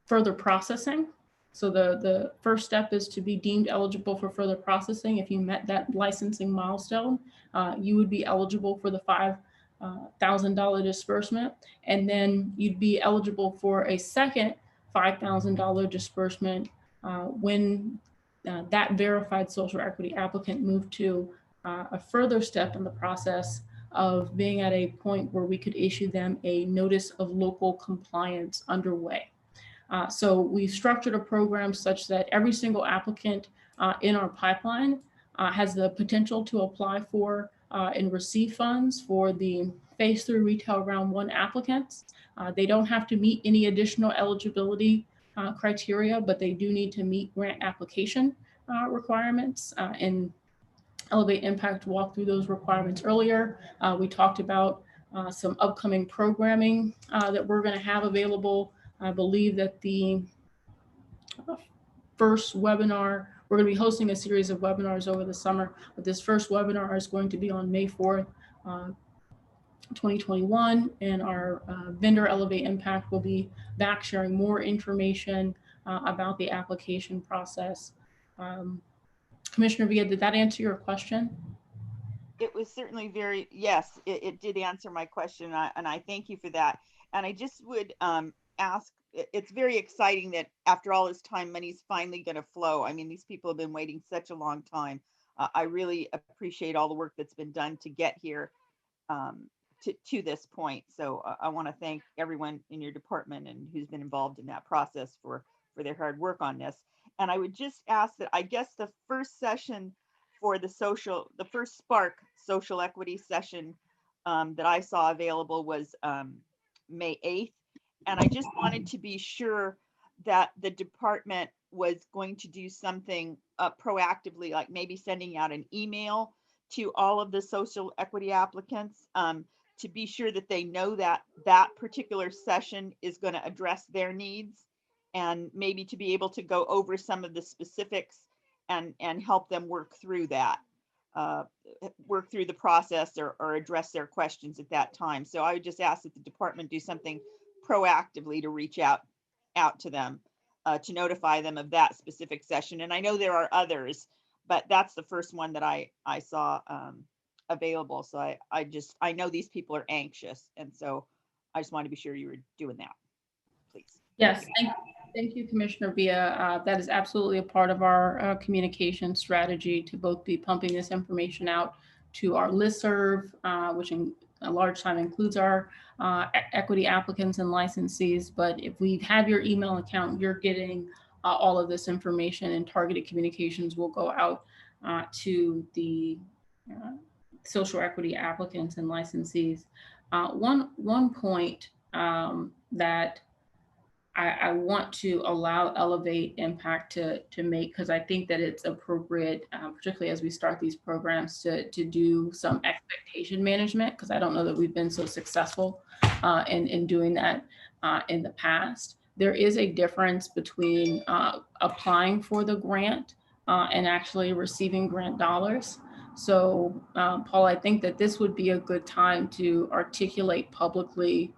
further processing. So the first step is to be deemed eligible for further processing. If you met that licensing milestone, you would be eligible for the $5,000 disbursement. And then you'd be eligible for a second $5,000 disbursement when that verified social equity applicant moved to a further step in the process of being at a point where we could issue them a notice of local compliance underway. So we've structured a program such that every single applicant in our pipeline has the potential to apply for and receive funds for the phase 3 retail round 1 applicants. They don't have to meet any additional eligibility criteria, but they do need to meet grant application requirements. And Elevate Impact walked through those requirements earlier. We talked about some upcoming programming that we're going to have available. I believe that the first webinar, we're going to be hosting a series of webinars over the summer, but this first webinar is going to be on May 4th, 2021, and our vendor Elevate Impact will be back sharing more information about the application process. Commissioner Villa, did that answer your question? It was certainly very, yes, it did answer my question, and I thank you for that. And I just would ask, it's very exciting that after all this time, money's finally going to flow. I mean, these people have been waiting such a long time. I really appreciate all the work that's been done to get here to this point. So I want to thank everyone in your department and who's been involved in that process for their hard work on this. And I would just ask that, I guess the first session for the first Spark social equity session that I saw available was May 8th. And I just wanted to be sure that the department was going to do something proactively, like maybe sending out an email to all of the social equity applicants to be sure that they know that that particular session is going to address their needs, and maybe to be able to go over some of the specifics and help them work through that, work through the process or address their questions at that time. So I would just ask that the department do something proactively to reach out to them, to notify them of that specific session. And I know there are others, but that's the first one that I saw available. So I know these people are anxious. And so I just want to be sure you were doing that, please. Yes, thank you, Commissioner Villa. That is absolutely a part of our communication strategy to both be pumping this information out to our listserv, which in a large time includes our equity applicants and licensees. But if we have your email account, you're getting all of this information, and targeted communications will go out to the social equity applicants and licensees. One point that I want to allow Elevate Impact to make, because I think that it's appropriate, particularly as we start these programs, to do some expectation management, because I don't know that we've been so successful in doing that in the past. There is a difference between applying for the grant and actually receiving grant dollars. So, Paul, I think that this would be a good time to articulate publicly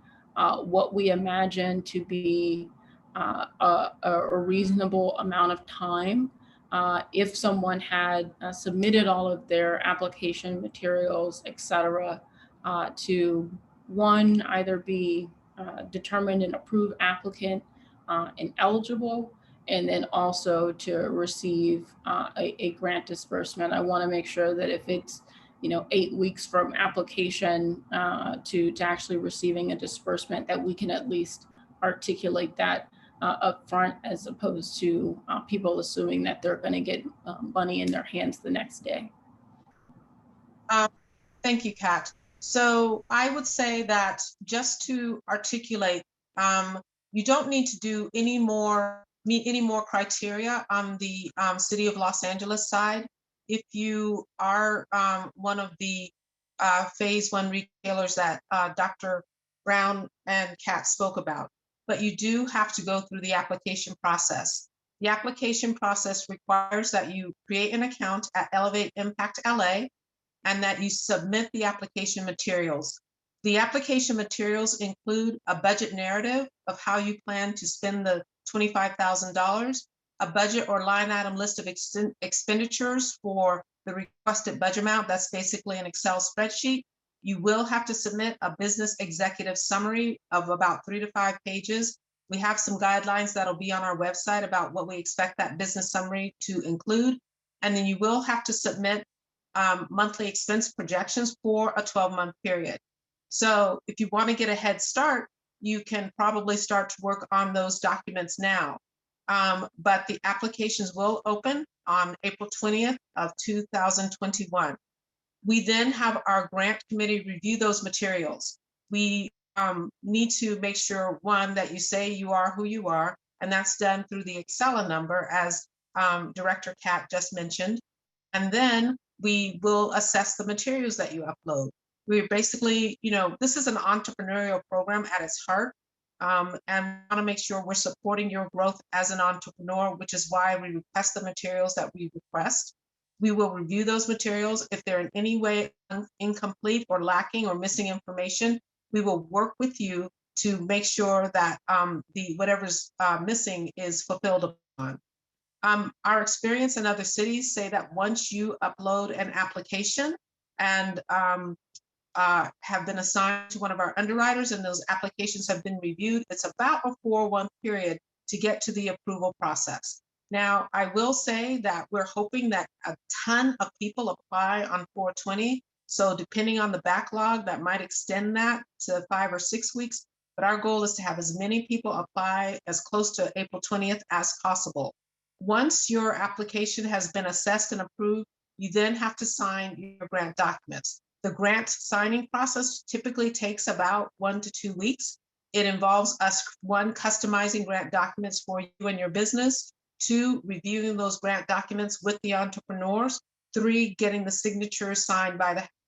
what we imagine to be a reasonable amount of time if someone had submitted all of their application materials, et cetera, to one, either be determined an approved applicant and eligible, and then also to receive a grant disbursement. I want to make sure that if it's 8 weeks from application to actually receiving a disbursement, that we can at least articulate that up front, as opposed to people assuming that they're going to get money in their hands the next day. Thank you, Kat. So I would say that just to articulate, you don't need to do meet any more criteria on the City of Los Angeles side. If you are one of the phase 1 retailers that Dr. Brown and Kat spoke about, but you do have to go through the application process. The application process requires that you create an account at Elevate Impact LA, and that you submit the application materials. The application materials include a budget narrative of how you plan to spend the $25,000, a budget or line item list of expenditures for the requested budget amount. That's basically an Excel spreadsheet. You will have to submit a business executive summary of about 3 to 5 pages. We have some guidelines that'll be on our website about what we expect that business summary to include. And then you will have to submit monthly expense projections for a 12-month period. So if you want to get a head start, you can probably start to work on those documents now. But the applications will open on April 20th of 2021. We then have our grant committee review those materials. We need to make sure, one, that you say you are who you are, and that's done through the Excel number, as Director Kat just mentioned. And then we will assess the materials that you upload. We're basically, this is an entrepreneurial program at its heart, and we want to make sure we're supporting your growth as an entrepreneur, which is why we request the materials that we request. We will review those materials. If they're in any way incomplete or lacking or missing information, we will work with you to make sure that whatever's missing is fulfilled upon. Our experience in other cities say that once you upload an application and have been assigned to one of our underwriters and those applications have been reviewed, it's about a 4-month period to get to the approval process. Now, I will say that we're hoping that a ton of people apply on 4/20. So depending on the backlog, that might extend that to 5 or 6 weeks. But our goal is to have as many people apply as close to April 20th as possible. Once your application has been assessed and approved, you then have to sign your grant documents. The grant signing process typically takes about 1 to 2 weeks. It involves us, 1, customizing grant documents for you and your business, 2, reviewing those grant documents with the entrepreneurs, 3, getting the signatures signed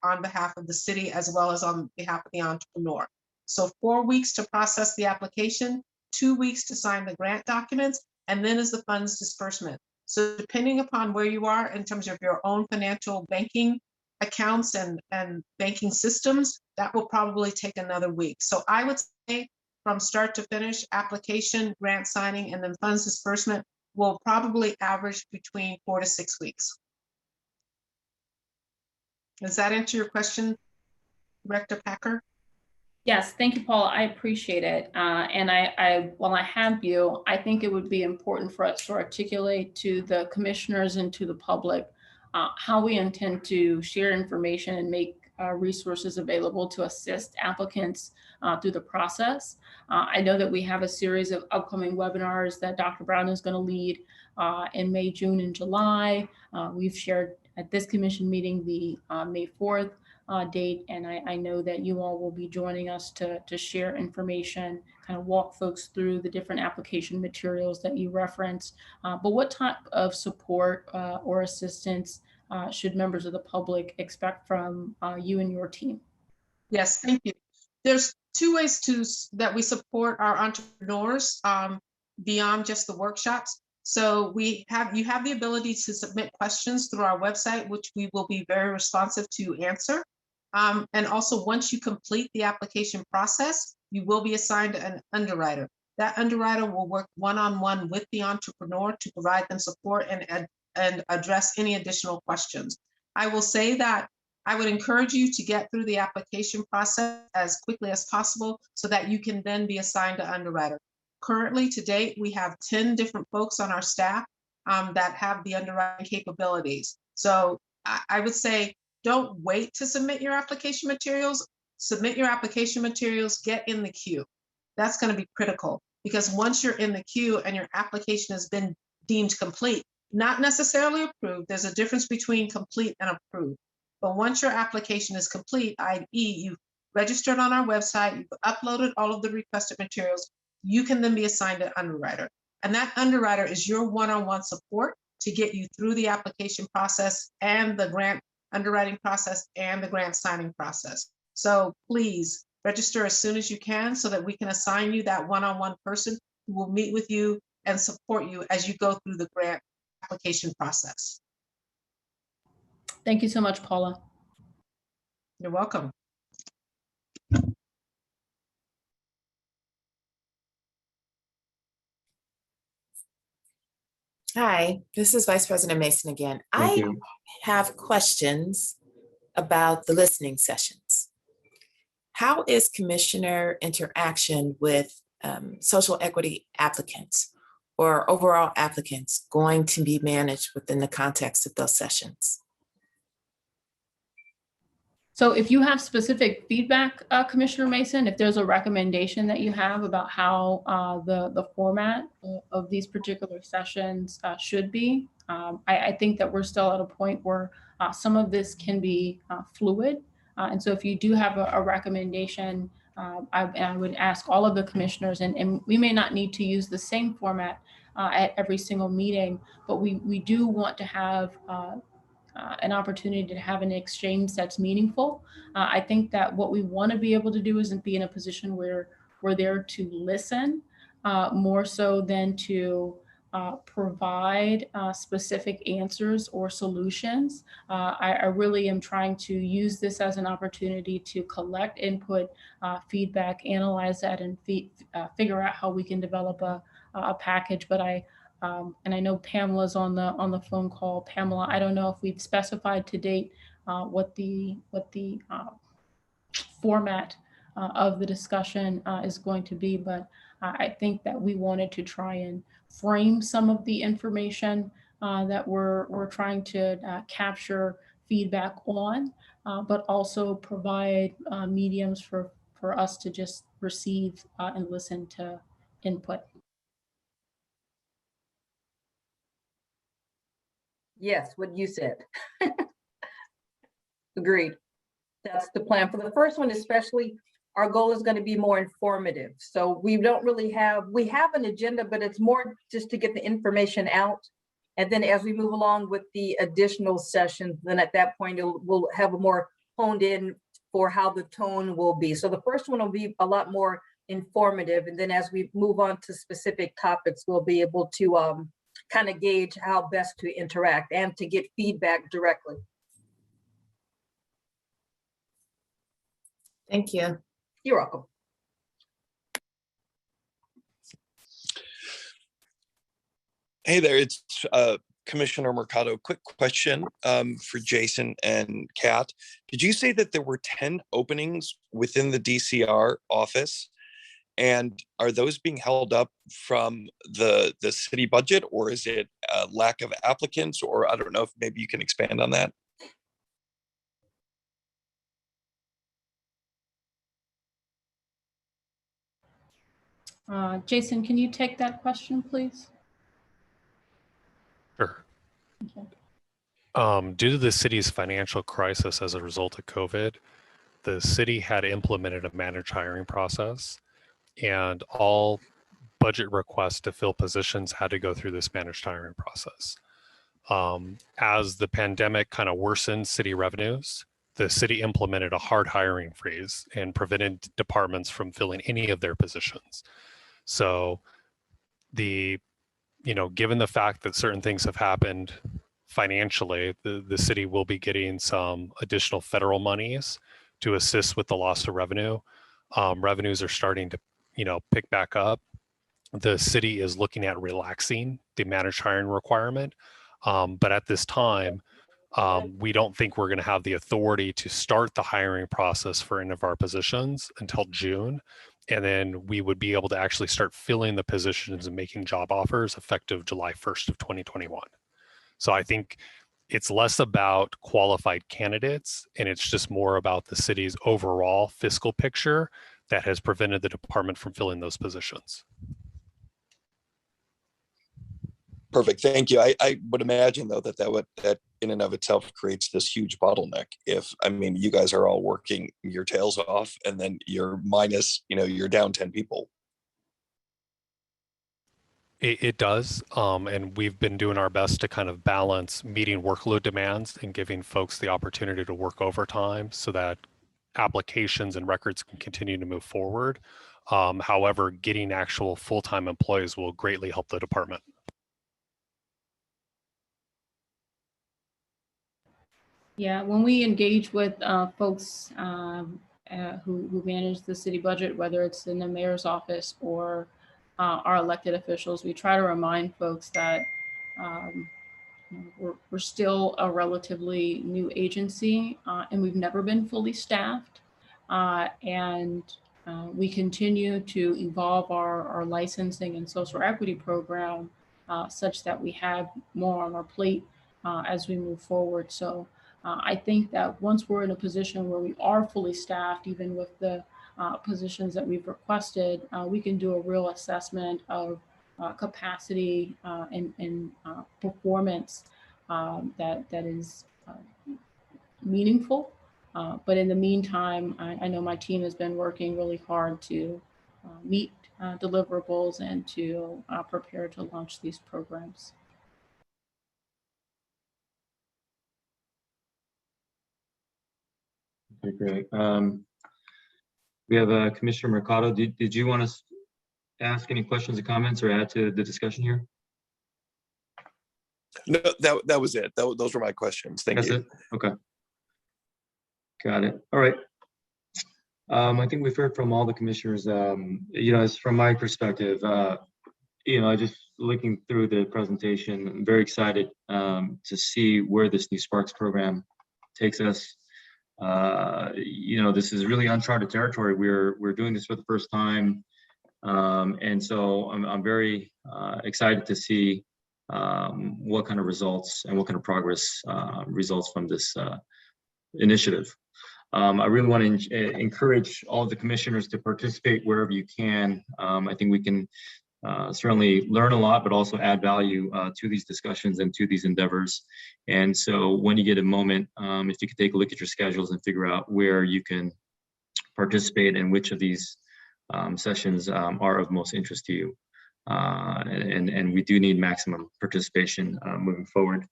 on behalf of the city as well as on behalf of the entrepreneur. So 4 weeks to process the application, 2 weeks to sign the grant documents, and then is the funds disbursement. So depending upon where you are in terms of your own financial banking accounts and banking systems, that will probably take another week. So I would say from start to finish, application, grant signing, and then funds disbursement will probably average between 4 to 6 weeks. Does that answer your question, Director Packer? Yes, thank you, Paula. I appreciate it. And while I have you, I think it would be important for us to articulate to the commissioners and to the public how we intend to share information and make resources available to assist applicants through the process. I know that we have a series of upcoming webinars that Dr. Brown is going to lead in May, June, and July. We've shared at this commission meeting the May 4th date, and I know that you all will be joining us to share information, kind of walk folks through the different application materials that you referenced. But what type of support or assistance should members of the public expect from you and your team? Yes, thank you. There's 2 ways that we support our entrepreneurs beyond just the workshops. So you have the ability to submit questions through our website, which we will be very responsive to answer. And also, once you complete the application process, you will be assigned an underwriter. That underwriter will work one-on-one with the entrepreneur to provide them support and address any additional questions. I will say that I would encourage you to get through the application process as quickly as possible so that you can then be assigned an underwriter. Currently, to date, we have 10 different folks on our staff that have the underwriting capabilities. So I would say, don't wait to submit your application materials. Submit your application materials, get in the queue. That's going to be critical, because once you're in the queue and your application has been deemed complete, not necessarily approved, there's a difference between complete and approved. But once your application is complete, i.e. you've registered on our website, you've uploaded all of the requested materials, you can then be assigned an underwriter. And that underwriter is your one-on-one support to get you through the application process and the grant underwriting process and the grant signing process. So please register as soon as you can so that we can assign you that one-on-one person who will meet with you and support you as you go through the grant application process. Thank you so much, Paula. You're welcome. Hi, this is Vice President Mason again. Thank I you. have questions about the listening sessions. How is commissioner interaction with social equity applicants or overall applicants going to be managed within the context of those sessions? So if you have specific feedback, Commissioner Mason, if there's a recommendation that you have about how the format of these particular sessions should be, I think that we're still at a point where some of this can be fluid. And so if you do have a recommendation, I would ask all of the commissioners, and we may not need to use the same format at every single meeting, but we do want to have an opportunity to have an exchange that's meaningful. I think that what we want to be able to do isn't be in a position where we're there to listen more so than to provide specific answers or solutions. I really am trying to use this as an opportunity to collect input, feedback, analyze that, and figure out how we can develop a package. But and I know Pamela's on the phone call. Pamela, I don't know if we've specified to date what the format of the discussion is going to be, but I think that we wanted to try and frame some of the information that we're trying to capture feedback on, but also provide mediums for us to just receive and listen to input. Yes, what you said. Agreed. That's the plan. For the first one, especially, our goal is going to be more informative. So we don't really we have an agenda, but it's more just to get the information out. And then as we move along with the additional sessions, then at that point, we'll have a more honed in for how the tone will be. So the first one will be a lot more informative. And then as we move on to specific topics, we'll be able to kind of gauge how best to interact and to get feedback directly. Thank you. You're welcome. Hey there, it's Commissioner Mercado. Quick question for Jason and Kat. Did you say that there were 10 openings within the DCR office? And are those being held up from the city budget, or is it a lack of applicants? Or I don't know if maybe you can expand on that. Jason, can you take that question, please? Sure. Okay. Due to the city's financial crisis as a result of COVID, the city had implemented a managed hiring process, and all budget requests to fill positions had to go through this managed hiring process. As the pandemic kind of worsened city revenues, the city implemented a hard hiring freeze and prevented departments from filling any of their positions. So given the fact that certain things have happened financially, the city will be getting some additional federal monies to assist with the loss of revenue. Revenues are starting to, pick back up. The city is looking at relaxing the managed hiring requirement. But at this time, we don't think we're going to have the authority to start the hiring process for any of our positions until June. And then we would be able to actually start filling the positions and making job offers effective July 1st of 2021. So I think it's less about qualified candidates, and it's just more about the city's overall fiscal picture that has prevented the department from filling those positions. Perfect, thank you. I would imagine though that in and of itself creates this huge bottleneck. If, I mean, you guys are all working your tails off and then you're minus, you're down 10 people. It does, and we've been doing our best to kind of balance meeting workload demands and giving folks the opportunity to work overtime so that applications and records can continue to move forward. However, getting actual full-time employees will greatly help the department. Yeah, when we engage with folks who manage the city budget, whether it's in the mayor's office or our elected officials, we try to remind folks that we're still a relatively new agency and we've never been fully staffed. We continue to evolve our licensing and social equity program such that we have more on our plate as we move forward. So I think that once we're in a position where we are fully staffed, even with the positions that we've requested, we can do a real assessment of capacity and performance that is meaningful. But in the meantime, I know my team has been working really hard to meet deliverables and to prepare to launch these programs. Okay, great. We have Commissioner Mercado. Did you want to ask any questions or comments or add to the discussion here? No, that was it. Those were my questions. Thank you. That's it? Okay. Got it. All right. I think we've heard from all the commissioners. As from my perspective, just looking through the presentation, I'm very excited to see where this new Sparks program takes us. This is really uncharted territory. We're doing this for the first time, and so I'm very excited to see what kind of results and what kind of progress results from this initiative. I really want to encourage all of the commissioners to participate wherever you can. I think we can certainly learn a lot, but also add value to these discussions and to these endeavors. And so when you get a moment, if you could take a look at your schedules and figure out where you can participate and which of these sessions are of most interest to you. And we do need maximum participation moving forward.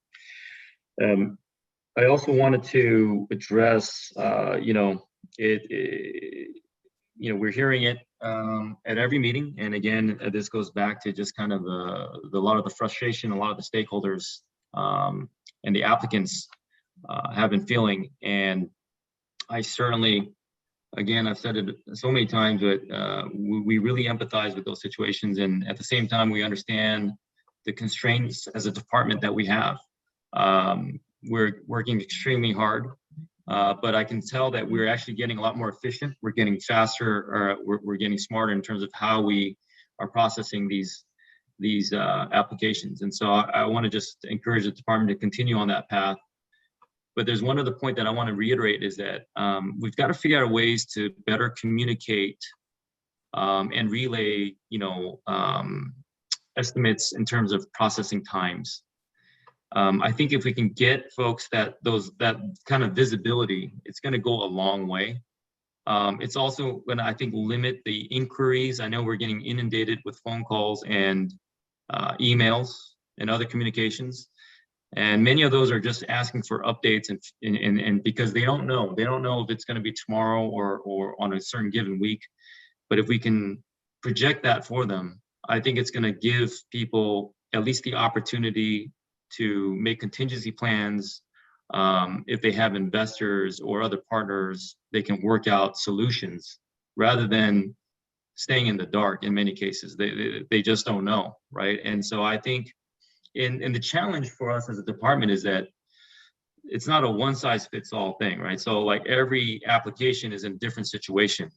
I also wanted to address, we're hearing it at every meeting. And again, this goes back to just kind of a lot of the frustration, a lot of the stakeholders and the applicants have been feeling. And I certainly, again, I've said it so many times, but we really empathize with those situations. And at the same time, we understand the constraints as a department that we have. We're working extremely hard, but I can tell that we're actually getting a lot more efficient. We're getting faster, or we're getting smarter in terms of how we are processing these applications. And so I want to just encourage the department to continue on that path. But there's one other point that I want to reiterate is that we've got to figure out ways to better communicate and relay, estimates in terms of processing times. I think if we can get folks that kind of visibility, it's going to go a long way. It's also going to, I think, limit the inquiries. I know we're getting inundated with phone calls and emails and other communications. And many of those are just asking for updates and because they don't know if it's going to be tomorrow or on a certain given week. But if we can project that for them, I think it's going to give people at least the opportunity to make contingency plans. If they have investors or other partners, they can work out solutions rather than staying in the dark. In many cases, they just don't know, right? And so I think and the challenge for us as a department is that it's not a one size fits all thing, right? So like every application is in a different situation.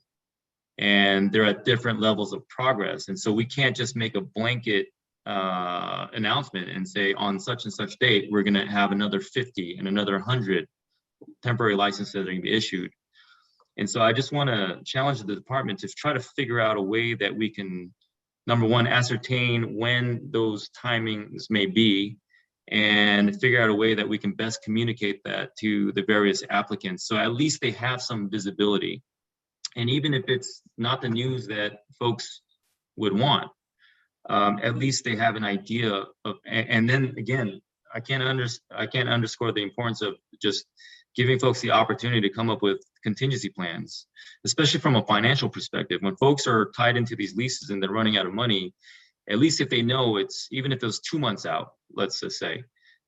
and they're at different levels of progress. And so we can't just make a blanket announcement and say on such and such date, we're gonna have another 50 and another 100 temporary licenses that are gonna be issued. And so I just wanna challenge the department to try to figure out a way that we can, number one, ascertain when those timings may be, and figure out a way that we can best communicate that to the various applicants. So at least they have some visibility. And even if it's not the news that folks would want, at least they have an idea of, and then again, I can't underscore the importance of just giving folks the opportunity to come up with contingency plans, especially from a financial perspective. When folks are tied into these leases and they're running out of money, at least if they know it's, even if it was 2 months out, let's just say,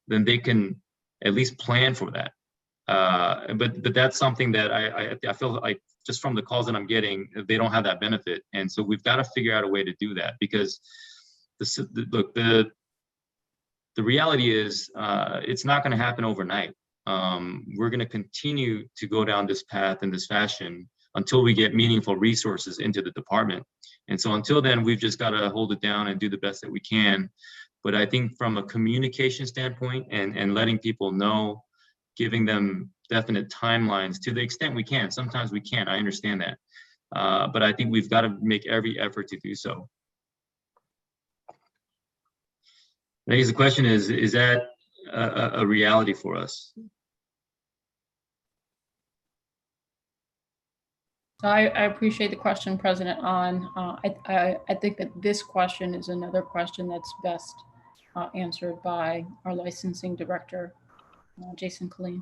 then they can at least plan for that. But that's something that I feel like just from the calls that I'm getting, they don't have that benefit. And so we've got to figure out a way to do that, because the reality is it's not going to happen overnight. We're going to continue to go down this path in this fashion until we get meaningful resources into the department. And so until then, we've just got to hold it down and do the best that we can. But I think from a communication standpoint and letting people know, giving them definite timelines to the extent we can. Sometimes we can't, I understand that. But I think we've got to make every effort to do so. I guess the question is that a reality for us? So I appreciate the question, President On. I think that this question is another question that's best answered by our licensing director, Jason Killeen.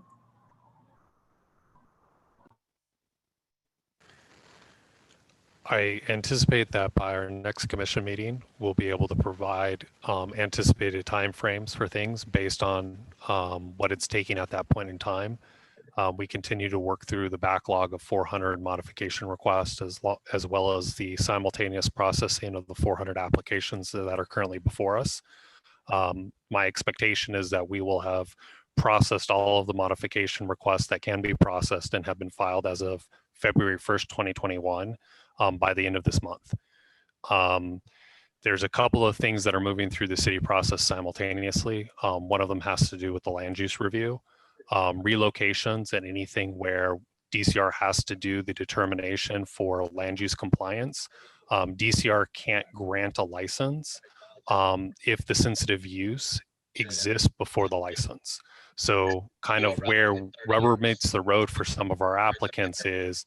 I anticipate that by our next commission meeting, we'll be able to provide anticipated timeframes for things based on what it's taking at that point in time. We continue to work through the backlog of 400 modification requests as well as the simultaneous processing of the 400 applications that are currently before us. My expectation is that we will have processed all of the modification requests that can be processed and have been filed as of February 1st, 2021 by the end of this month. There's a couple of things that are moving through the city process simultaneously. One of them has to do with the land use review. Relocations and anything where DCR has to do the determination for land use compliance. DCR can't grant a license if the sensitive use exists before the license. So kind of where rubber meets the road for some of our applicants is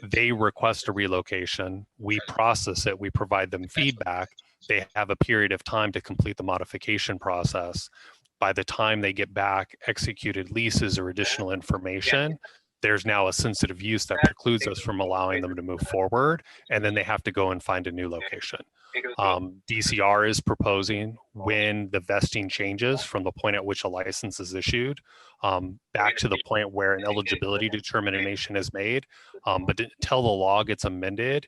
they request a relocation, we process it, we provide them feedback, they have a period of time to complete the modification process. By the time they get back executed leases or additional information, there's now a sensitive use that precludes us from allowing them to move forward, and then they have to go and find a new location. DCR is proposing when the vesting changes from the point at which a license is issued back to the point where an eligibility determination is made, but until the law gets amended,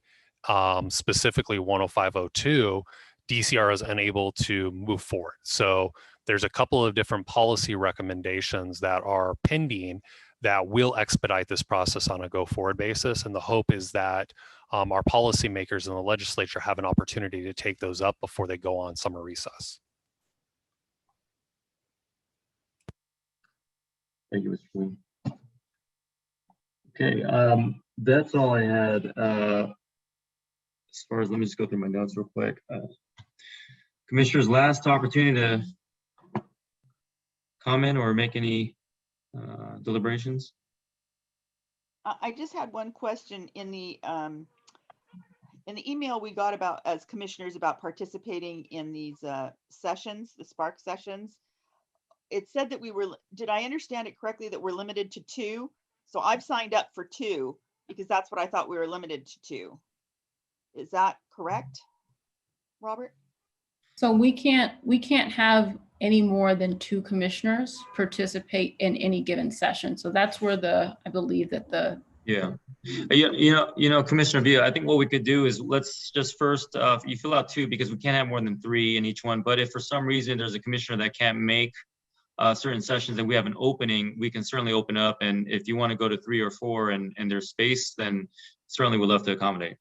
specifically 10502, DCR is unable to move forward. So there's a couple of different policy recommendations that are pending that will expedite this process on a go-forward basis. And the hope is that our policymakers in the legislature have an opportunity to take those up before they go on summer recess. Thank you, Mr. Queen. Okay, that's all I had. As far as, let me just go through my notes real quick. Commissioner's last opportunity to comment or make any deliberations. I just had one question in the email we got about as commissioners about participating in these sessions, the Spark sessions. It said that we were, did I understand it correctly that we're limited to 2? So I've signed up for 2 because that's what I thought we were limited to 2. Is that correct, Robert? So we can't have any more than 2 commissioners participate in any given session. So that's where I believe that the. Yeah. You know, Commissioner Villa, I think what we could do is let's just first, you fill out 2 because we can't have more than 3 in each one. But if for some reason there's a commissioner that can't make certain sessions and we have an opening, we can certainly open up. And if you want to go to 3 or 4 and there's space, then certainly we'd love to accommodate.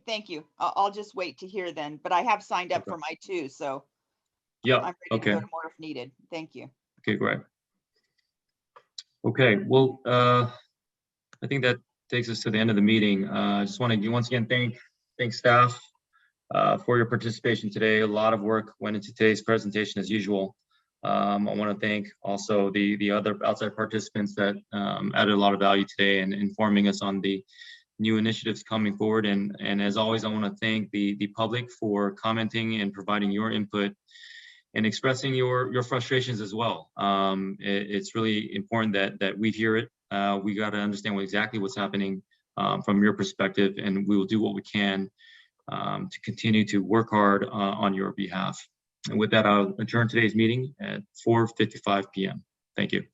Thank you. I'll just wait to hear then, but I have signed up Okay. for my 2, so Yeah. I'm ready Okay. to go to more if needed. Thank you. Okay, great. Okay, well, I think that takes us to the end of the meeting. I just want to once again thank staff for your participation today. A lot of work went into today's presentation as usual. I want to thank also the other outside participants that added a lot of value today and informing us on the new initiatives coming forward. And as always, I want to thank the public for commenting and providing your input and expressing your frustrations as well. It's really important that we hear it. We got to understand exactly what's happening from your perspective, and we will do what we can to continue to work hard on your behalf. And with that, I'll adjourn today's meeting at 4:55 p.m. Thank you.